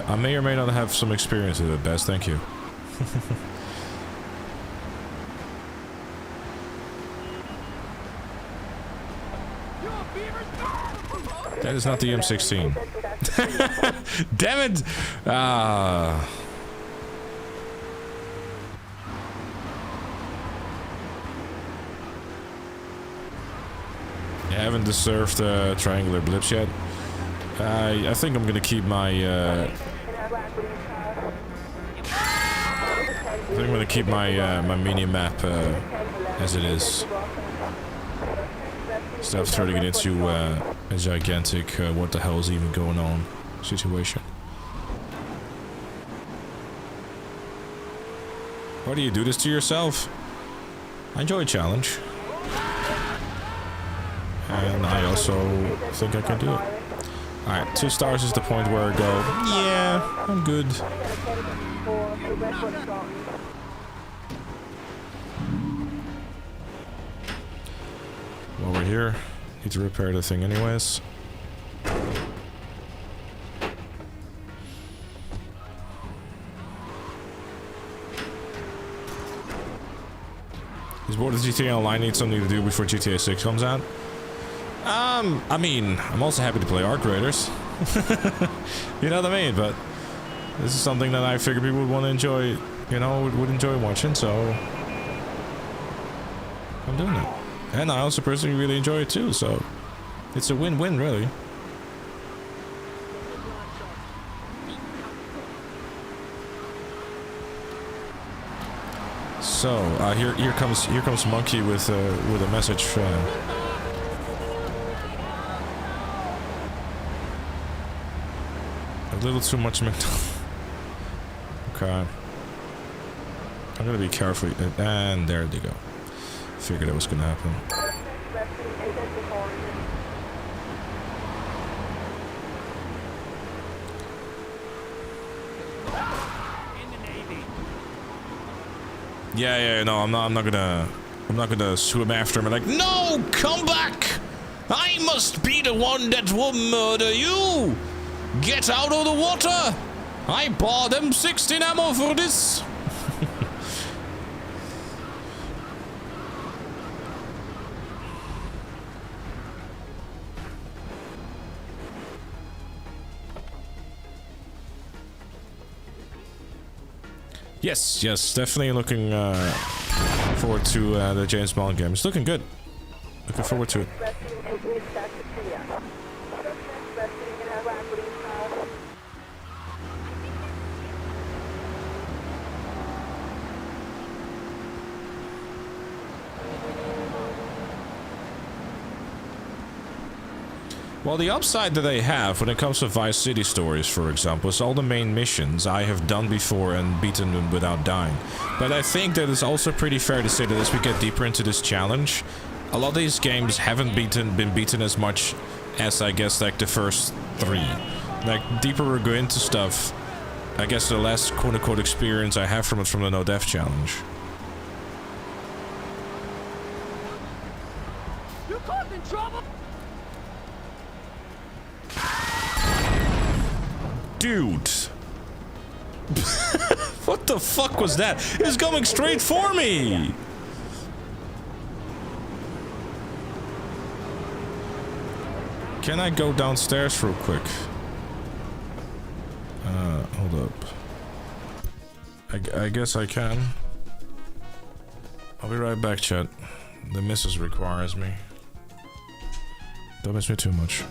[SPEAKER 2] I may or may not have some experience with it, Best. Thank you. That is not the M16. Damn it! Ah. I haven't deserved triangular blips yet. I think I'm gonna keep my. I think I'm gonna keep my my mini map as it is. Instead of turning it into a gigantic what the hell is even going on situation. Why do you do this to yourself? I enjoy a challenge. And I also think I can do it. Alright, 2 stars is the point where I go, yeah, I'm good. While we're here, need to repair the thing anyways. Is what does GTA Online need something to do before GTA 6 comes out? I mean, I'm also happy to play Arc Raiders. You know what I mean? But this is something that I figure people would want to enjoy, you know, would enjoy watching, so I'm doing it. And I also personally really enjoy it too, so it's a win-win, really. So here comes Monkey with a message. A little too much McDonald's. Okay. I'm gonna be careful. And there they go. Figured it was gonna happen. Yeah, no, I'm not gonna swim after him and like, no, come back! I must be the one that will murder you! Get out of the water! I bought M16 ammo for this! Yes, definitely looking forward to the James Bond game. It's looking good. Looking forward to it. Well, the upside that they have when it comes to Vice City stories, for example, is all the main missions I have done before and beaten them without dying. But I think that it's also pretty fair to say that as we get deeper into this challenge, a lot of these games haven't been beaten as much as, I guess, like the first 3. Like, deeper we go into stuff, I guess the less quote-unquote experience I have from it from the No Death challenge.
[SPEAKER 4] You caused in trouble?
[SPEAKER 2] Dude. What the fuck was that? It was coming straight for me! Can I go downstairs real quick? Hold up. I guess I can. I'll be right back, chat. The missus requires me. Don't miss me too much.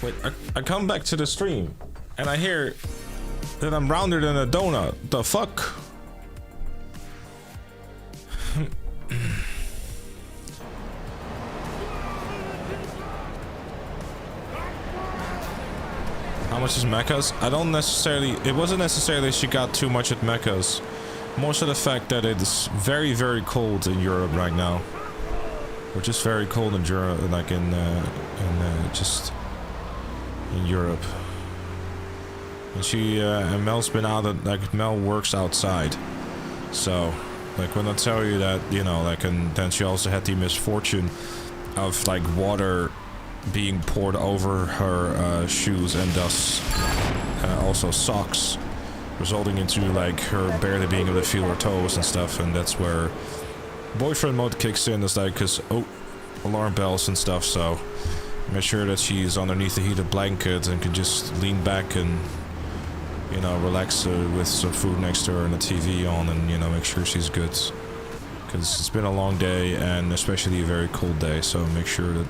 [SPEAKER 2] Wait, I come back to the stream, and I hear that I'm rounder than a donut. The fuck? How much is mechas? I don't necessarily... It wasn't necessarily she got too much at mechas. More so the fact that it's very, very cold in Europe right now. Or just very cold in Europe, like just in Europe. And she, and Mel's been out of, like, Mel works outside. So, like, when I tell you that, you know, like, and then she also had the misfortune of, like, water being poured over her shoes and thus also socks, resulting into like her barely being able to feel her toes and stuff. And that's where boyfriend mode kicks in. It's like, cause alarm bells and stuff. So make sure that she's underneath the heated blanket and can just lean back and, you know, relax with some food next to her and a TV on, and, you know, make sure she's good, because it's been a long day and especially a very cold day. So make sure that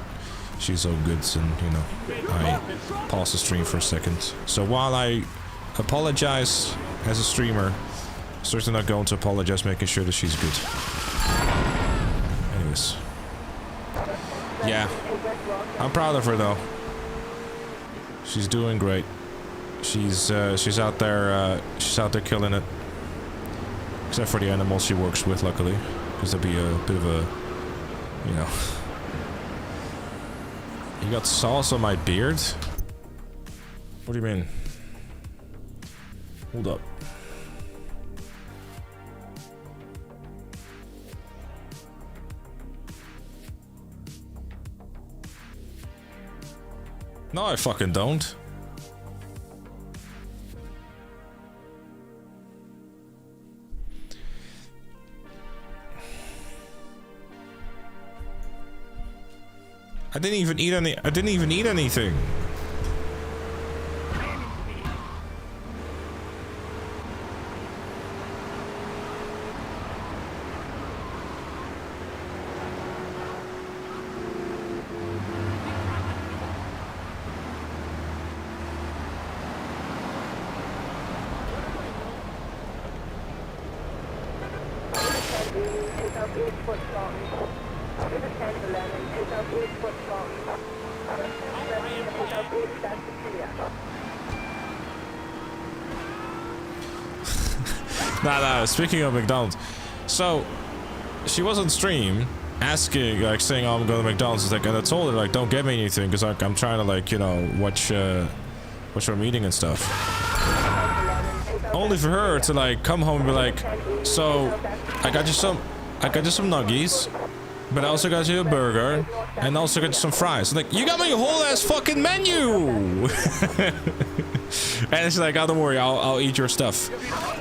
[SPEAKER 2] she's all good. And, you know, I pause the stream for a second. So while I apologize as a streamer, I'm certainly not going to apologize making sure that she's good. Anyways. Yeah. I'm proud of her though. She's doing great. She's out there killing it. Except for the animals she works with, luckily. Because there'd be a bit of a, you know... You got sauce on my beard? What do you mean? Hold up. No, I fucking don't. I didn't even eat anything. Nah, speaking of McDonald's, so she was on stream asking, like, saying, oh, I'm going to McDonald's. It's like, and I told her, like, don't get me anything, because like, I'm trying to, like, you know, watch our meeting and stuff. Only for her to, like, come home and be like, so I got you some nuggies, but I also got you a burger, and also got you some fries. Like, you got me a whole ass fucking menu. And she's like, oh, don't worry, I'll eat your stuff.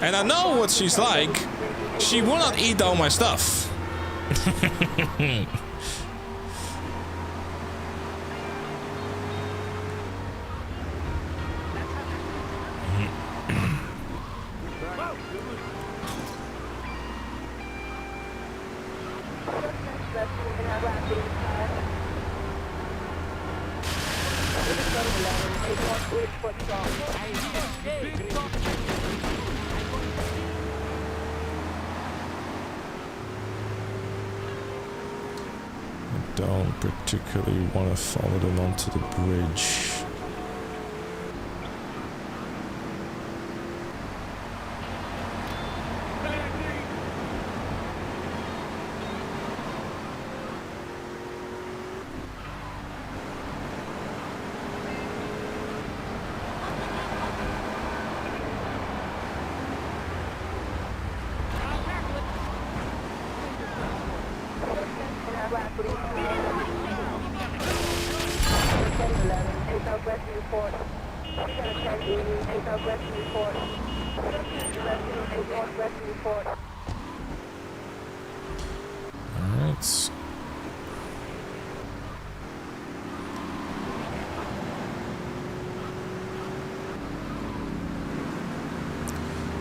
[SPEAKER 2] And I know what she's like. She will not eat all my stuff. Don't particularly want to follow them onto the bridge. Alright.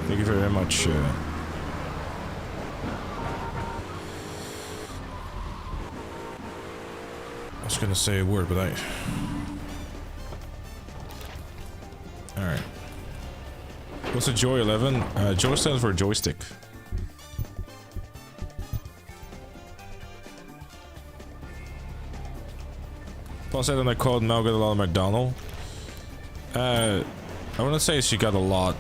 [SPEAKER 2] Thank you very much. I was gonna say a word, but What's a Joy 11? Joy stands for joystick. Plus, I called Mel got a lot of McDonald. I wouldn't say she got a lot.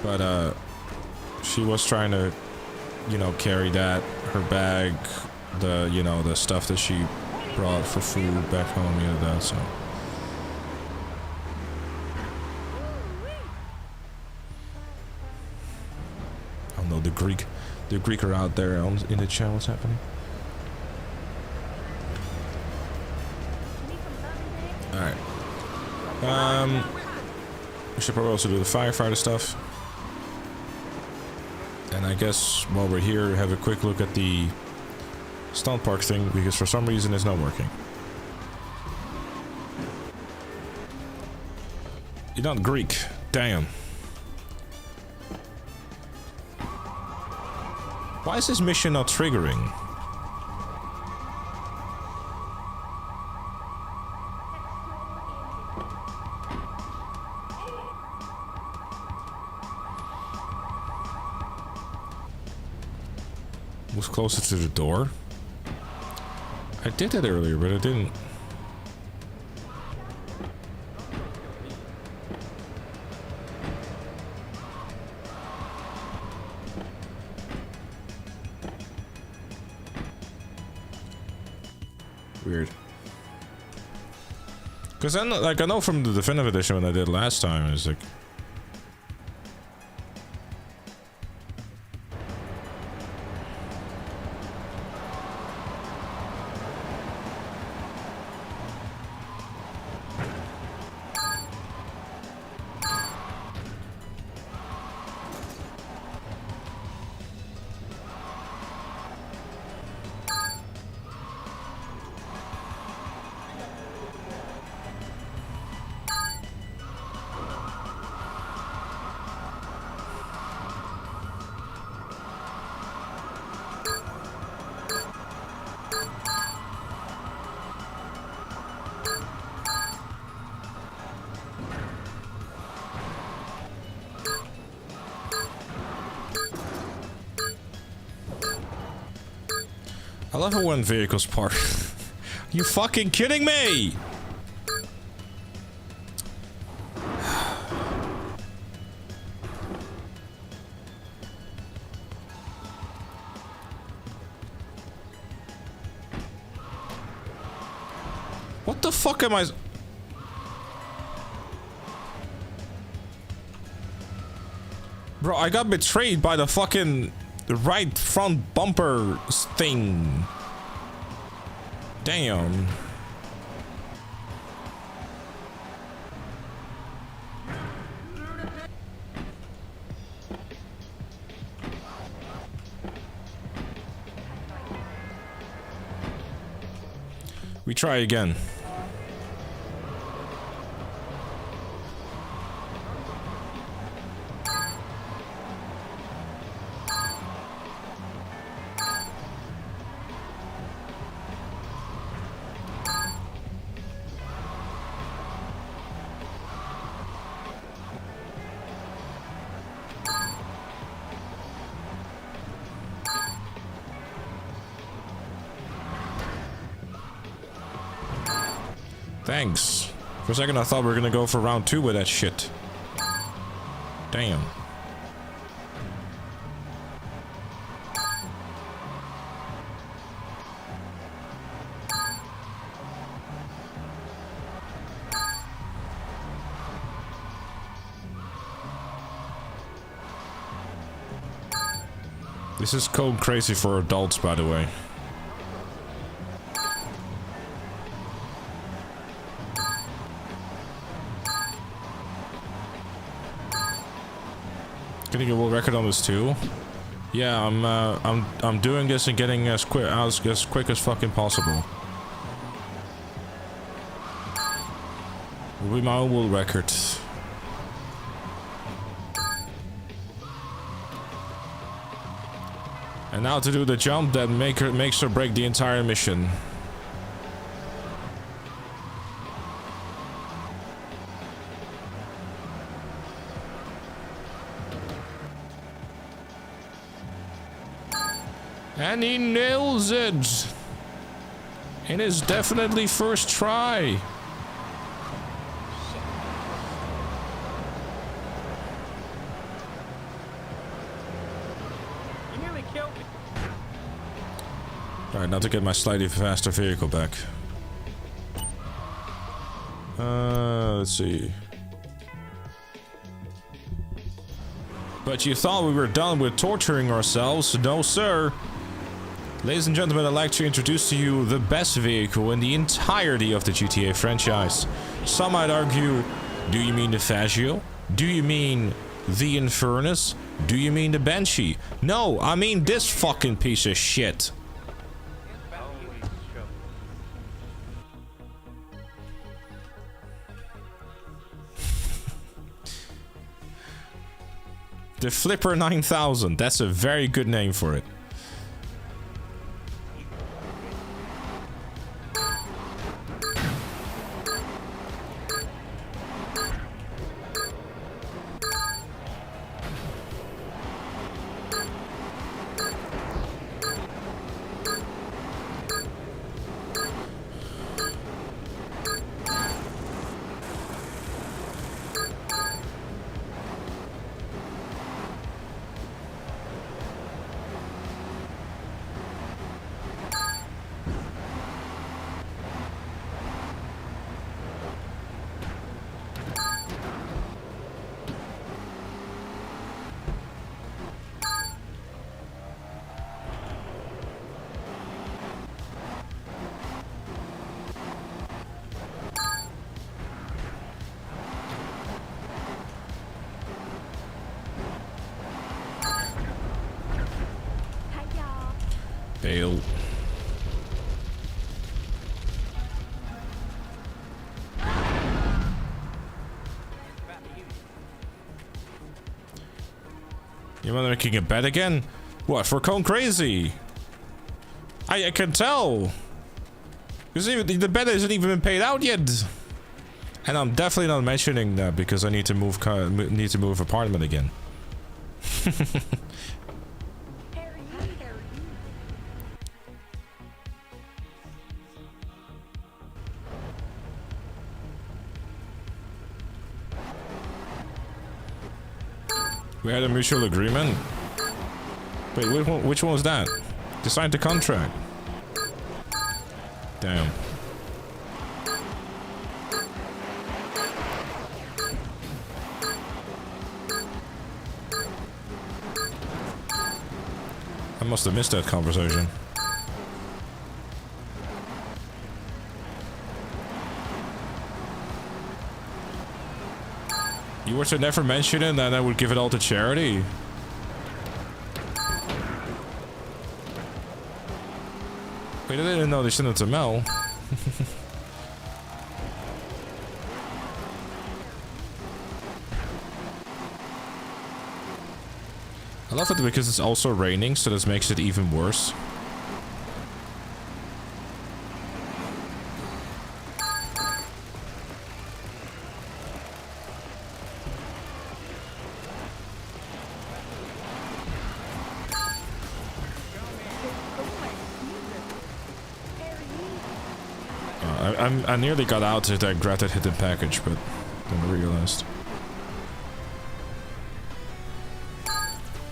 [SPEAKER 2] But, she was trying to, you know, carry that, her bag, the, you know, the stuff that she brought for food back home, you know, that, so. Oh no, the Greek are out there in the chat, what's happening? Alright. We should probably also do the firefighter stuff. And I guess while we're here, have a quick look at the stunt park thing, because for some reason it's not working. You're not Greek. Damn. Why is this mission not triggering? Was closer to the door. I did it earlier, but I didn't. Weird. Because then, like, I know from the definitive edition when I did last time, it's like. I love it when vehicles park. You fucking kidding me? What the fuck am I? Bro, I got betrayed by the fucking right front bumper thing. Damn. We try again. Thanks. For a second I thought we were gonna go for round 2 with that shit. Damn. This is code crazy for adults, by the way. Getting a world record on this too. Yeah, I'm doing this and getting as quick as fucking possible. Will be my own world record. And now to do the jump that makes her break the entire mission. And he nails it. It is definitely first try.
[SPEAKER 4] You nearly killed me.
[SPEAKER 2] Alright, now to get my slightly faster vehicle back. Let's see. But you thought we were done with torturing ourselves? No, sir. Ladies and gentlemen, I'd like to introduce to you the best vehicle in the entirety of the GTA franchise. Some might argue, do you mean the Faggio? Do you mean the Infernus? Do you mean the Banshee? No, I mean this fucking piece of shit. The Flipper 9000. That's a very good name for it. Bail. You want making a bet again? What, for Cone Crazy? I can tell. Because the bet hasn't even been paid out yet. And I'm definitely not mentioning that because I need to move apartment again. We had a mutual agreement? Wait, which one was that? They signed the contract. Damn. I must have missed that conversation. You were to never mention it, and then I would give it all to charity. Wait, I didn't know they sent it to Mel. I love it because it's also raining, so this makes it even worse. I nearly got out to that grab that hidden package, but then I realized.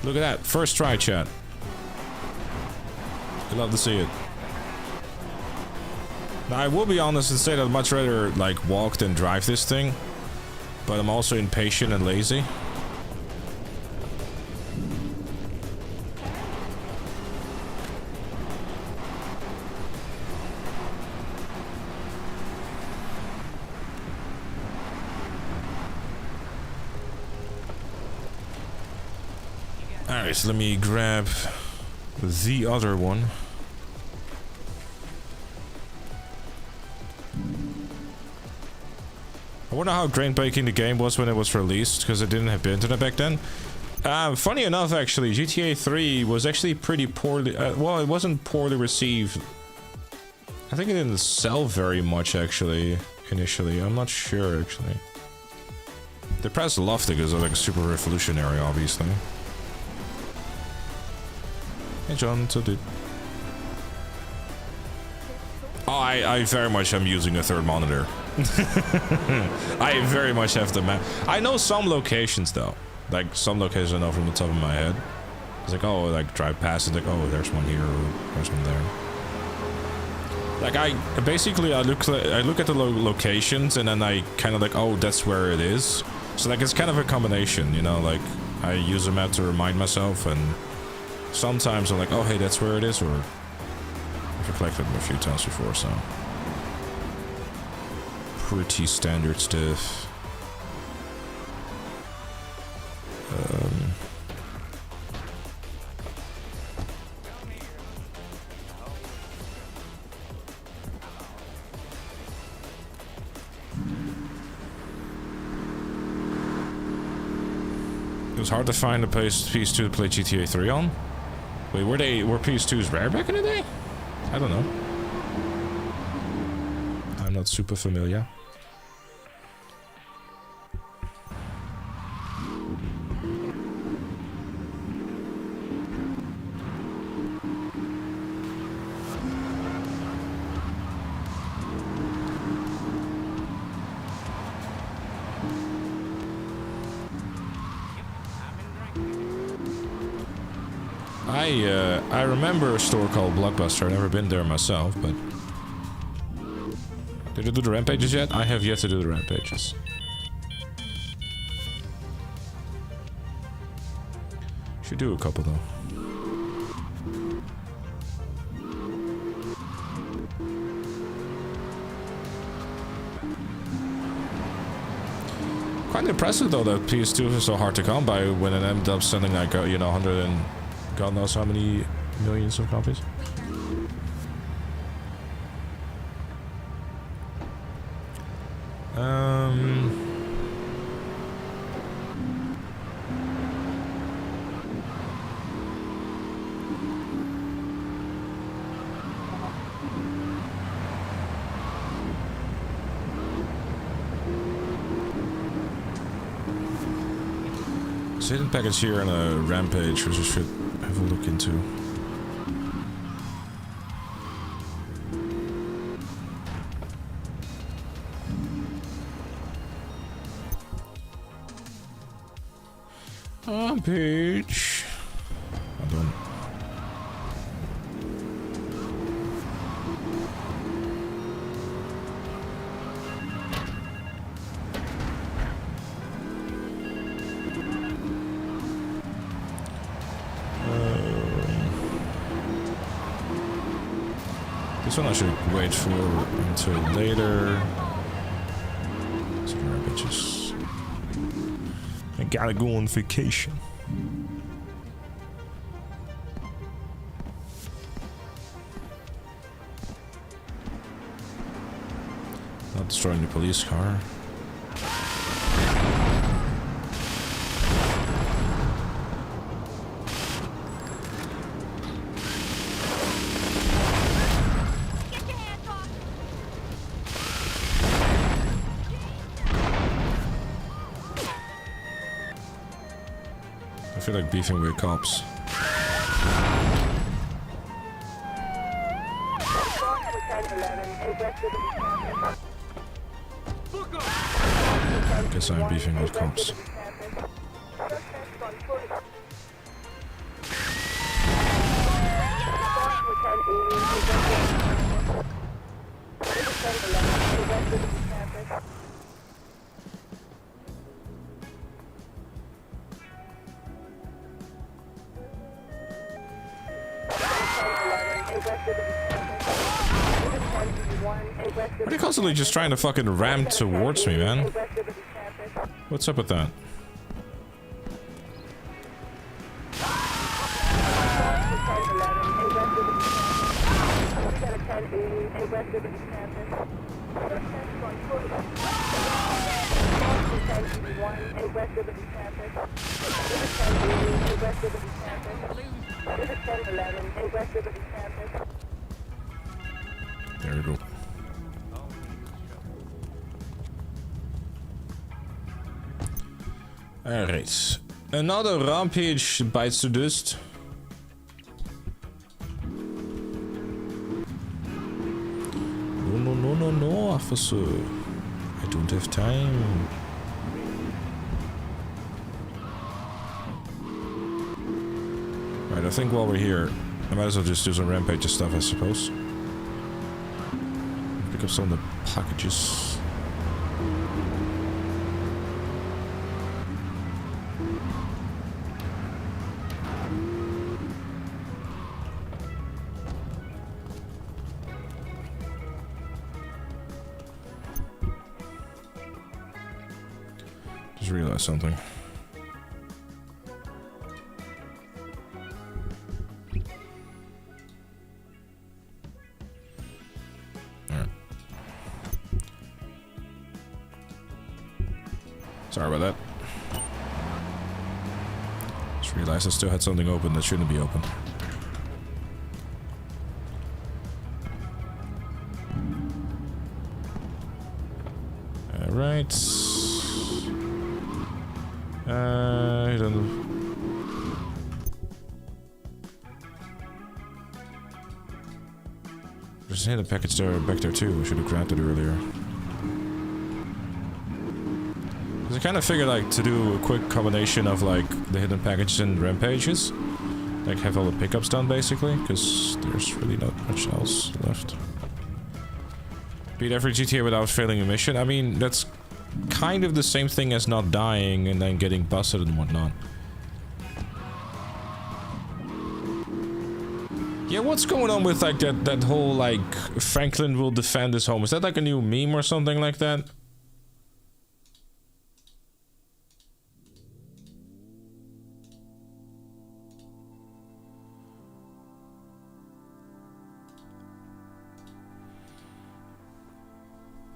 [SPEAKER 2] Look at that. First try, chat. I love to see it. Now, I will be honest and say that I'd much rather, like, walk than drive this thing. But I'm also impatient and lazy. Alright, so let me grab the other one. I wonder how groundbreaking the game was when it was released, because it didn't have the internet back then. Funny enough, actually, GTA 3 was actually pretty poorly... well, it wasn't poorly received. I think it didn't sell very much, actually, initially. I'm not sure, actually. The press loved it because it was like super revolutionary, obviously. Hey John, what's up, dude? Oh, I very much am using a third monitor. I very much have the map. I know some locations though. Like some locations I know from the top of my head. It's like, oh, like drive past it, like, oh, there's one here, or there's one there. Like I look at the locations and then I kind of like, oh, that's where it is. So like it's kind of a combination, you know, like I use a map to remind myself, and sometimes I'm like, oh, hey, that's where it is, or I've collected them a few times before, so pretty standard stuff. It was hard to find a PS2 to play GTA 3 on. Wait, were PS2s rare back in the day? I don't know. I'm not super familiar. I remember a store called Blockbuster. I've never been there myself, but... Did you do the rampages yet? I have yet to do the rampages. Should do a couple though. Quite impressive though that PS2 is so hard to come by when it ended up selling like, you know, 100 and God knows how many millions of copies. Hidden package here and a rampage, which I should have a look into. Rampage. I don't. This one I should wait for until later. Bitches. I gotta go on vacation. Not destroying the police car. I feel like beefing with cops. Guess I'm beefing with cops. Are they constantly just trying to fucking ram towards me, man? What's up with that? There we go. Alright. Another rampage bites the dust. no, officer. I don't have time. Right, I think while we're here, I might as well just do some rampage stuff, I suppose. Pick up some of the packages. Just realized something. Sorry about that. Just realized I still had something open that shouldn't be open. Alright. I don't know. There's a hidden package there back there too. I should have grabbed it earlier. I kind of figured like to do a quick combination of like the hidden packages and rampages, like have all the pickups done basically, because there's really not much else left. Beat every GTA without failing a mission. I mean, that's kind of the same thing as not dying and then getting busted and whatnot. Yeah, what's going on with like that whole like Franklin will defend his home? Is that like a new meme or something like that?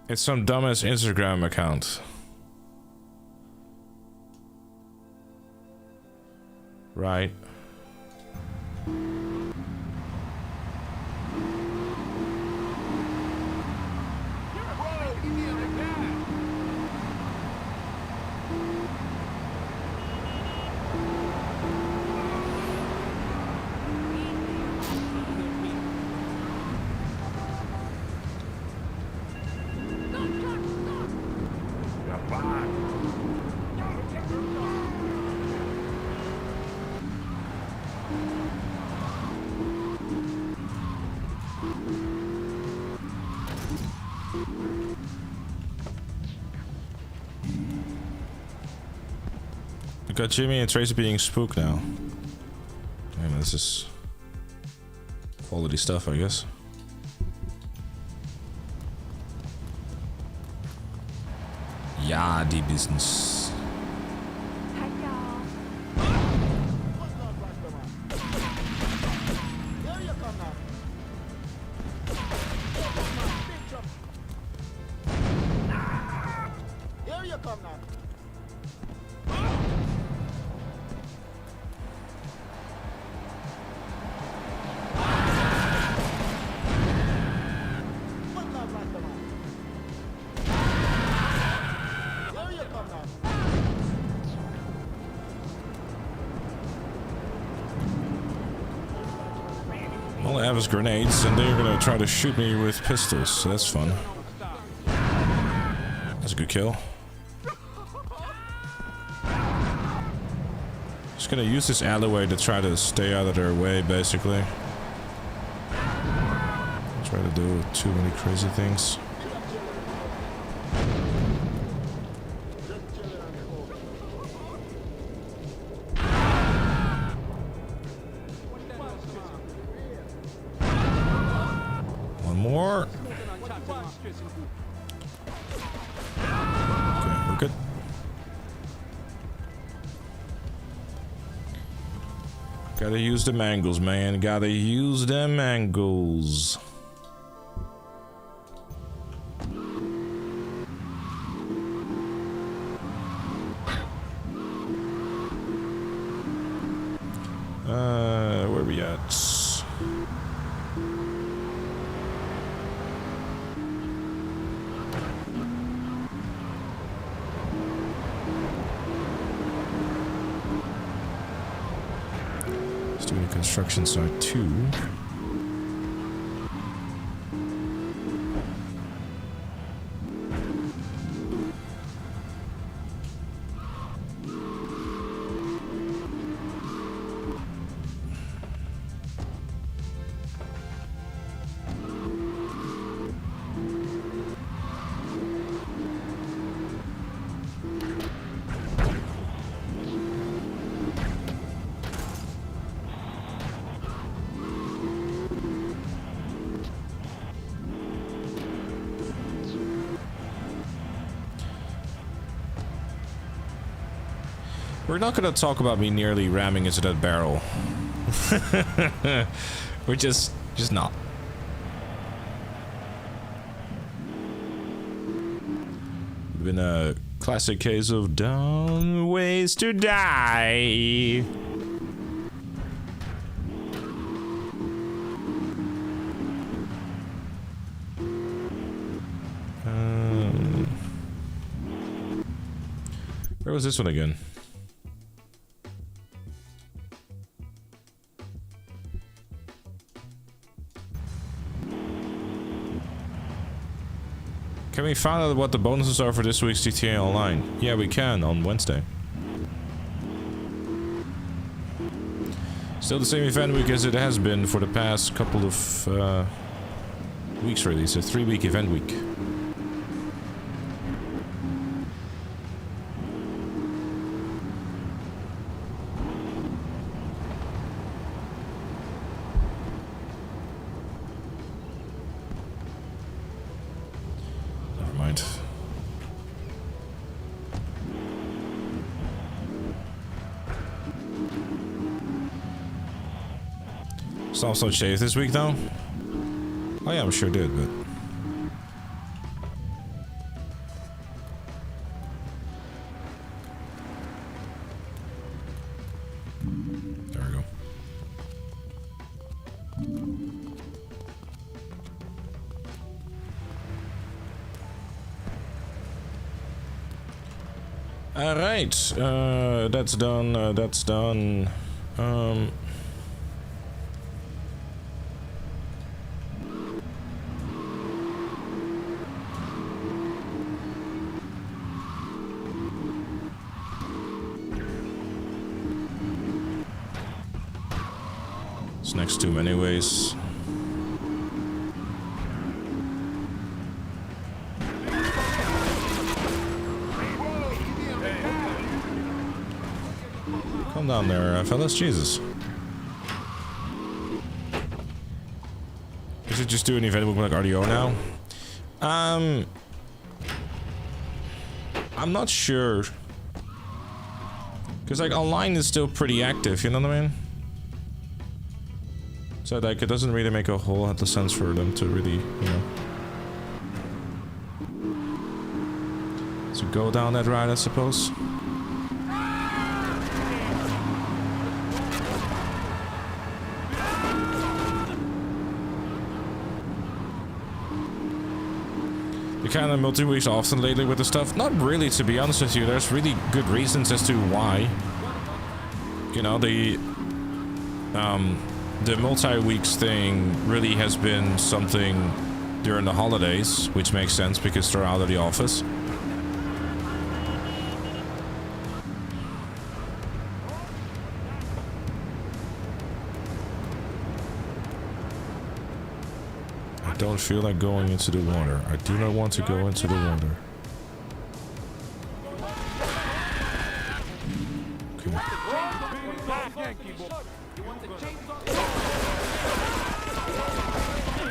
[SPEAKER 2] It's some dumbass Instagram account. Right. We got Jimmy and Tracy being spooked now. Damn, this is quality stuff, I guess. Ja, die business.
[SPEAKER 6] Hi, y'all.
[SPEAKER 5] Here you come now.
[SPEAKER 2] All I have is grenades, and they're gonna try to shoot me with pistols, so that's fun. That's a good kill. Just gonna use this alleyway to try to stay out of their way, basically. Try to do too many crazy things. One more. Okay, we're good. Gotta use them angles, man. Gotta use them angles. Where we at? Let's do a construction site 2. We're not gonna talk about me nearly ramming into that barrel. We're just not. Been a classic case of dumb ways to die. Where was this one again? Can we find out what the bonuses are for this week's GTA Online? Yeah, we can on Wednesday. Still the same event week as it has been for the past couple of weeks, really. It's a 3-week event week. Also shaved this week though? Oh yeah, I'm sure it did, but there we go. All right, that's done. That's done. Next to him anyways. Calm down there, fellas. Jesus. Is it just doing event with like RDO now? I'm not sure. Cause like online is still pretty active, you know what I mean? So like it doesn't really make a whole lot of sense for them to really, you know, to go down that route, I suppose. The kind of multi-weeks often lately with the stuff? Not really, to be honest with you. There's really good reasons as to why. You know, the multi-weeks thing really has been something during the holidays, which makes sense because they're out of the office. I don't feel like going into the water. I do not want to go into the water. Okay.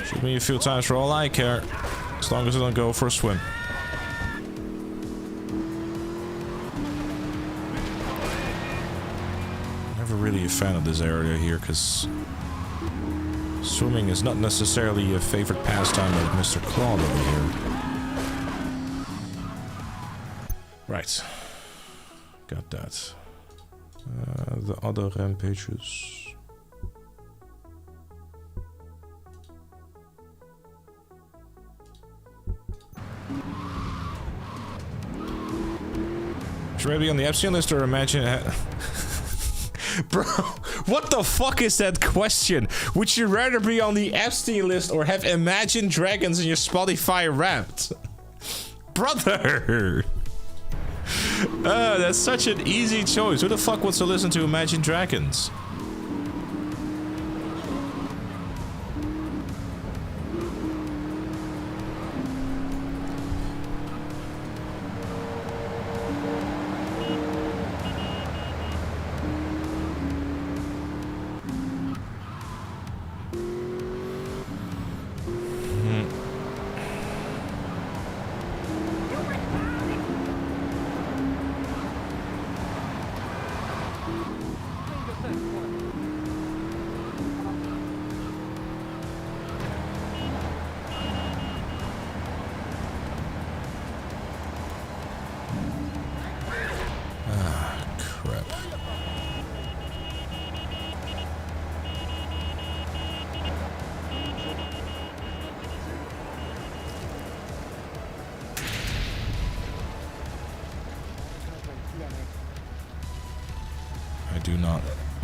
[SPEAKER 2] Shoot me a few times for all I care, as long as I don't go for a swim. Never really a fan of this area here, because swimming is not necessarily a favorite pastime of Mr. Claude over here. Right. Got that. The other rampages. Should I be on the Epstein list or imagine... Bro, what the fuck is that question? Would you rather be on the Epstein list or have Imagine Dragons in your Spotify Wrapped? Brother! That's such an easy choice. Who the fuck wants to listen to Imagine Dragons?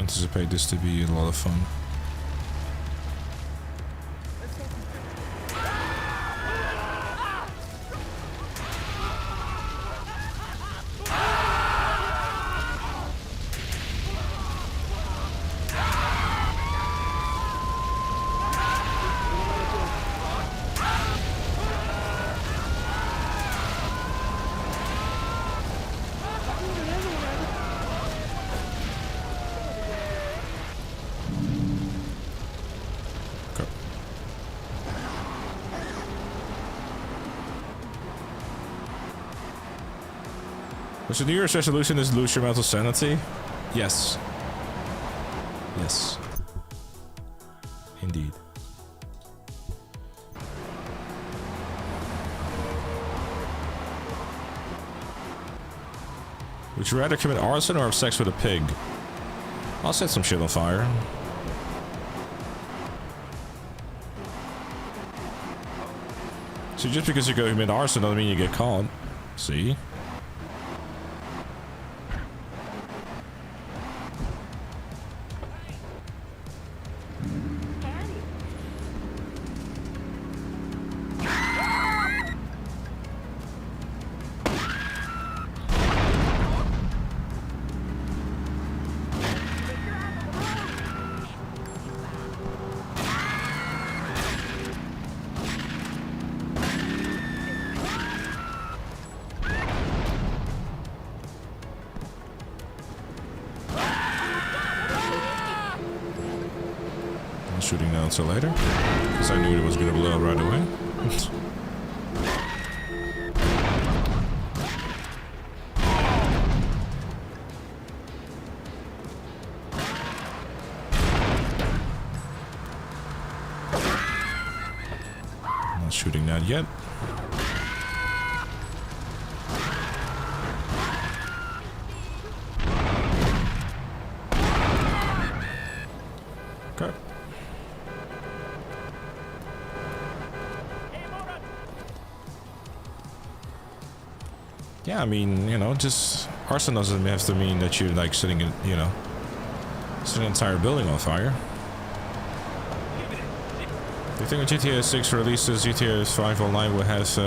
[SPEAKER 2] anticipate this to be a lot of fun. So New Year's resolution is lose your mental sanity? Yes. Yes. Indeed. Would you rather commit arson or have sex with a pig? I'll set some shit on fire. So just because you go commit arson doesn't mean you get caught. See? Shooting now until later, because I knew it was gonna blow up right away. Not shooting that yet. Okay. Yeah, I mean, you know, just arson doesn't have to mean that you're like setting it, you know, set an entire building on fire. Do you think when GTA 6 releases, GTA 5 Online will have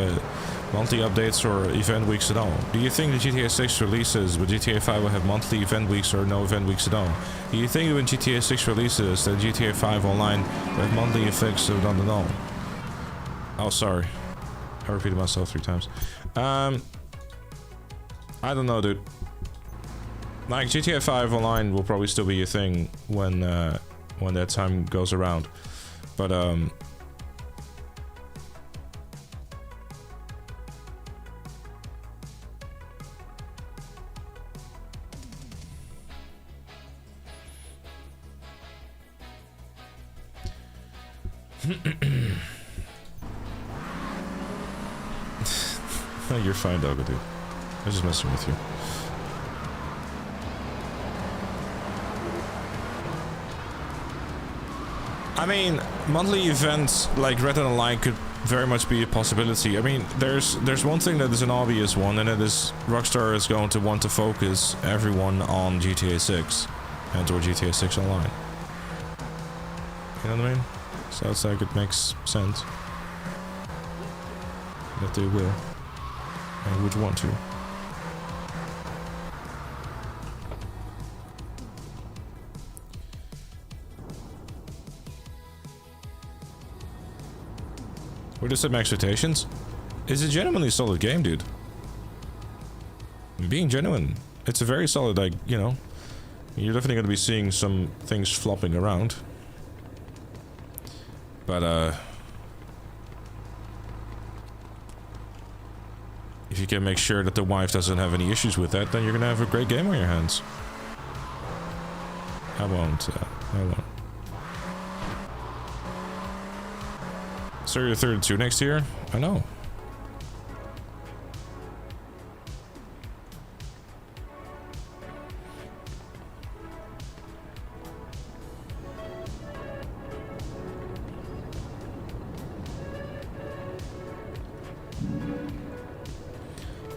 [SPEAKER 2] monthly updates or event weeks at all? Do you think the GTA 6 releases, but GTA 5 will have monthly event weeks or no event weeks at all? Do you think when GTA 6 releases, that GTA 5 Online will have monthly effects or not at all? Oh, sorry. I repeated myself 3 times. I don't know, dude. Like, GTA 5 Online will probably still be a thing when that time goes around. But, you're fine, Doggo, dude. I'm just messing with you. I mean, monthly events like Red and Alike could very much be a possibility. I mean, there's one thing that is an obvious one, and that is Rockstar is going to want to focus everyone on GTA 6 and or GTA 6 Online. You know what I mean? So it's like it makes sense that they will and would want to. What are some expectations? It's a genuinely solid game, dude. Being genuine, it's a very solid, like, you know, you're definitely going to be seeing some things flopping around. But, if you can make sure that the wife doesn't have any issues with that, then you're going to have a great game on your hands. I won't. So you're 32 next year? I know.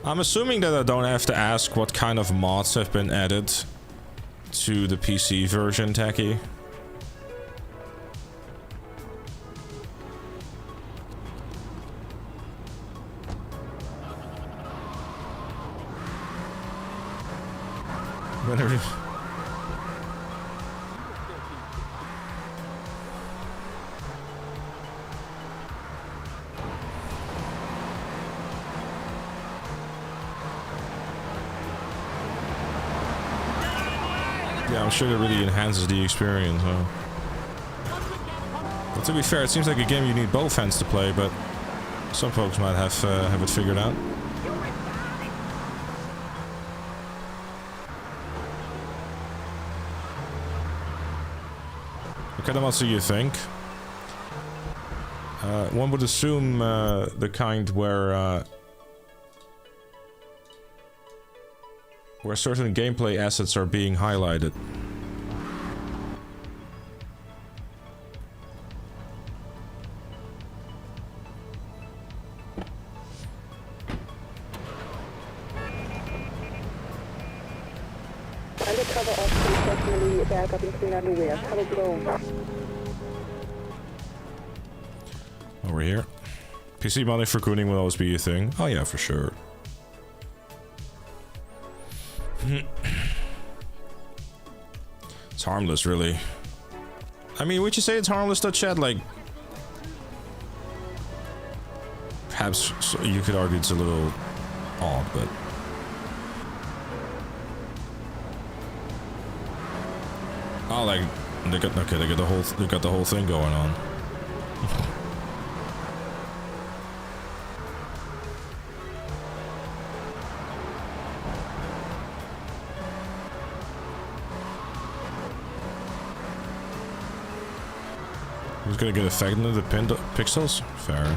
[SPEAKER 2] I'm assuming that I don't have to ask what kind of mods have been added to the PC version, Tacky. Whenever. Yeah, I'm sure that really enhances the experience, huh? But to be fair, it seems like a game you need both hands to play, but some folks might have it figured out. What kind of monster you think? One would assume the kind where certain gameplay assets are being highlighted.
[SPEAKER 9] Undercover officer definitely back up and clean underwear. Cover blown.
[SPEAKER 2] Over here. PC money for cooning will always be a thing. Oh yeah, for sure. It's harmless, really. I mean, would you say it's harmless, though, Chad? Like, perhaps you could argue it's a little odd, but oh, like they got the whole thing going on. Who's gonna get affected in the pixels? Fair.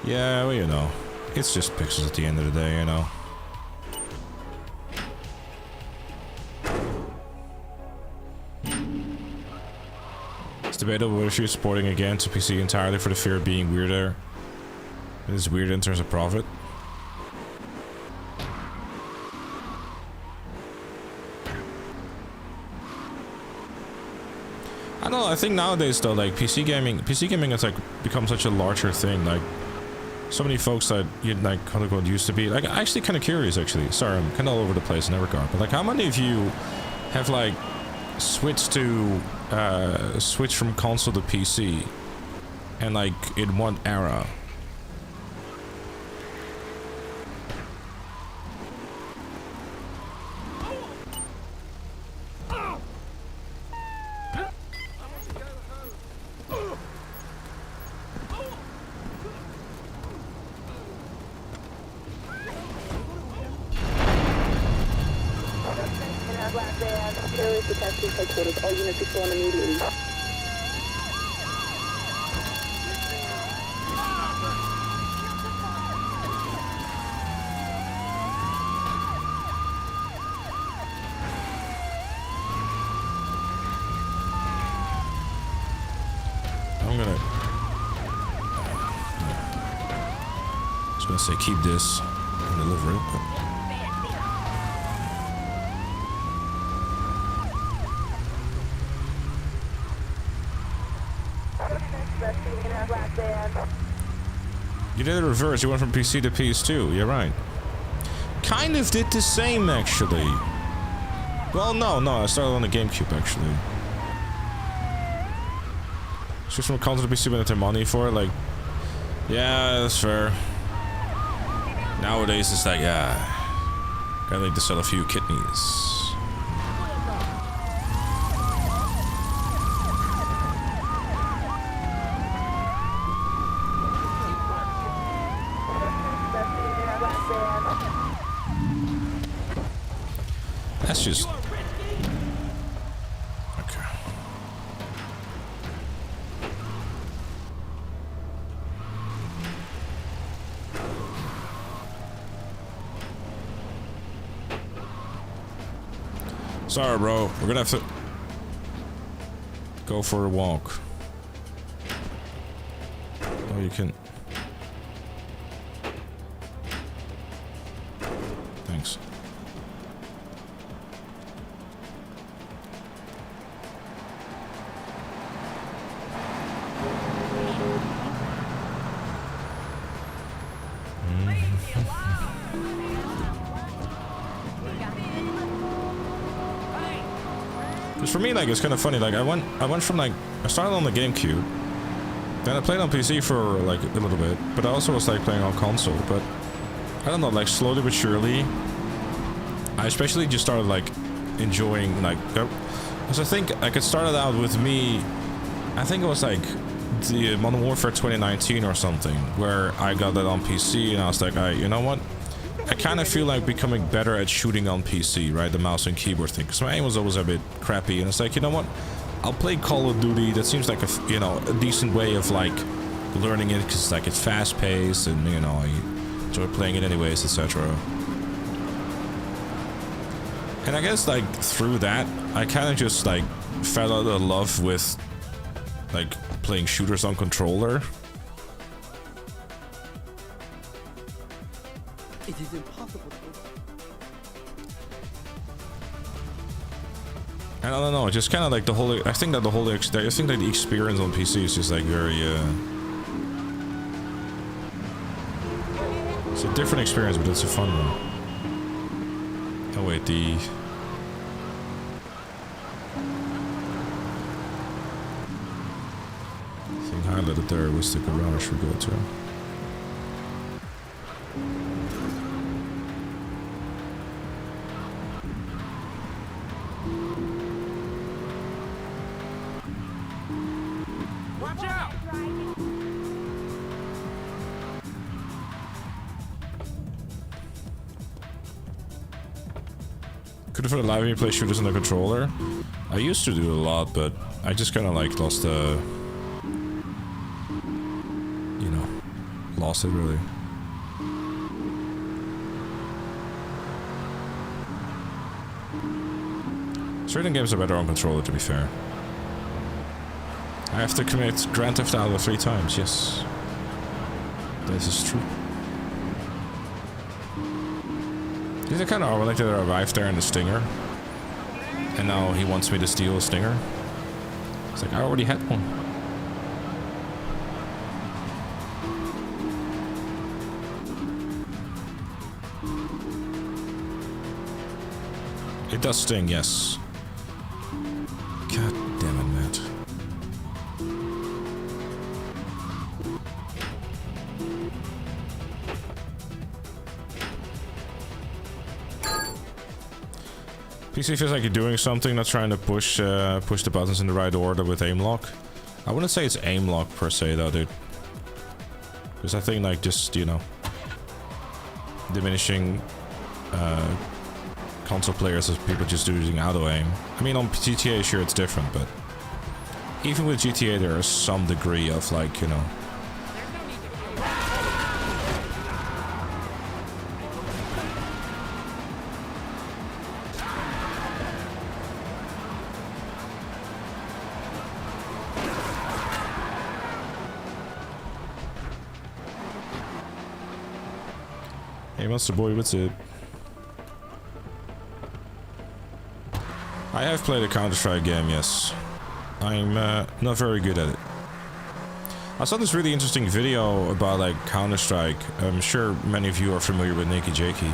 [SPEAKER 2] Yeah, well, you know, it's just pixels at the end of the day, you know. It's debatable whether she's supporting again to PC entirely for the fear of being weirder. It is weird in terms of profit. I don't know, I think nowadays though, like PC gaming has like become such a larger thing, like so many folks that you'd like quote unquote used to be like actually kind of curious actually. Sorry, I'm kind of all over the place in that regard, but like how many of you have like switched from console to PC and like in one era?
[SPEAKER 9] All units respond immediately.
[SPEAKER 2] I'm gonna just gonna say keep this and deliver it, but you did the reverse, you went from PC to PS2, you're right. Kind of did the same, actually. Well, no, I started on the GameCube, actually. Switch from console to PC when they money for it, like... Yeah, that's fair. Nowadays, it's like, yeah... Gotta need to sell a few kidneys. That's just... Okay. Sorry, bro. We're gonna have to go for a walk. Oh, you can... Thanks. Because for me, like, it's kind of funny. Like, I went from like, I started on the GameCube, then I played on PC for like a little bit, but I also was like playing on console. But I don't know, like slowly but surely, I especially just started like enjoying like, because I think like it started out with me. I think it was like the Modern Warfare 2019 or something, where I got that on PC, and I was like, you know what? I kind of feel like becoming better at shooting on PC, right? The mouse and keyboard thing. Because my aim was always a bit crappy, and it's like, you know what? I'll play Call of Duty. That seems like a decent way of like learning it, because like it's fast paced, and you know, I enjoy playing it anyways, etc. And I guess like through that, I kind of just like fell out of love with like playing shooters on controller.
[SPEAKER 8] It is impossible to...
[SPEAKER 2] And I don't know, just kind of like the whole... I think that the experience on PC is just like very... It's a different experience, but it's a fun one. Oh wait, the... thing highlighted there was the garage we go to. Could have live me play shooters on the controller. I used to do it a lot, but I just kind of like lost the... You know, lost it really. Certain games are better on controller, to be fair. I have to commit Grand Theft Auto 3 times, yes. This is true. Is it kind of ironic that I arrived there in the Stinger? And now he wants me to steal a Stinger? It's like, I already had one. It does sting, yes. God damn it, Matt. PC feels like you're doing something, not trying to push the buttons in the right order with aim lock. I wouldn't say it's aim lock per se though, dude. Because I think like just, you know, diminishing console players as people just using auto aim. I mean on GTA sure it's different, but even with GTA there is some degree of like, you know, hey, Monster Boy, what's up? I have played a Counter-Strike game, yes. I'm not very good at it. I saw this really interesting video about like Counter-Strike. I'm sure many of you are familiar with Nicky Jakey.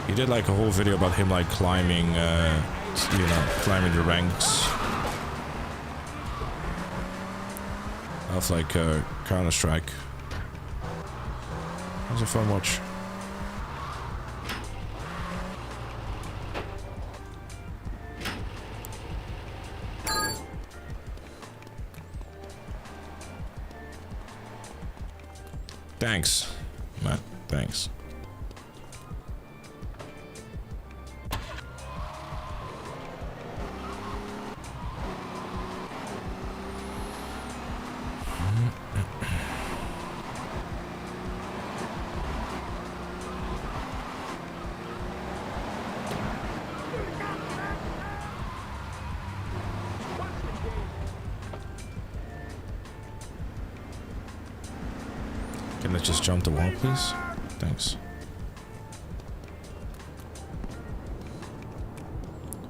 [SPEAKER 2] He did like a whole video about him like climbing, you know, climbing the ranks of like Counter-Strike. That was a fun watch. Thanks, Matt. Thanks. Can I just jump the wall, please? Thanks.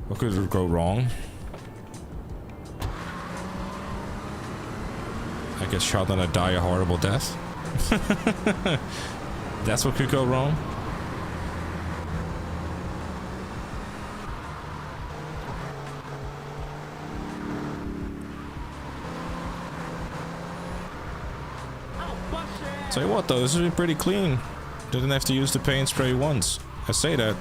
[SPEAKER 2] What could go wrong? I get shot and I die a horrible death. That's what could go wrong. Tell you what though, this has been pretty clean. Didn't have to use the paint spray once. I say that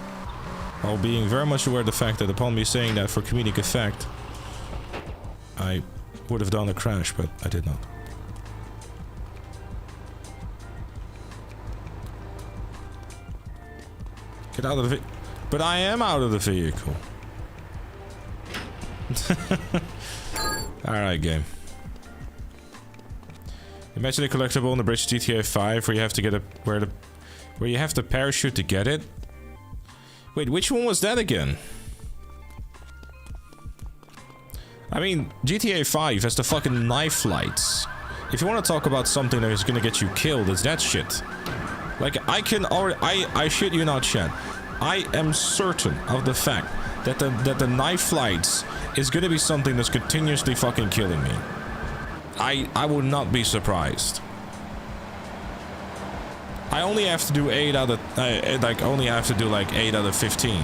[SPEAKER 2] while being very much aware of the fact that upon me saying that for comedic effect, I would have done a crash, but I did not. Get out of the but I am out of the vehicle. Alright, game. Imagine a collectible on the bridge GTA 5 where you have to get a where you have to parachute to get it. Wait, which one was that again? I mean, GTA 5 has the fucking knife lights. If you want to talk about something that is gonna get you killed, it's that shit. Like, I can already, I shit you not, chat. I am certain of the fact that the knife lights is gonna be something that's continuously fucking killing me. I would not be surprised. I only have to do 8 out of only have to do like 8 out of 15.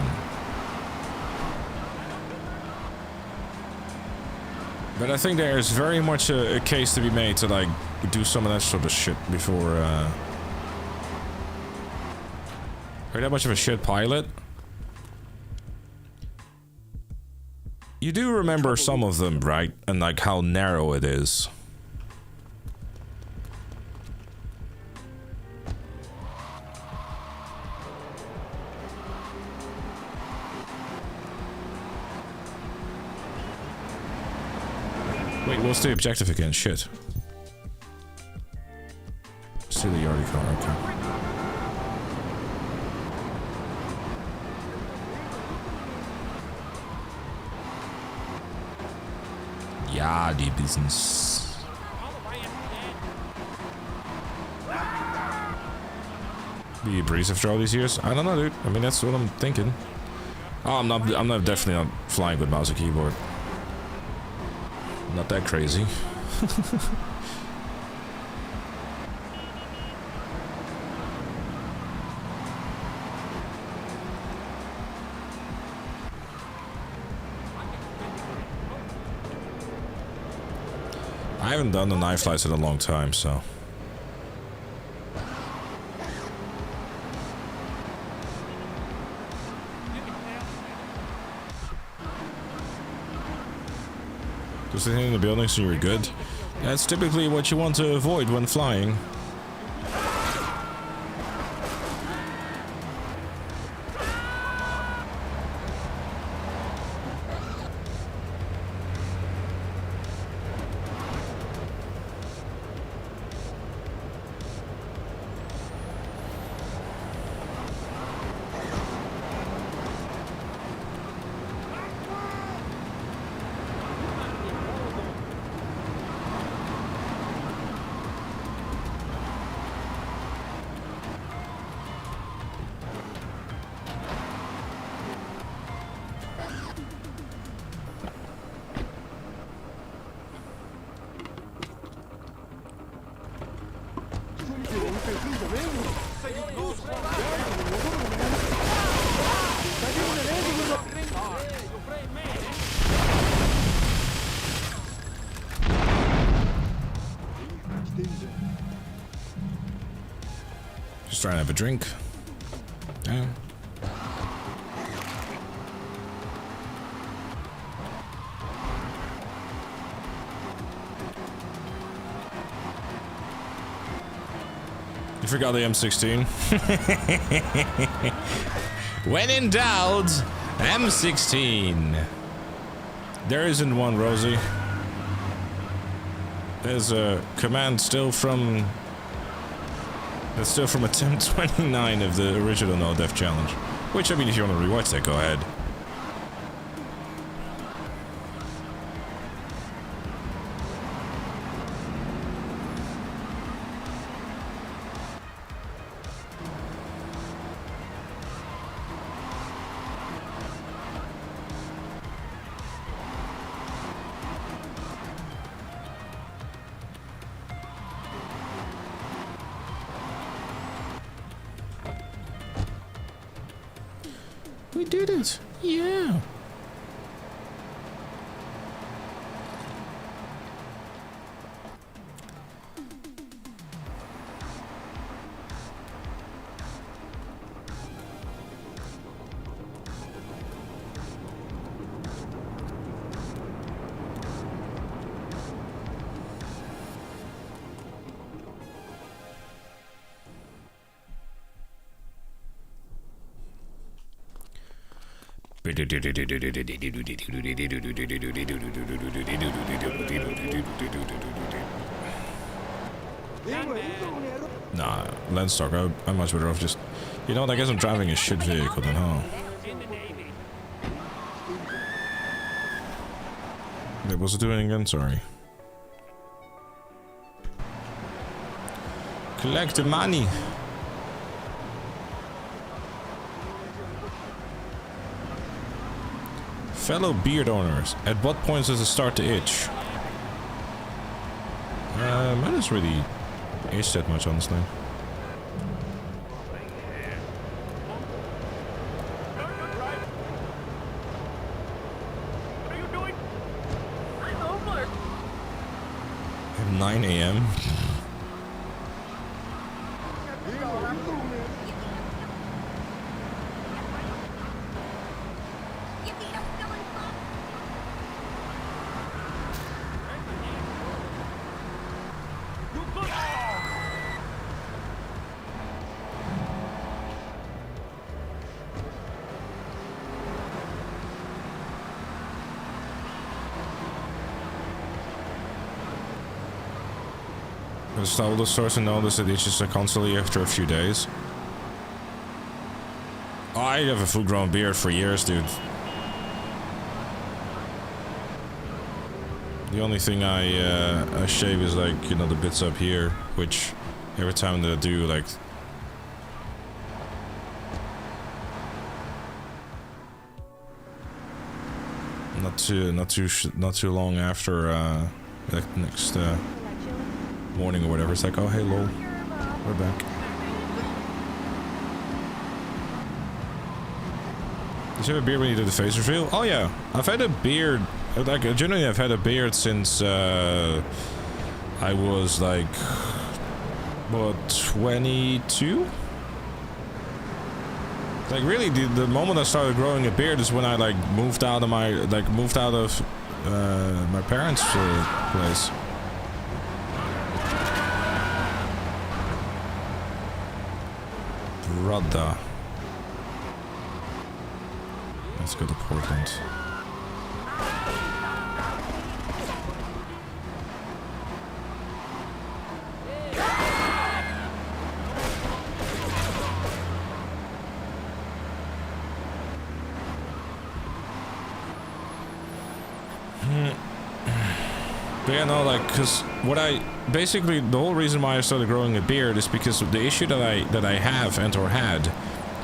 [SPEAKER 2] But I think there is very much a case to be made to like do some of that sort of shit before. Are you that much of a shit pilot? You do remember some of them, right? And like how narrow it is. Wait, what's the objective again? Shit. Steal the Yardy car, okay. Ja, die business. Be a breeze after all these years? I don't know, dude. I mean, that's what I'm thinking. Oh, I'm not definitely not flying with mouse and keyboard. Not that crazy. I haven't done the knife flights in a long time, so. Just hitting in the building so you're good. That's typically what you want to avoid when flying. Just trying to have a drink. Yeah. You forgot the M16. When in doubt, M16. There isn't one, Rosie. There's a command still from... That's still from attempt 29 of the original No Death Challenge. Which, I mean, if you want to rewatch that, go ahead. did it. Yeah. Nah, Landstalk, I'm much better off just... You know what, I guess I'm driving a shit vehicle then, huh? Wait, what's it doing again? Sorry. Collect the money! Fellow beard owners, at what point does it start to itch? Mine doesn't really itch that much, honestly.
[SPEAKER 4] What are you doing? I'm over.
[SPEAKER 2] At 9 AM? The oldest source to notice that it itches constantly after a few days. Oh, I have a full-grown beard for years, dude. The only thing I shave is like, you know, the bits up here, which every time that I do, like, not too long after like next morning or whatever, it's like, oh hey lol, we're back. Did you have a beard when you did the face reveal? Oh yeah, I've had a beard, like generally I've had a beard since I was like, what, 22? Like really, the moment I started growing a beard is when I like moved out of my my parents' place. Brother. Let's go to Portland. But yeah, no, like, cause basically the whole reason why I started growing a beard is because the issue that I have or had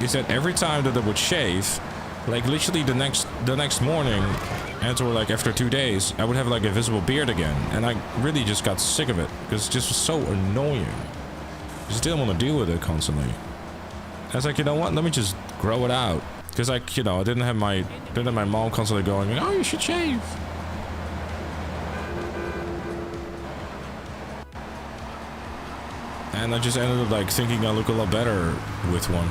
[SPEAKER 2] is that every time that I would shave, like literally the next morning or like after 2 days, I would have like a visible beard again, and I really just got sick of it because it just was so annoying. I just didn't want to deal with it constantly. I was like, you know what? Let me just grow it out, because like, you know, I didn't have my mom constantly going, oh, you should shave. And I just ended up like thinking I look a lot better with one.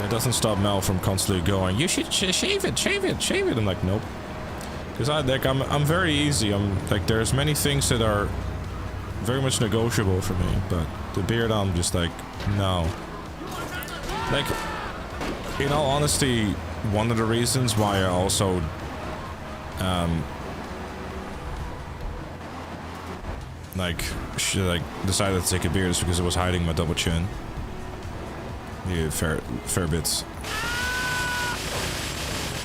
[SPEAKER 2] It doesn't stop Mel from constantly going, you should shave it, shave it, shave it. I'm like, nope. Because I'm very easy. I'm like, there's many things that are very much negotiable for me, but the beard, I'm just like, no. Like, in all honesty, one of the reasons why I also like decided to take a beard is because it was hiding my double chin. Yeah, fair bits.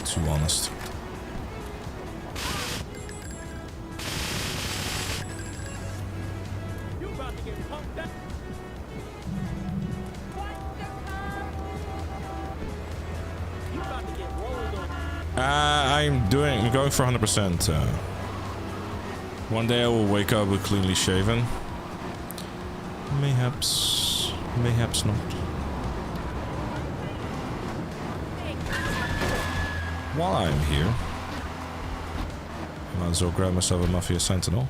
[SPEAKER 2] Too honest. I'm going for 100%. One day I will wake up with cleanly shaven. Mayhaps not. while I'm here, I might as well grab myself a Mafia Sentinel.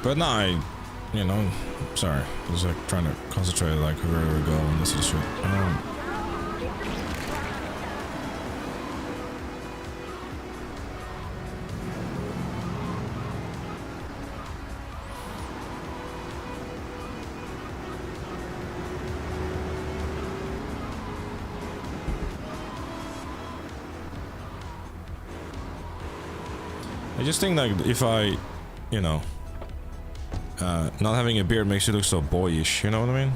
[SPEAKER 2] But no, sorry. I was like trying to concentrate like where we go and this is shit. I just think like if I, not having a beard makes you look so boyish, you know what I mean?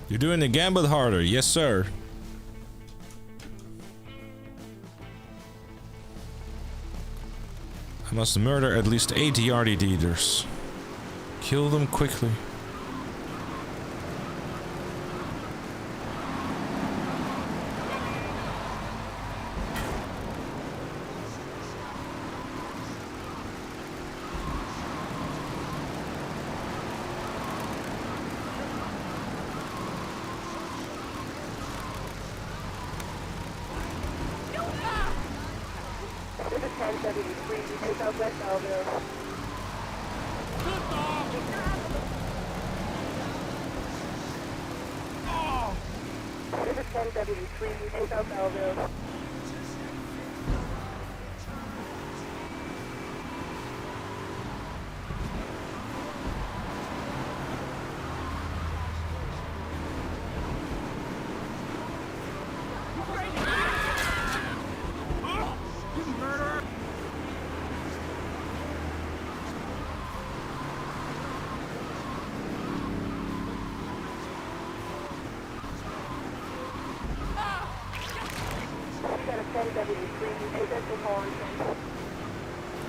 [SPEAKER 2] You're doing the gamble harder, yes sir. I must murder at least 8 yardie dealers. Kill them quickly.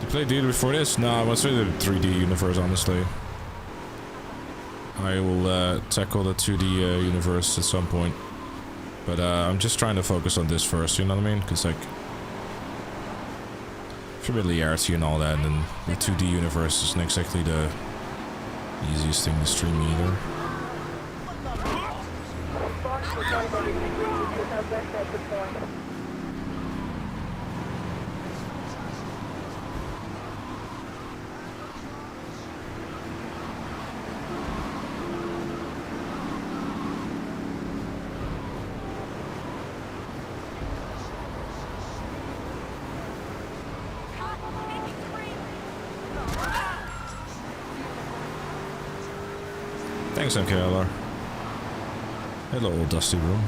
[SPEAKER 2] You played Dealer before this? No, I was really the 3D universe, honestly. I will tackle the 2D universe at some point. But I'm just trying to focus on this first, you know what I mean? Because, like, familiarity and all that, and the 2D universe isn't exactly the easiest thing to stream either. Thanks, MKLR. Hello, old dusty room.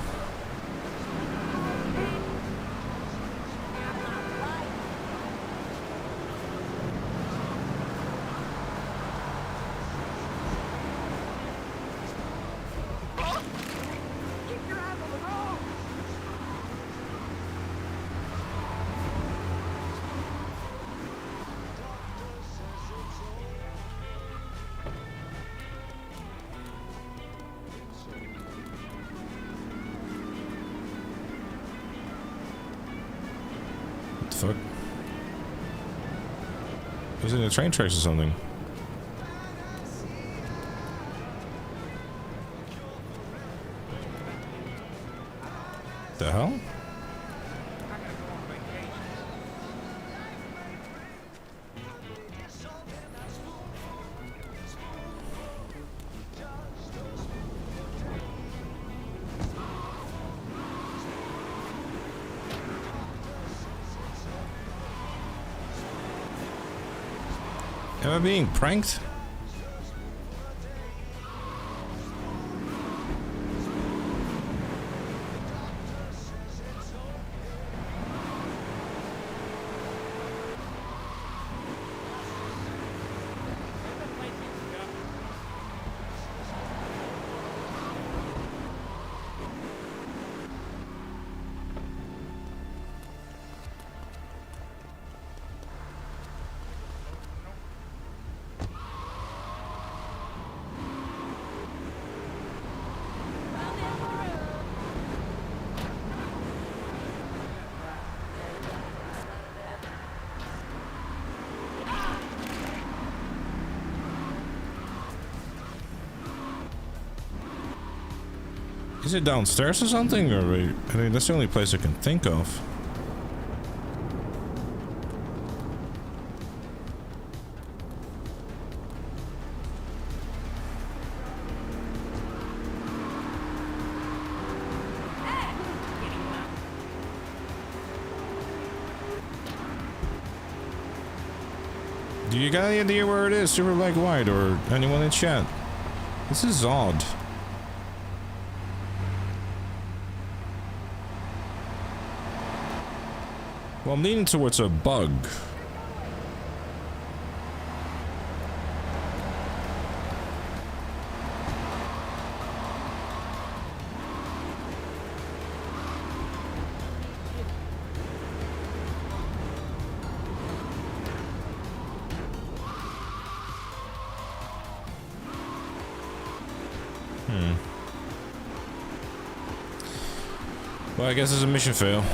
[SPEAKER 2] fuck? Was it in the train tracks or something? The hell? Am I being pranked? Is it downstairs or something? Or I mean, that's the only place I can think of. Do you got any idea where it is, Super Black White, or anyone in chat? This is odd. Well, I'm leaning towards a bug. Well, I guess it's a mission fail.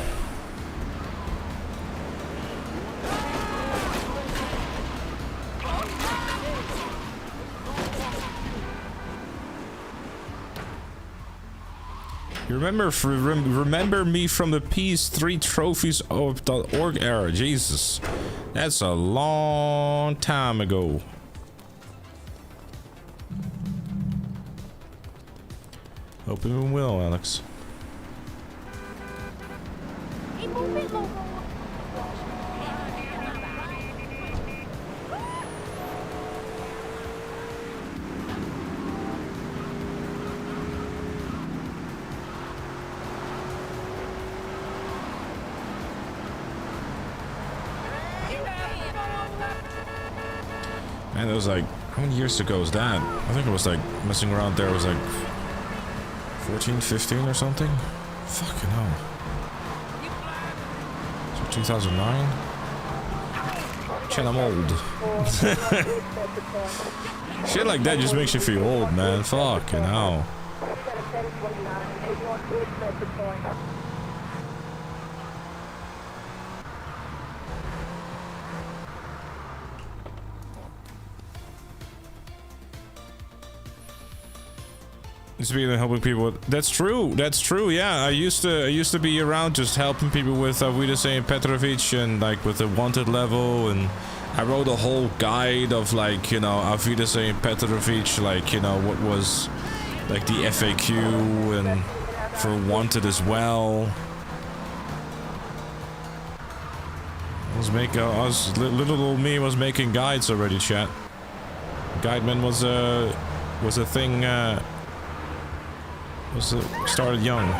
[SPEAKER 2] Remember me from the PS3 trophies of the org era. Jesus, that's a long time ago. Hope you will, Alex. Man, it was like, how many years ago was that? I think it was like, messing around there, it was like 14, 15 or something? Fucking hell. So 2009? Shit, I'm old. Shit like that just makes you feel old, man. Fucking hell. Used to be helping people. That's true. That's true. Yeah, I used to be around just helping people with Avida St. Petrovic and like with the wanted level, and I wrote a whole guide of like, you know, Avida St. Petrovic, like, you know, what was like the FAQ and for wanted as well. Little old me was making guides already, chat. Guideman was a thing. Started young.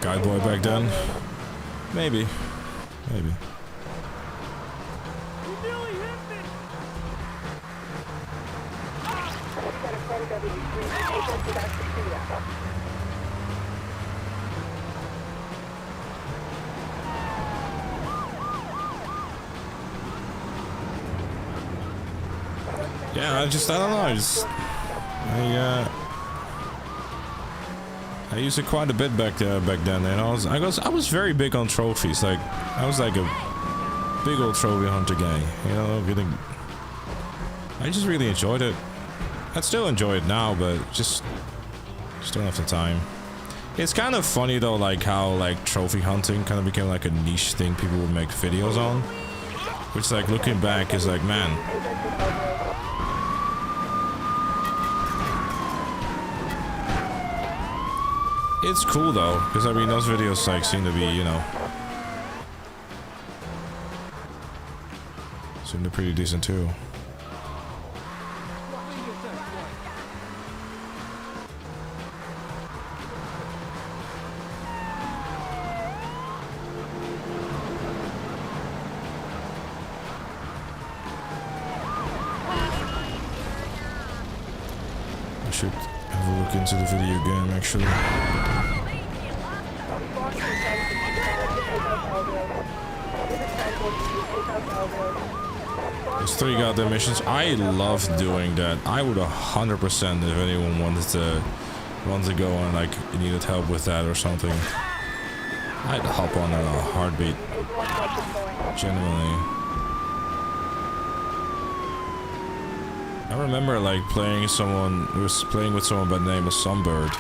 [SPEAKER 2] Guy boy back then? Maybe. Maybe.
[SPEAKER 4] You nearly hit me!
[SPEAKER 2] Yeah, I don't know. I used it quite a bit back then, and I was very big on trophies. Like I was like a big old trophy hunter guy. You know, I just really enjoyed it. I'd still enjoy it now, but just don't have the time. It's kind of funny though, like how like trophy hunting kind of became like a niche thing people would make videos on. Which, like, looking back is like, man. It's cool though, because I mean those videos like seem to be, you know, seem to be pretty decent too. I should have a look into the video game actually. There's 3 goddamn missions. I love doing that. I would 100% if anyone wanted to go and like needed help with that or something. I'd hop on in a heartbeat. Genuinely. I remember like playing with someone by the name of Sunbird.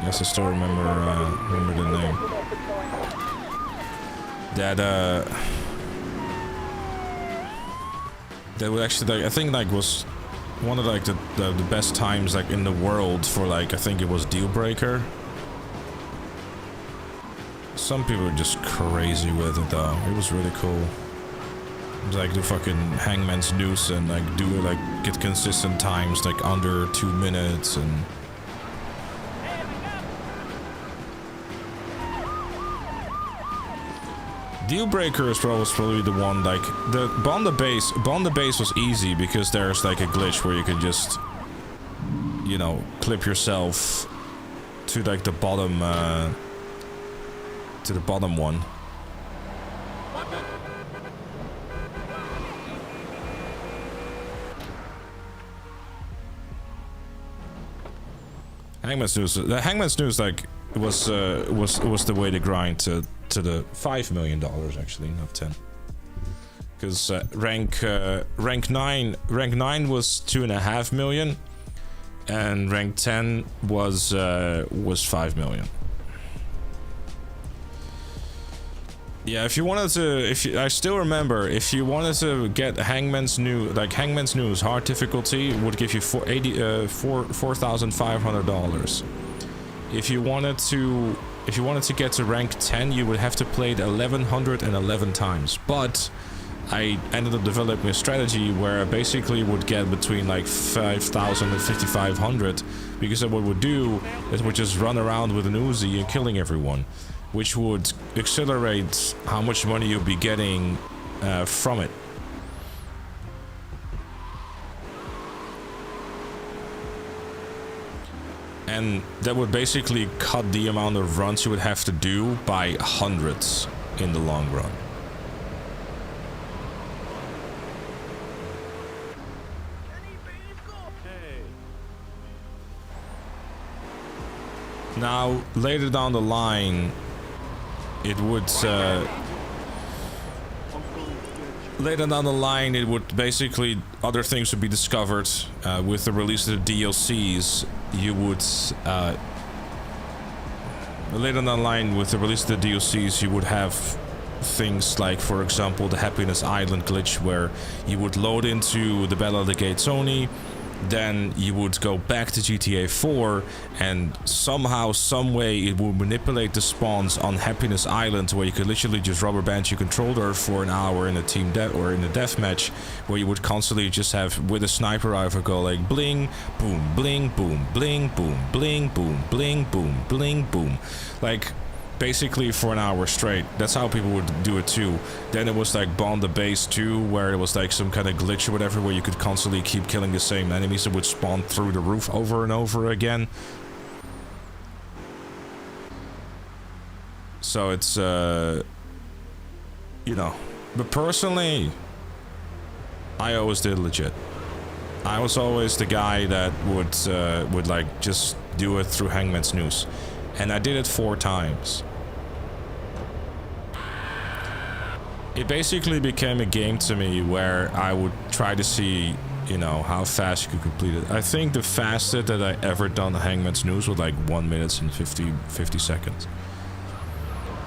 [SPEAKER 2] Yes, I still remember the name. That would actually like, I think like was one of like the best times like in the world for like, I think it was Deal Breaker. Some people are just crazy with it though. It was really cool. It was like the fucking Hangman's Noose and like do it like get consistent times like under 2 minutes and Deal Breaker is probably the one like the Bomb the Base was easy because there's like a glitch where you can just, you know, clip yourself to like the bottom one. Hangman's News like was the way to grind to the $5 million actually, not 10. Because rank 9 was 2.5 million, and rank 10 was 5 million. Yeah, if you wanted to, I still remember, if you wanted to get Hangman's News hard difficulty would give you $4,500. If you wanted to get to rank 10, you would have to play it 1,111 times. But I ended up developing a strategy where I basically would get between like 5,000 and 5,500, because what I would do is would just run around with an Uzi and killing everyone, which would accelerate how much money you'll be getting from it. And that would basically cut the amount of runs you would have to do by hundreds in the long run. Now, later down the line, it would basically, other things would be discovered with the release of the DLCs. You would later down the line with the release of the DLCs, you would have things like, for example, the Happiness Island glitch, where you would load into the Battle of the Gates only. Then you would go back to GTA 4 and somehow, some way it would manipulate the spawns on Happiness Island, where you could literally just rubber band your controller for an hour in a team or in a deathmatch, where you would constantly just have with a sniper rifle go like bling, boom, bling, boom, bling, boom, bling, boom, bling, boom, bling, boom. Like basically for an hour straight. That's how people would do it too. Then it was like Bomb the Base 2, where it was like some kind of glitch or whatever, where you could constantly keep killing the same enemies that would spawn through the roof over and over again. So it's, you know. But personally, I always did legit. I was always the guy that would like just do it through Hangman's Noose. And I did it 4 times. It basically became a game to me where I would try to see, you know, how fast you could complete it. I think the fastest that I ever done Hangman's Noose was like 1 minute and 50 seconds.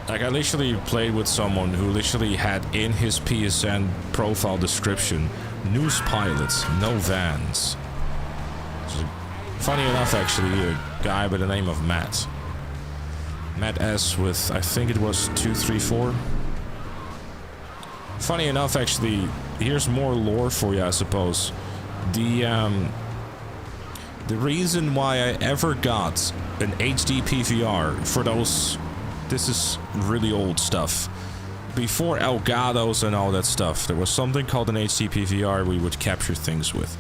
[SPEAKER 2] Like, I literally played with someone who literally had in his PSN profile description, Noose pilots, no vans. So, funny enough, actually, a guy by the name of Matt S with, I think it was 234. Funny enough, actually, here's more lore for you, I suppose. The reason why I ever got an HD PVR for those... This is really old stuff. Before Elgatos and all that stuff, there was something called an HD PVR we would capture things with.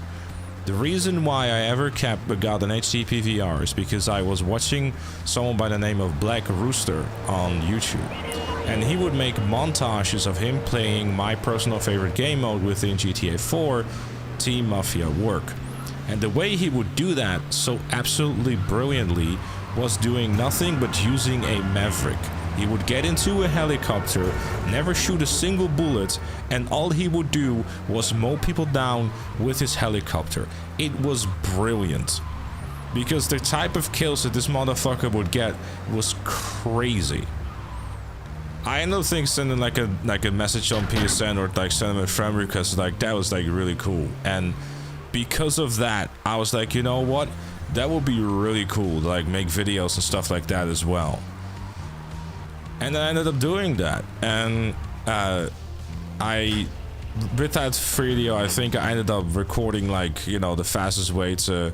[SPEAKER 2] The reason why I ever got an HD PVR is because I was watching someone by the name of Black Rooster on YouTube. And he would make montages of him playing my personal favorite game mode within GTA 4, Team Mafia Work. And the way he would do that so absolutely brilliantly was doing nothing but using a Maverick. He would get into a helicopter, never shoot a single bullet, and all he would do was mow people down with his helicopter. It was brilliant. Because the type of kills that this motherfucker would get was crazy. I ended up sending like a message on PSN or like sending a friend request, like that was like really cool. And because of that, I was like, you know what? That would be really cool to like make videos and stuff like that as well. And I ended up doing that. And with that video, I think I ended up recording like, you know, the fastest way to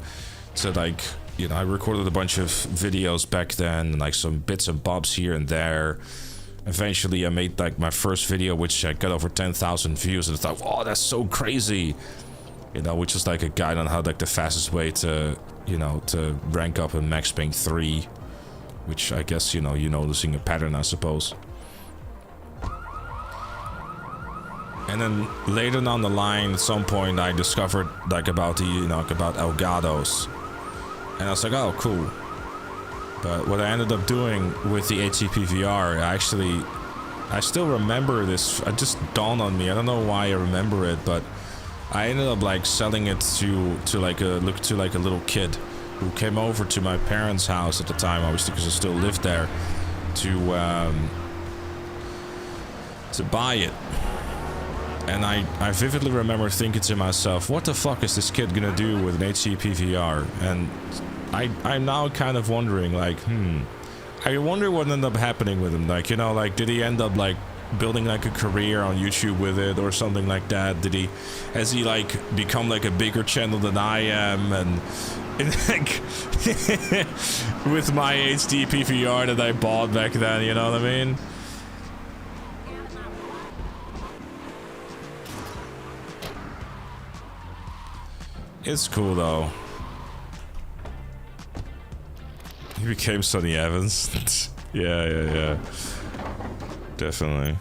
[SPEAKER 2] like, you know, I recorded a bunch of videos back then, and like some bits and bobs here and there. Eventually I made like my first video, which I got over 10,000 views, and I thought, oh, that's so crazy. You know, which is like a guide on how like the fastest way to, you know, to rank up in Max Payne 3. Which I guess, you know, you're noticing a pattern, I suppose. And then later down the line, at some point, I discovered like about the, you know, about Elgatos. And I was like, oh, cool. But what I ended up doing with the HCP VR, I still remember this. It just dawned on me. I don't know why I remember it, but I ended up like selling it to like a little kid who came over to my parents' house at the time, obviously, because I still lived there, to buy it. And I vividly remember thinking to myself, what the fuck is this kid gonna do with an HCP VR? And I'm now kind of wondering, like, I wonder what ended up happening with him. Like, you know, like, did he end up like building like a career on YouTube with it or something like that? Has he like become like a bigger channel than I am? And like with my HD PVR that I bought back then, you know what I mean? It's cool though. He became Sonny Evans. yeah. Definitely.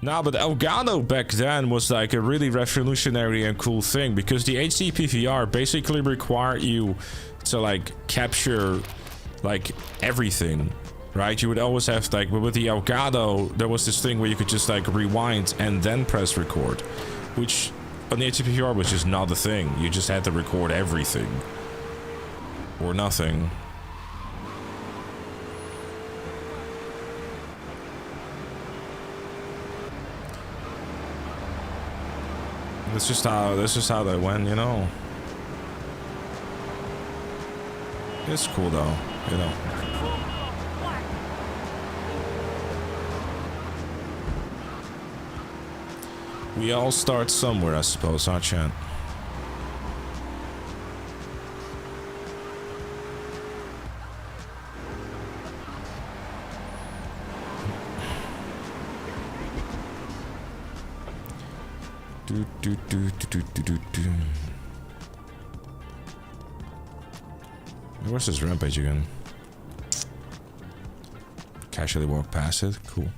[SPEAKER 2] Nah, but Elgato back then was like a really revolutionary and cool thing, because the HD PVR basically required you to like capture like everything, right? You would always have like, but with the Elgato, there was this thing where you could just like rewind and then press record, which on the HD PVR was just not a thing. You just had to record everything or nothing. That's just how that went, you know. It's cool though, you know. We all start somewhere, I suppose, huh, Chan? Do, do, do, do, do, do, do, do. Where's this rampage again? Casually walk past it. Cool.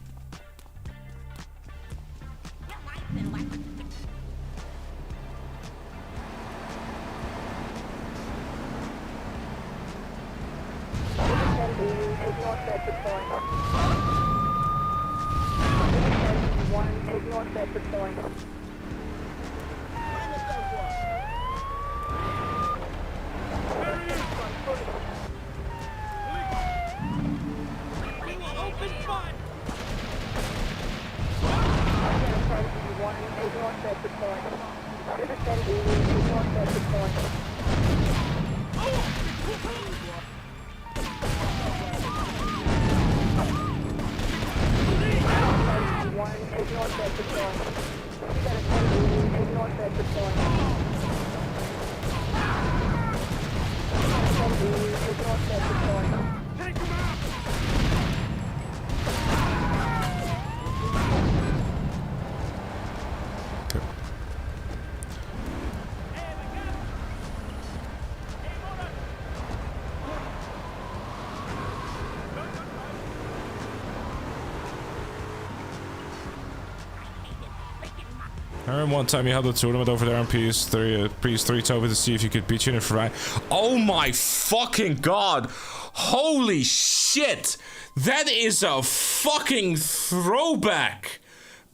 [SPEAKER 2] I remember one time you held a tournament over there on PS3 Toby to see if you could beat you in a fight. Oh my fucking god! Holy shit! That is a fucking throwback!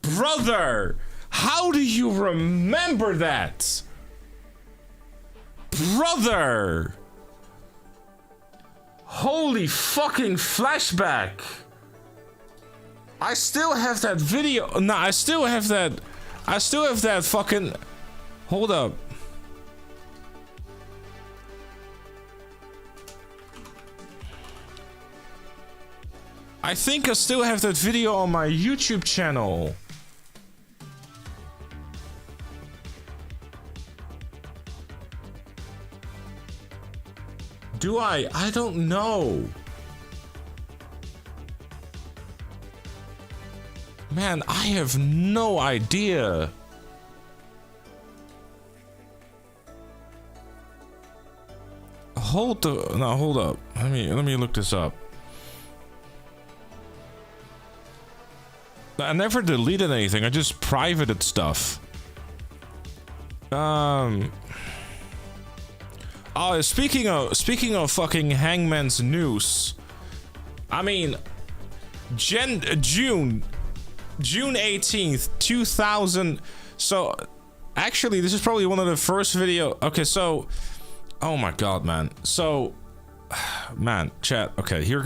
[SPEAKER 2] Brother! How do you remember that? Brother! Holy fucking flashback! I still have that video. No, I still have that fucking... Hold up. I think I still have that video on my YouTube channel. Do I? I don't know. Man, I have no idea. Hold up. Let me look this up. I never deleted anything. I just privated stuff. Oh, speaking of fucking Hangman's Noose. I mean, June 18th, 2000. So, actually, this is probably one of the first video. Okay, so, oh my god, man. So, man, chat. Okay, here.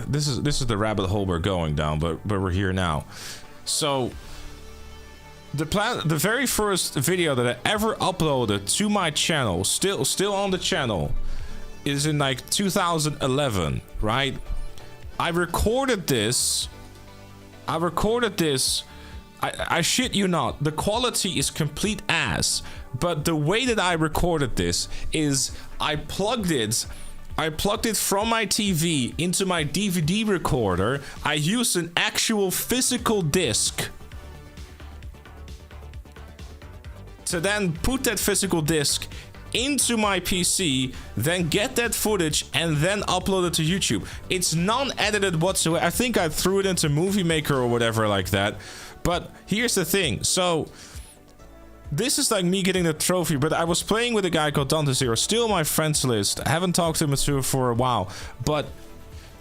[SPEAKER 2] This is the rabbit hole we're going down, but we're here now. So, the very first video that I ever uploaded to my channel, still on the channel, is in like 2011, right? I recorded this. I shit you not, the quality is complete ass, but the way that I recorded this is I plugged it from my TV into my DVD recorder. I used an actual physical disc to then put that physical disc into my PC, then get that footage and then upload it to YouTube. It's non-edited whatsoever. I think I threw it into Movie Maker or whatever like that. But here's the thing. So this is like me getting the trophy, but I was playing with a guy called Dante Zero, still on my friends list. I haven't talked to him for a while, but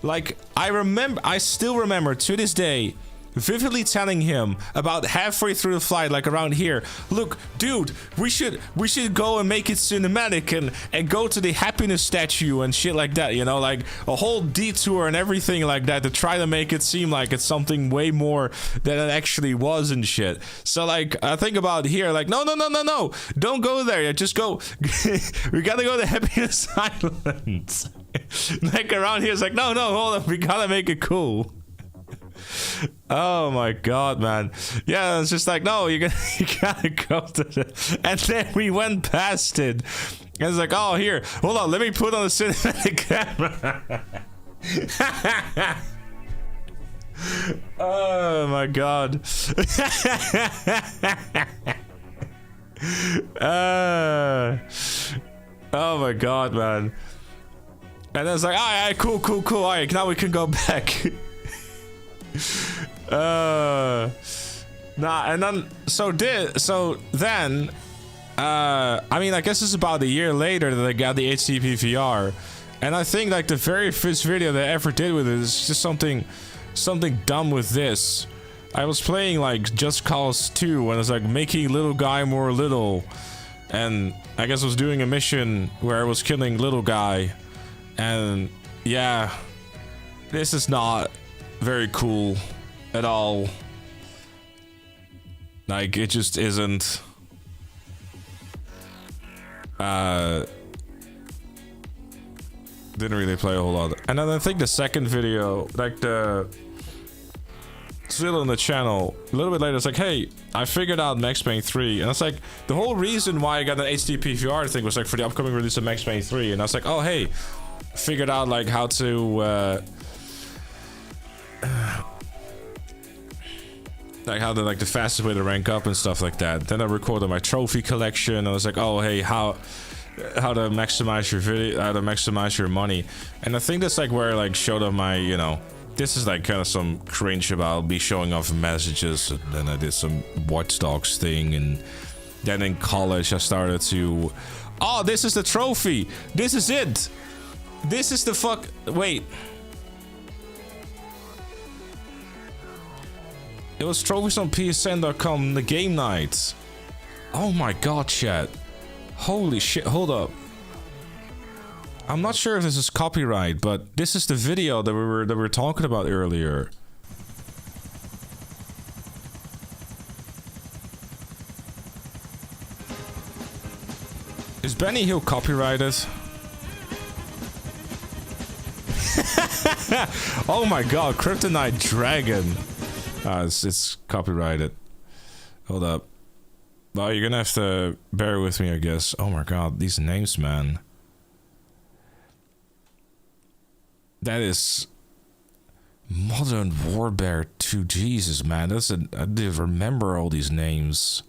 [SPEAKER 2] like I still remember to this day vividly telling him about halfway through the flight, like around here, look, dude, we should go and make it cinematic and go to the happiness statue and shit like that, you know, like a whole detour and everything like that to try to make it seem like it's something way more than it actually was and shit. So like I think about here, like no, don't go there, just go. We gotta go to Happiness Island. Like around here, it's like no, hold on, we gotta make it cool. Oh my god, man. Yeah, it's just like, no, you gotta go to the... And then we went past it. And it's like, oh, here, hold on, let me put on the cinematic camera. Oh my god. Oh my god, man. And then it's like, alright, cool. Alright, now we can go back. Nah, and then I mean, I guess it's about a year later that I got the HTTP VR, and I think like the very first video that I ever did with it is just something dumb with this. I was playing like Just Cause 2 when it's like making little guy more little, and I guess I was doing a mission where I was killing little guy, and yeah, this is not very cool at all. Like, it just isn't. Didn't really play a whole lot. And then I think the second video, like still on the channel, a little bit later, it's like, hey, I figured out Max Payne 3. And it's like, the whole reason why I got an HTTP VR thing was like for the upcoming release of Max Payne 3. And I was like, oh, hey, figured out like how to, like how the fastest way to rank up and stuff like that. Then I recorded my trophy collection. I was like, oh, hey, how to maximize your video, how to maximize your money. And I think that's like where I like showed off my, you know, this is like kind of some cringe about me showing off messages. And then I did some Watch Dogs thing, and then in college I started to, oh, this is the trophy. This is it. This is the wait. It was trophies on PSN.com, the game night. Oh my god, chat. Holy shit, hold up. I'm not sure if this is copyright, but this is the video that we were talking about earlier. Is Benny Hill copyrighted? Oh my god, Kryptonite Dragon. It's copyrighted. Hold up. Well, you're gonna have to bear with me, I guess. Oh my god, these names, man. That is Modern Warbear 2. Jesus, man. I didn't remember all these names.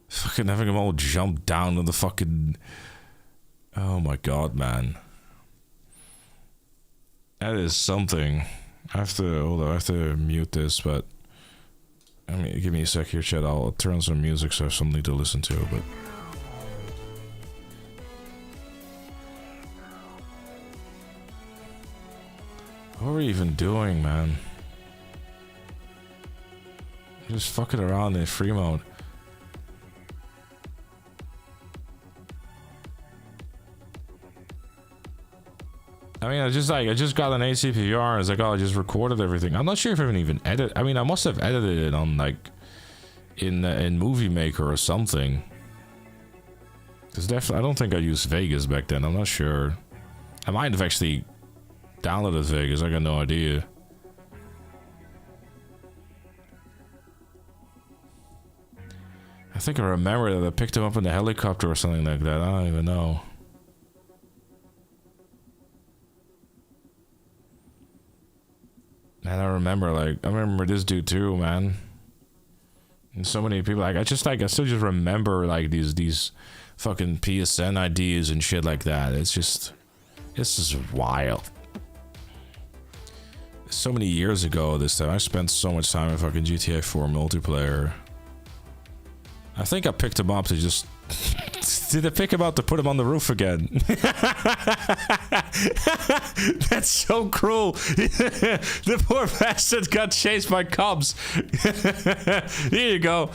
[SPEAKER 2] Fucking having them all jump down on the fucking... Oh my god, man. That is something. I have to, hold on, I have to mute this, but... I mean, give me a sec here, chat. I'll turn on some music so I have something to listen to, but... What are we even doing, man? Just fucking around in free mode. I mean, I just got an ACPVR and it's like, oh, I just recorded everything. I'm not sure if I even edit. I mean, I must have edited it on like in Movie Maker or something. Cause definitely, I don't think I used Vegas back then. I'm not sure. I might have actually downloaded Vegas. I got no idea. I think I remember that I picked him up in the helicopter or something like that. I don't even know. And I remember this dude too, man. And so many people, like, I still just remember, like, these fucking PSN IDs and shit like that. It's just wild. So many years ago this time. I spent so much time in fucking GTA 4 multiplayer. I think I picked him up to just... Did I pick him up to put him on the roof again? That's so cruel. The poor bastard got chased by cops. Here you go.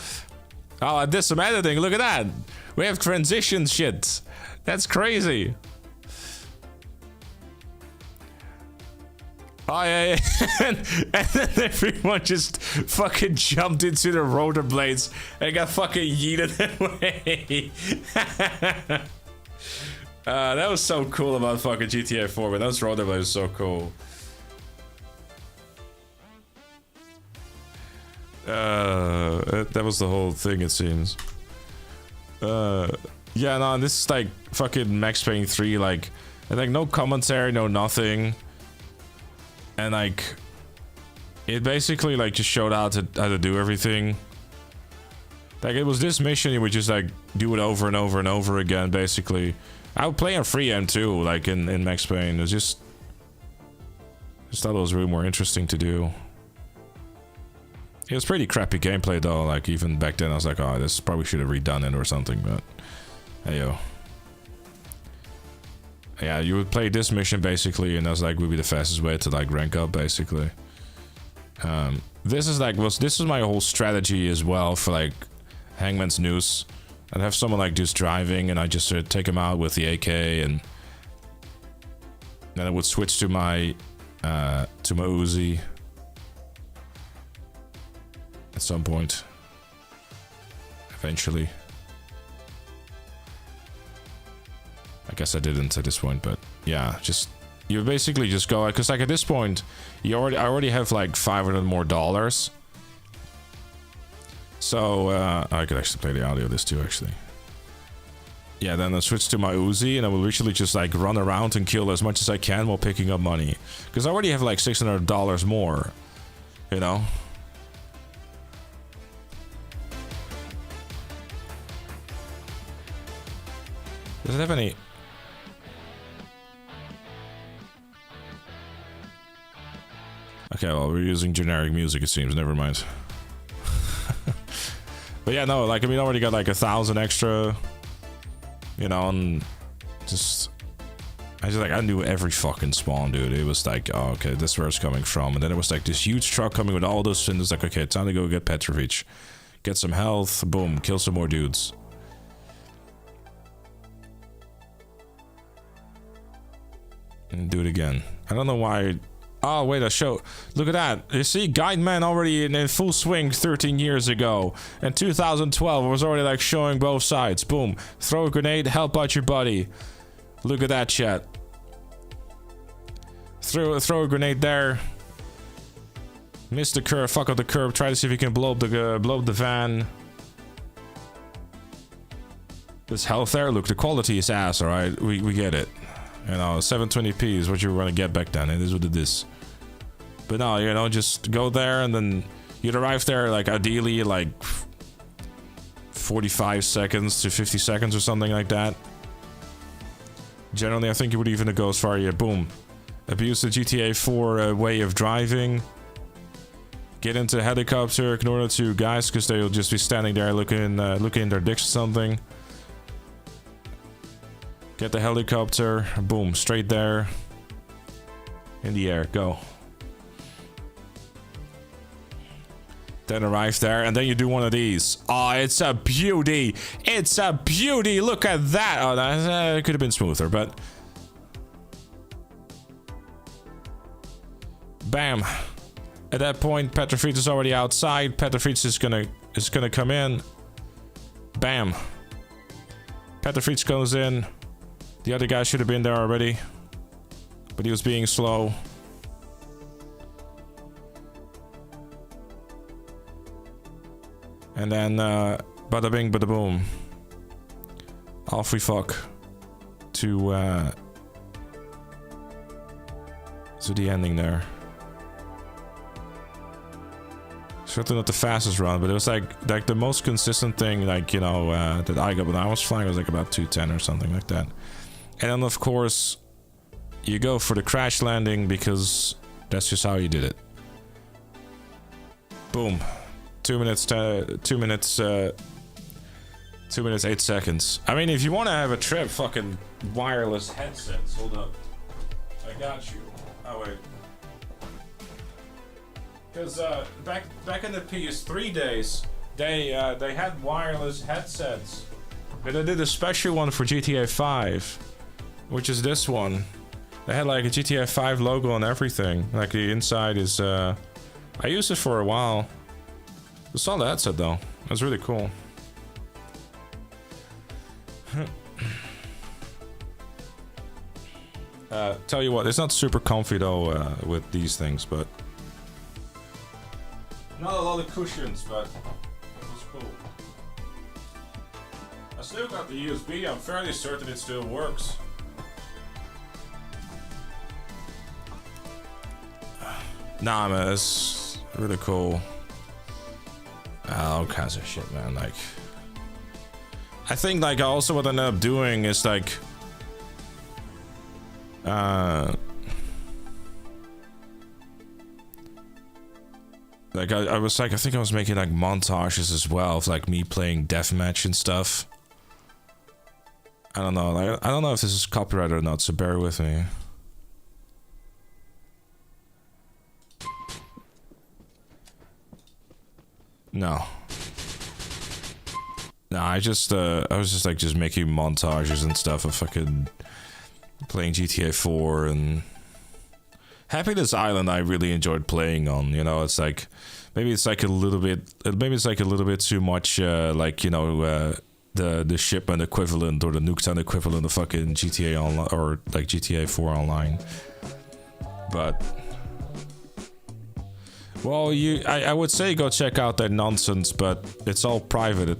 [SPEAKER 2] Oh, I did some editing. Look at that. We have transition shit. That's crazy. Oh yeah, and then everyone just fucking jumped into the rollerblades and got fucking yeeted away. That was so cool about fucking GTA 4, but those rollerblades were so cool. That was the whole thing, it seems. Yeah, no, this is like fucking Max Payne 3, like no commentary, no nothing. And like, it basically like just showed how to do everything. Like, it was this mission, you would just, like, do it over and over and over again, basically. I would play on freehand, too, like, in Max Payne. It was just thought it was really more interesting to do. It was pretty crappy gameplay, though. Like, even back then, I was like, oh, this probably should have redone it or something, but... Hey, yo. Yeah, you would play this mission, basically, and that's, like, would be the fastest way to, like, rank up, basically. This is, like, this is my whole strategy as well for, like... Hangman's Noose. I'd have someone like just driving and I just take him out with the AK, and then I would switch to my Uzi at some point eventually. I guess I didn't at this point, but yeah, just you basically just go, because like at this point I already have like $500 more. So, I could actually play the audio of this too, actually. Yeah, then I switch to my Uzi, and I will literally just, like, run around and kill as much as I can while picking up money. Because I already have, like, $600 more, you know? Does it have any... Okay, well, we're using generic music, it seems. Never mind. But yeah, no, like, I mean, I already got like 1,000 extra, you know, and just, I knew every fucking spawn, dude. It was like, oh, okay, this is where it's coming from. And then it was like this huge truck coming with all this, and it's like, okay, time to go get Petrovich. Get some health, boom, kill some more dudes. And do it again. I don't know why. Oh, wait, I show. Look at that. You see, Guide Man already in full swing 13 years ago. In 2012, it was already like showing both sides. Boom. Throw a grenade, help out your buddy. Look at that, chat. Throw a grenade there. Miss the curb, fuck up the curb. Try to see if you can blow up the van. This health there. Look, the quality is ass, alright? We get it. You know, 720p is what you were gonna get back then. It is what it is. But no, you know, just go there and then you'd arrive there, like, ideally, like 45 seconds to 50 seconds or something like that. Generally, I think you would even go as far, yeah, boom. Abuse the GTA 4 way of driving. Get into the helicopter, ignore the two guys, because they'll just be standing there looking in their dicks or something. Get the helicopter, boom, straight there. In the air, go. Then arrive there, and then you do one of these. Oh, it's a beauty! It's a beauty! Look at that! Oh, that could have been smoother, but... Bam! At that point, Petrovich is already outside. Petrovich is gonna come in. Bam! Petrovich goes in. The other guy should have been there already, but he was being slow. And then, bada bing, bada boom. Off we fuck to the ending there. Certainly not the fastest run, but it was like the most consistent thing, like, you know, that I got when I was flying was like about 210 or something like that. And then of course you go for the crash landing because that's just how you did it. Boom. 2 minutes 8 seconds. I mean, if you want to have a trip, fucking wireless headsets. Hold up. I got you. Oh wait. Because back in the PS3 days, they had wireless headsets. But they did a special one for GTA 5, which is this one. They had like a GTA 5 logo and everything. Like the inside is. I used it for a while. I saw the headset though. It was really cool. Tell you what, it's not super comfy though with these things, but. Not a lot of cushions, but it was cool. I still got the USB. I'm fairly certain it still works. Nah, man, it's really cool. all kinds of shit, man. Like, I think like also what I ended up doing is like, like I was like, I think I was making like montages as well of like me playing deathmatch and stuff. I don't know. Like, I don't know if this is copyrighted or not, so bear with me. No. No, I was just like making montages and stuff of fucking playing GTA 4 and Happiness Island. I really enjoyed playing on. You know, it's like maybe it's like a little bit too much. Like, you know, the shipment equivalent or the Nuketown equivalent of fucking GTA Online or like GTA 4 Online. But well, I would say go check out that nonsense, but it's all private.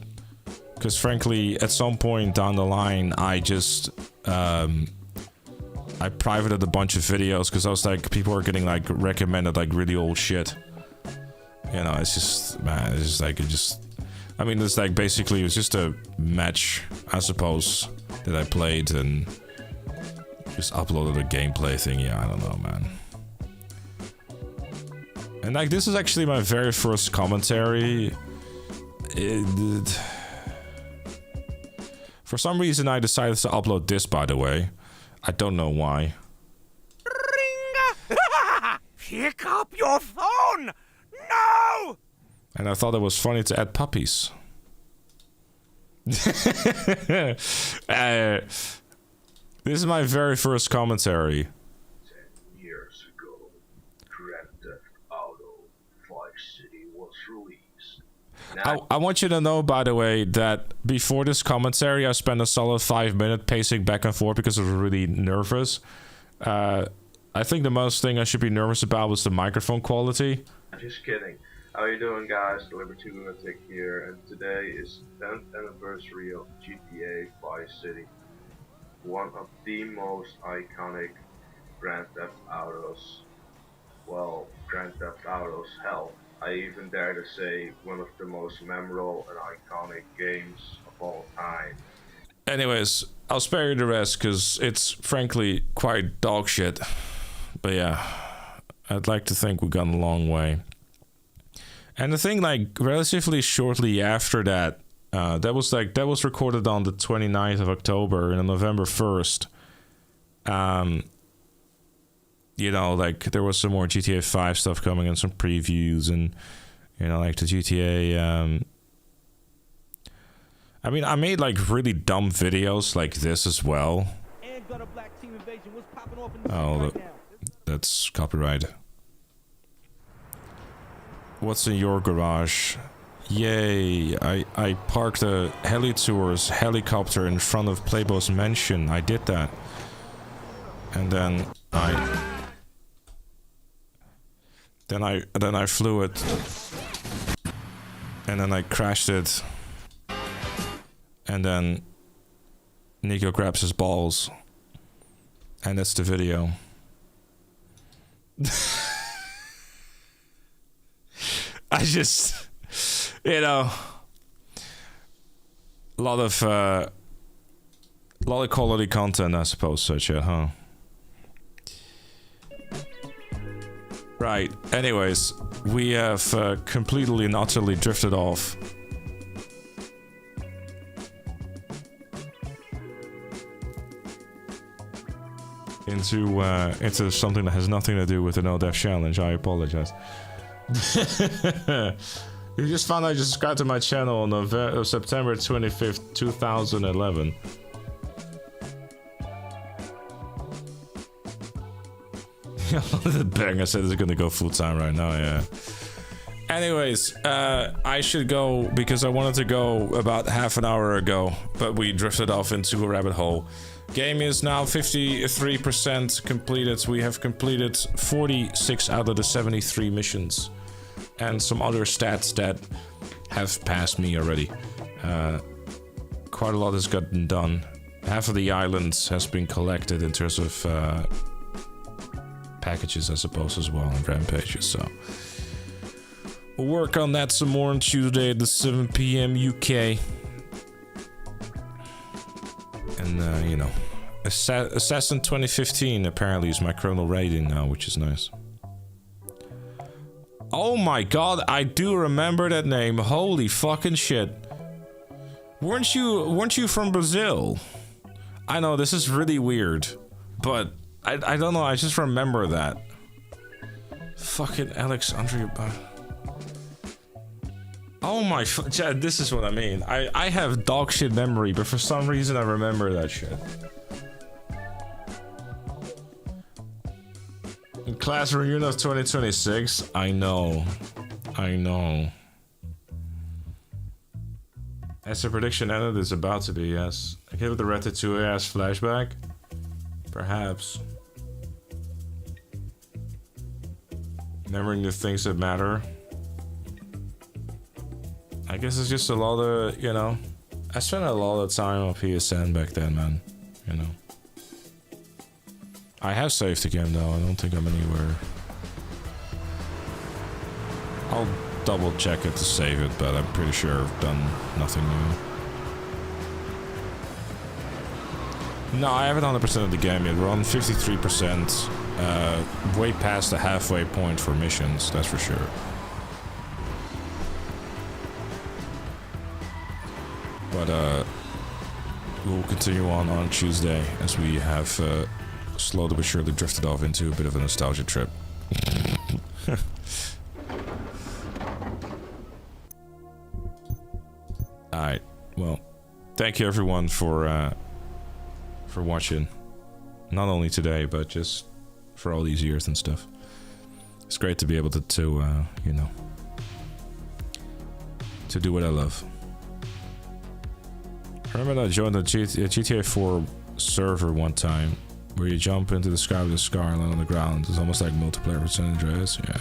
[SPEAKER 2] Because frankly, at some point down the line, I just I privated a bunch of videos because I was like, people are getting like recommended like really old shit. You know, it's just, man, it's just like, I mean, it's like basically it was just a match, I suppose, that I played and just uploaded a gameplay thing. Yeah, I don't know, man. And like, this is actually my very first commentary. For some reason, I decided to upload this, by the way. I don't know why.
[SPEAKER 4] Ring! Pick up your phone! No!
[SPEAKER 2] And I thought it was funny to add puppies. This is my very first commentary.
[SPEAKER 12] 10 years ago, Grand Theft Auto Vice City was released.
[SPEAKER 2] I want you to know, by the way, that before this commentary, I spent a solid 5 minutes pacing back and forth because I was really nervous. I think the most thing I should be nervous about was the microphone quality.
[SPEAKER 12] Just kidding. How you doing, guys? Liberty Lunatic here, and today is the 10th anniversary of GTA Vice City. One of the most iconic Grand Theft Autos. Well, Grand Theft Autos, hell. I even dare to say one of the most memorable and iconic games of all time.
[SPEAKER 2] Anyways, I'll spare you the rest because it's frankly quite dog shit. But yeah, I'd like to think we've gone a long way. And the thing, like, relatively shortly after that, that was recorded on the 29th of October, and on November 1st, you know, like, there was some more GTA 5 stuff coming and some previews, and, you know, like, the GTA, I mean, I made, like, really dumb videos like this as well. Oh, that's copyright. What's in your garage? Yay, I parked a Heli-Tours helicopter in front of Playboy's mansion. I did that. And then I flew it. And then I crashed it. And then Nico grabs his balls. And that's the video. I just, you know, a lot of quality content, I suppose, such a, huh? Right. Anyways, we have completely and utterly drifted off. Into something that has nothing to do with the No Death Challenge. I apologize. You just found out you subscribed to my channel on September 25th, 2011. The banger said it's gonna go full time right now, yeah. Anyways, I should go because I wanted to go about half an hour ago, but we drifted off into a rabbit hole. Game is now 53% completed. We have completed 46 out of the 73 missions. And some other stats that have passed me already. Quite a lot has gotten done. Half of the islands has been collected in terms of packages, I suppose, as well, and rampages, so... We'll work on that some more on Tuesday at the 7 p.m. UK. And, you know, Assassin 2015 apparently is my chronal rating now, which is nice. Oh my god, I do remember that name. Holy fucking shit. Weren't you from Brazil? I know, this is really weird. But, I don't know, I just remember that. Fucking Alexandria. Oh my, Chad, this is what I mean. I have dog shit memory, but for some reason I remember that shit. In class reunion of 2026, I know. As the prediction ended, it's about to be, yes. I give it the Ratatouille-ass flashback. Perhaps. Remembering the things that matter. I guess it's just a lot of, you know. I spent a lot of time on PSN back then, man. You know. I have saved the game though, I don't think I'm anywhere. I'll double check it to save it, but I'm pretty sure I've done nothing new. No, I haven't 100% of the game yet. We're on 53%. Way past the halfway point for missions, that's for sure. But we'll continue on Tuesday as we have slowly but surely drifted off into a bit of a nostalgia trip. Alright, well, thank you everyone for watching. Not only today, but just for all these years and stuff. It's great to be able to you know, to do what I love. I remember I joined the GTA 4 server one time, where you jump into the sky with a scar and land on the ground. It's almost like multiplayer with San Andreas, yeah.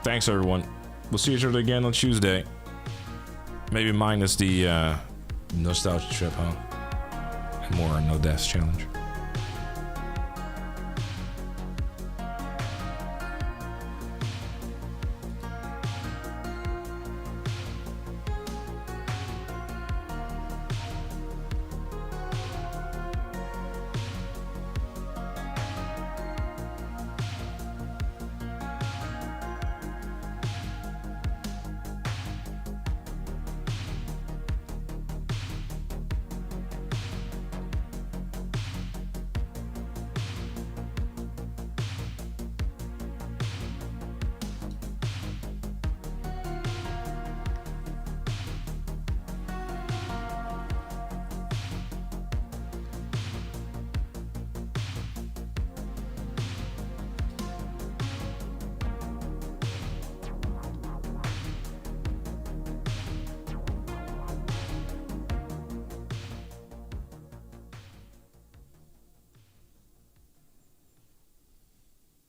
[SPEAKER 2] Thanks everyone. We'll see each other again on Tuesday. Maybe minus the nostalgia trip, huh? And more no deaths challenge.